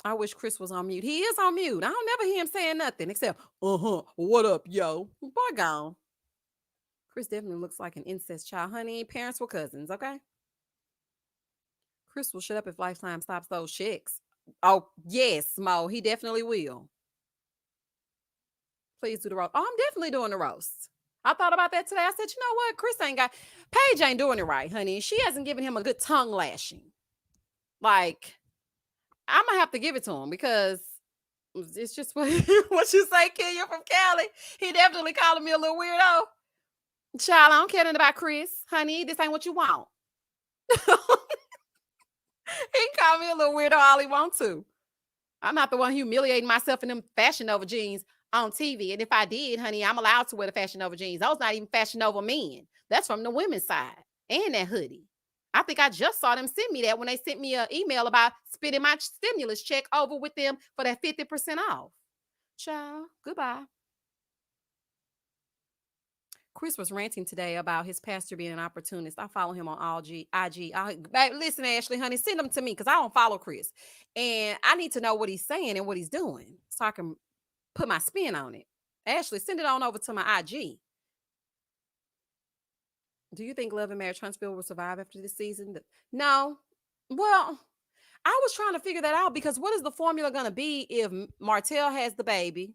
I wish Chris was on mute. He is on mute. I don't never hear him saying nothing except, what up, yo? Boy, gone. Chris definitely looks like an incest child, honey. Parents were cousins, okay? Chris will shut up if Lifetime stops those chicks. Oh, yes, Mo. He definitely will. Please do the roast. Oh, I'm definitely doing the roast. I thought about that today. I said, you know what? Paige ain't doing it right, honey. She hasn't given him a good tongue lashing. Like, I'm gonna have to give it to him because it's just what, what you say, kid. You're from Cali. He definitely calling me a little weirdo. Child, I don't care nothing about Chris. Honey, this ain't what you want. He can call me a little weirdo all he wants to. I'm not the one humiliating myself in them Fashion Nova jeans on TV. And if I did, honey, I'm allowed to wear the Fashion Nova jeans. Those not even Fashion Nova men. That's from the women's side. And that hoodie. I think I just saw them send me that when they sent me an email about spending my stimulus check over with them for that 50% off. Ciao. Goodbye. Chris was ranting today about his pastor being an opportunist. I follow him on all IG. Listen, Ashley, honey, send them to me because I don't follow Chris. And I need to know what he's saying and what he's doing so I can put my spin on it. Ashley, send it on over to my IG. Do you think Love and Marriage Huntsville will survive after this season? No. Well, I was trying to figure that out because what is the formula going to be if Martell has the baby,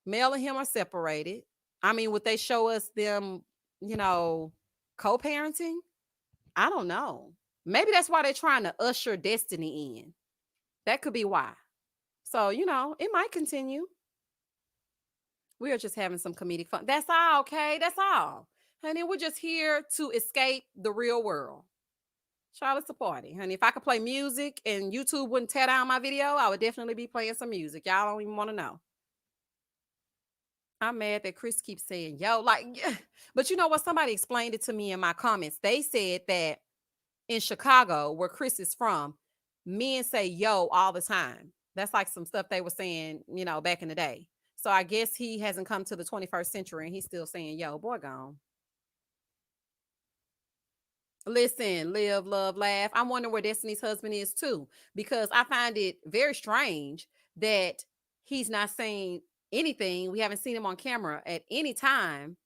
Mel and him are separated? I mean, would they show us them, co-parenting? I don't know. Maybe that's why they're trying to usher Destiny in. That could be why. So, it might continue. We are just having some comedic fun. That's all, okay? That's all. Honey, we're just here to escape the real world. Charlotte's a party, honey. If I could play music and YouTube wouldn't tear down my video, I would definitely be playing some music. Y'all don't even want to know. I'm mad that Chris keeps saying, yo, but you know what? Somebody explained it to me in my comments. They said that in Chicago, where Chris is from, men say yo all the time. That's like some stuff they were saying, back in the day. So I guess he hasn't come to the 21st century and he's still saying yo. Boy, gone. Listen, live, love, laugh. I'm wondering where Destiny's husband is too, because I find it very strange that he's not saying anything. We haven't seen him on camera at any time.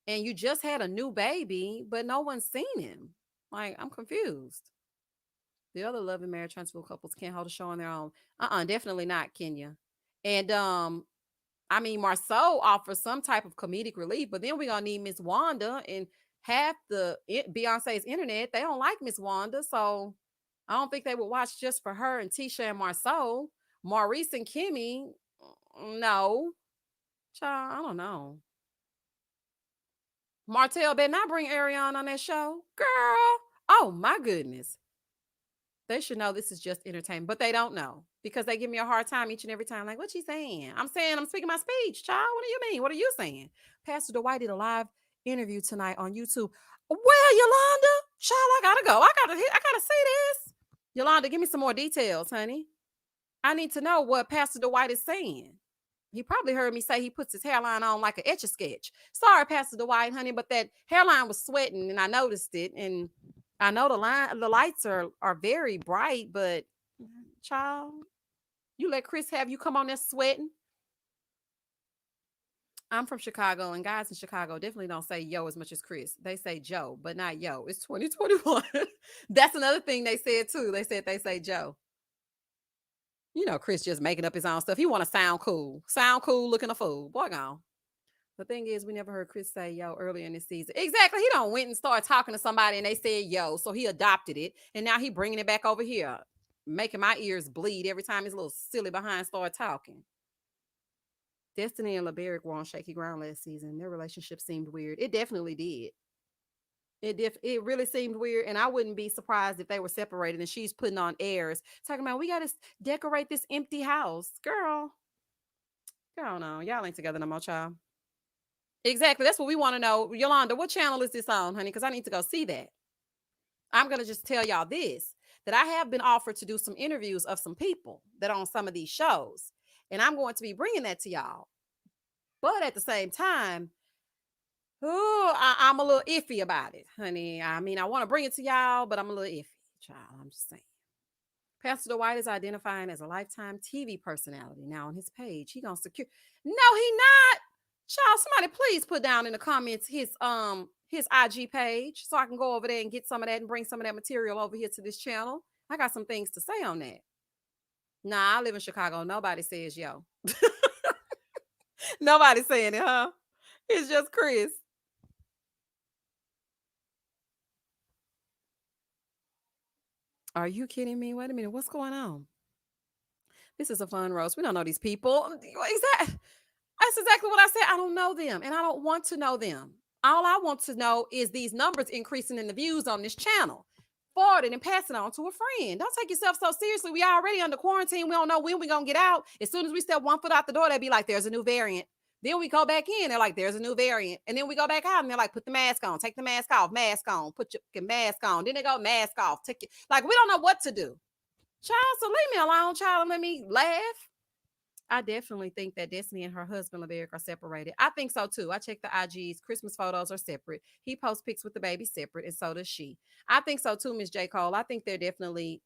And you just had a new baby, but no one's seen him. Like, I'm confused. The other Love and Marriage Huntsville couples can't hold a show on their own. Definitely not, Kenya. And I mean, Marceau offers some type of comedic relief, but then we're gonna need Miss Wanda and half the Beyonce's internet. They don't like Miss Wanda, so I don't think they would watch just for her and Tisha and Marceau. Maurice and Kimmy, no. Child, I don't know. Martell better not bring Ariana on that show. Girl, oh my goodness. They should know this is just entertainment, but they don't know because they give me a hard time each and every time. Like, what you saying? I'm speaking my speech, child. What do you mean? What are you saying? Pastor Dwight did a live interview tonight on YouTube. Well, Yolanda, child, I gotta go. I gotta see this. Yolanda, give me some more details, honey. I need to know what Pastor Dwight is saying. He probably heard me say he puts his hairline on like an Etch-a-Sketch. Sorry, Pastor Dwight, honey, but that hairline was sweating and I noticed it. And I know the lights are very bright, but child, you let Chris have you come on there sweating. I'm from Chicago, and guys in Chicago definitely don't say yo as much as Chris. They say Joe, but not yo. It's 2021. That's another thing they said too. They said they say Joe. Chris just making up his own stuff. He want to sound cool, looking a fool. Boy, gone. The thing is, we never heard Chris say yo earlier in the season. Exactly. He don't went and started talking to somebody and they said yo. So he adopted it. And now he bringing it back over here, making my ears bleed every time his little silly behind start talking. Destiny and LeBerick were on shaky ground last season. Their relationship seemed weird. It definitely did. It really seemed weird. And I wouldn't be surprised if they were separated and she's putting on airs, talking about we got to decorate this empty house. Girl, no. Y'all ain't together no more, child. Exactly. That's what we want to know. Yolanda, what channel is this on, honey? Because I need to go see that. I'm going to just tell y'all this, that I have been offered to do some interviews of some people that are on some of these shows. And I'm going to be bringing that to y'all. But at the same time, I'm a little iffy about it, honey. I mean, I want to bring it to y'all, but I'm a little iffy, child. I'm just saying. Pastor Dwight is identifying as a lifetime TV personality. Now on his page, he gonna secure. No, he not. Child, somebody please put down in the comments his IG page so I can go over there and get some of that and bring some of that material over here to this channel. I got some things to say on that. Nah, I live in Chicago. Nobody says yo. Nobody's saying it, huh? It's just Chris. Are you kidding me? Wait a minute. What's going on? This is a fun roast. We don't know these people. That's exactly what I said. I don't know them and I don't want to know them. All I want to know is these numbers increasing in the views on this channel. Forward it and pass it on to a friend. Don't take yourself so seriously. We already under quarantine. We don't know when we're going to get out. As soon as we step 1 foot out the door, they be like, there's a new variant. Then we go back in. They're like, there's a new variant. And then we go back out and they're like, put the mask on. Take the mask off. Mask on. Put your mask on. Then they go, mask off. Take it. Like, we don't know what to do. Child, so leave me alone, child, and let me laugh. I definitely think that Destiny and her husband, LeBeric, are separated. I think so too. I checked the IGs. Christmas photos are separate. He posts pics with the baby separate, and so does she. I think so too, Miss J. Cole. I think they're definitely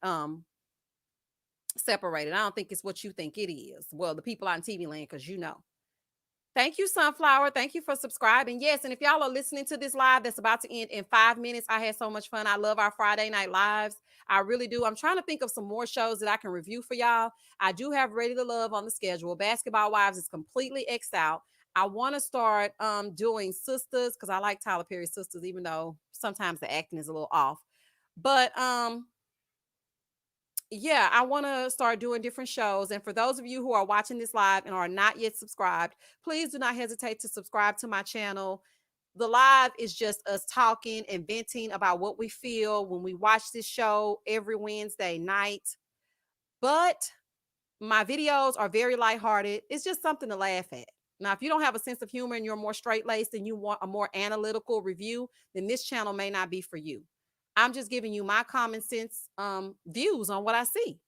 separated. I don't think it's what you think it is. Well, the people on TV land, because you know. Thank you, Sunflower. Thank you for subscribing. Yes, and if y'all are listening to this live that's about to end in 5 minutes, I had so much fun. I love our Friday night lives. I really do. I'm trying to think of some more shows that I can review for y'all. I do have Ready to Love on the schedule. Basketball Wives is completely X'd out. I want to start doing Sisters because I like Tyler Perry's Sisters, even though sometimes the acting is a little off. But yeah, I want to start doing different shows. And for those of you who are watching this live and are not yet subscribed, please do not hesitate to subscribe to my channel. The live is just us talking and venting about what we feel when we watch this show every Wednesday night. But my videos are very lighthearted. It's just something to laugh at. Now, if you don't have a sense of humor and you're more straight-laced and you want a more analytical review, then this channel may not be for you. I'm just giving you my common sense views on what I see.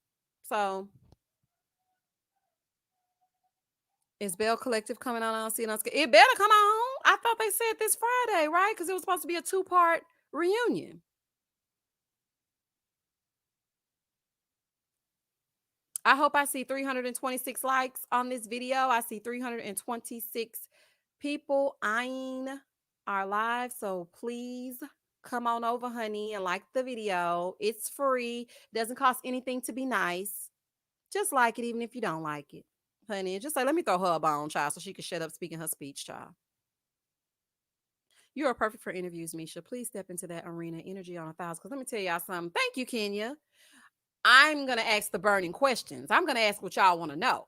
So, is Bell Collective coming on? I don't see it on scale. It better come on. I thought they said this Friday, right? Because it was supposed to be a 2-part reunion. I hope I see 326 likes on this video. I see 326 people eyeing our live. So please come on over, honey, and like the video. It's free. Doesn't cost anything to be nice. Just like it, even if you don't like it, honey. Just like, let me throw her a bone, child, so she can shut up speaking her speech, child. You are perfect for interviews, Misha. Please step into that arena. Energy on 1,000. Because let me tell y'all something. Thank you, Kenya. I'm going to ask the burning questions. I'm going to ask what y'all want to know.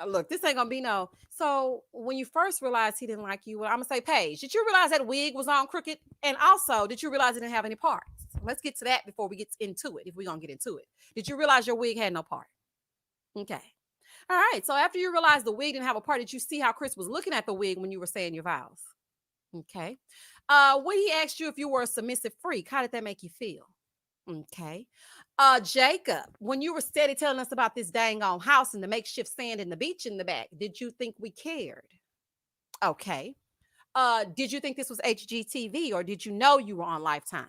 Look, this ain't going to be no. So when you first realized he didn't like you, well, I'm going to say, Paige, did you realize that wig was on crooked? And also, did you realize it didn't have any parts? Let's get to that before we get into it, if we're going to get into it. Did you realize your wig had no part? Okay. All right. So after you realized the wig didn't have a part, did you see how Chris was looking at the wig when you were saying your vows? Okay. When he asked you if you were a submissive freak, how did that make you feel? Okay. Jacob, when you were steady telling us about this dang on house and the makeshift sand and the beach in the back, did you think we cared? Okay. Did you think this was HGTV or did you know you were on Lifetime?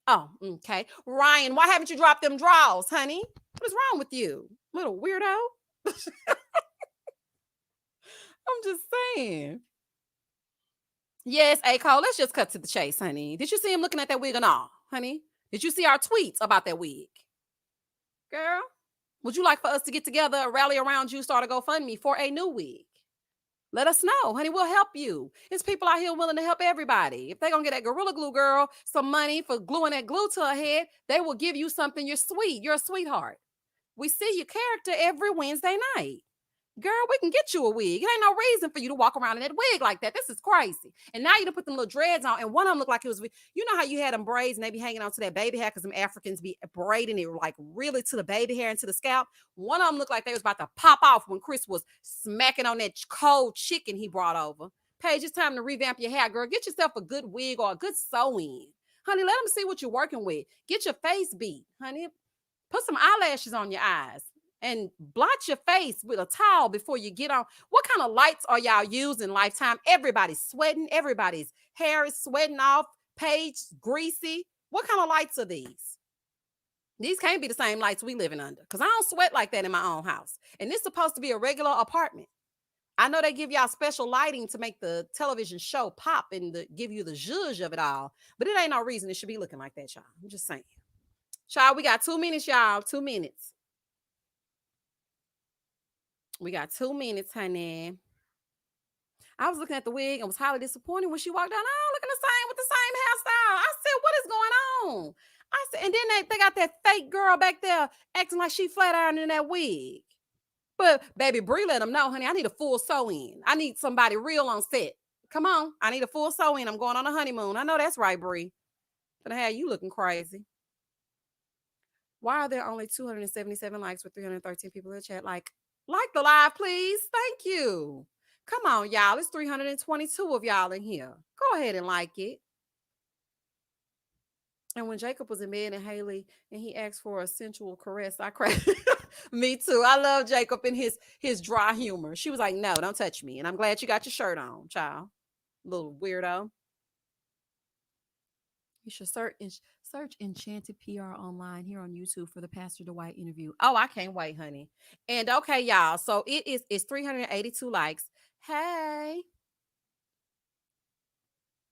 Oh, okay. Ryan, why haven't you dropped them draws, honey? What is wrong with you? Little weirdo. I'm just saying. Yes, Cole, let's just cut to the chase, honey. Did you see him looking at that wig or not, honey? Did you see our tweets about that wig? Girl, would you like for us to get together, rally around you, start a GoFundMe for a new wig? Let us know, honey. We'll help you. There's people out here willing to help everybody. If they're going to get that Gorilla Glue girl some money for gluing that glue to her head, they will give you something. You're sweet. You're a sweetheart. We see your character every Wednesday night. Girl, we can get you a wig. It ain't no reason for you to walk around in that wig like that. This is crazy. And now you done put them little dreads on, and one of them looked like it was, you know how you had them braids and they be hanging on to that baby hair because them Africans be braiding it like really to the baby hair and to the scalp. One of them looked like they was about to pop off when Chris was smacking on that cold chicken he brought over. Paige, it's time to revamp your hair, girl. Get yourself a good wig or a good sew-in. Honey, let them see what you're working with. Get your face beat, honey. Put some eyelashes on your eyes. And blot your face with a towel before you get on. What kind of lights are y'all using Lifetime? Everybody's sweating. Everybody's hair is sweating off. Paige, greasy. What kind of lights are these? These can't be the same lights we living under because I don't sweat like that in my own house. And this is supposed to be a regular apartment. I know they give y'all special lighting to make the television show pop and give you the zhuzh of it all. But it ain't no reason it should be looking like that, y'all. I'm just saying. Child, we got 2 minutes, y'all. 2 minutes. We got 2 minutes, honey. I was looking at the wig and was highly disappointed when she walked down. Oh, looking the same with the same hairstyle. I said, what is going on? I said, And then they got that fake girl back there acting like she flat ironing in that wig. But baby Bree let them know, honey, I need a full sew-in. I need somebody real on set. Come on, I need a full sew-in. I'm going on a honeymoon. I know that's right, Bree. Gonna have you looking crazy. Why are there only 277 likes with 313 people in the chat? Like the live, please. Thank you. Come on, y'all. It's 322 of y'all in here. Go ahead and like it. And when Jacob was in bed and Haley and he asked for a sensual caress, I cried. Me too. I love Jacob and his dry humor. She was like, "No, don't touch me." And I'm glad you got your shirt on, child. Little weirdo. You should search Enchanted PR online here on YouTube for the Pastor Dwight interview. Oh, I can't wait, honey. And okay, y'all. So it's 382 likes. Hey.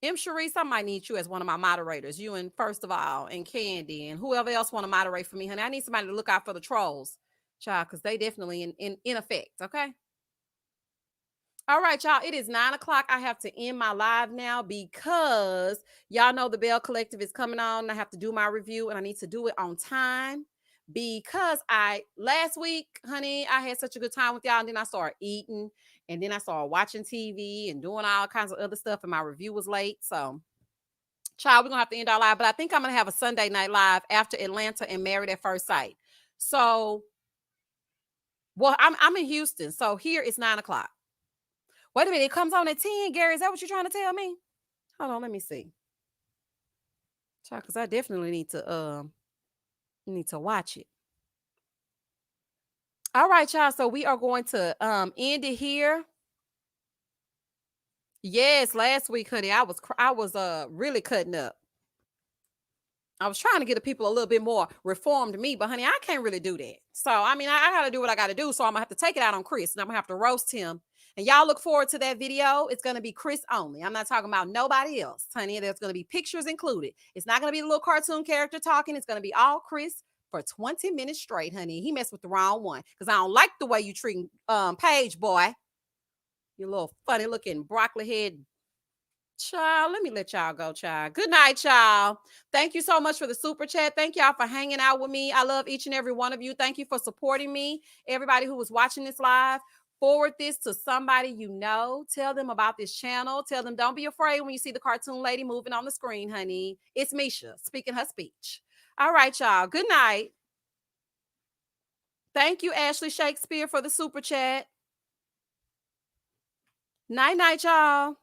M. Sharice, I might need you as one of my moderators. You and First of All and Candy and whoever else want to moderate for me, honey. I need somebody to look out for the trolls, child, because they definitely in effect. Okay. All right, y'all. It is 9 o'clock. I have to end my live now because y'all know the Bell Collective is coming on. I have to do my review and I need to do it on time because last week, honey, I had such a good time with y'all. And then I started eating and then I started watching TV and doing all kinds of other stuff. And my review was late. So, child, we're going to have to end our live. But I think I'm going to have a Sunday night live after Atlanta and Married at First Sight. So, well, I'm in Houston. So here it's 9 o'clock. Wait a minute, it comes on at 10, Gary. Is that what you're trying to tell me? Hold on, let me see. Child, because I definitely need to watch it. All right, y'all. So we are going to end it here. Yes, last week, honey, I was really cutting up. I was trying to get the people a little bit more reformed me, but honey, I can't really do that. So I mean, I got to do what I got to do. So I'm gonna have to take it out on Chris, and I'm gonna have to roast him. And y'all look forward to that video. It's gonna be Chris only. I'm not talking about nobody else, honey. There's gonna be pictures included. It's not gonna be a little cartoon character talking. It's gonna be all Chris for 20 minutes straight, honey. He messed with the wrong one because I don't like the way you treat Paige, boy. You little funny looking broccoli head. Child, let me let y'all go, child. Good night, y'all. Thank you so much for the super chat. Thank y'all for hanging out with me. I love each and every one of you. Thank you for supporting me. Everybody who was watching this live, forward this to somebody you know. Tell them about this channel. Tell them don't be afraid when you see the cartoon lady moving on the screen, honey. It's Misha speaking her speech. All right, y'all. Good night. Thank you, Ashley Shakespeare, for the super chat. Night, night, y'all.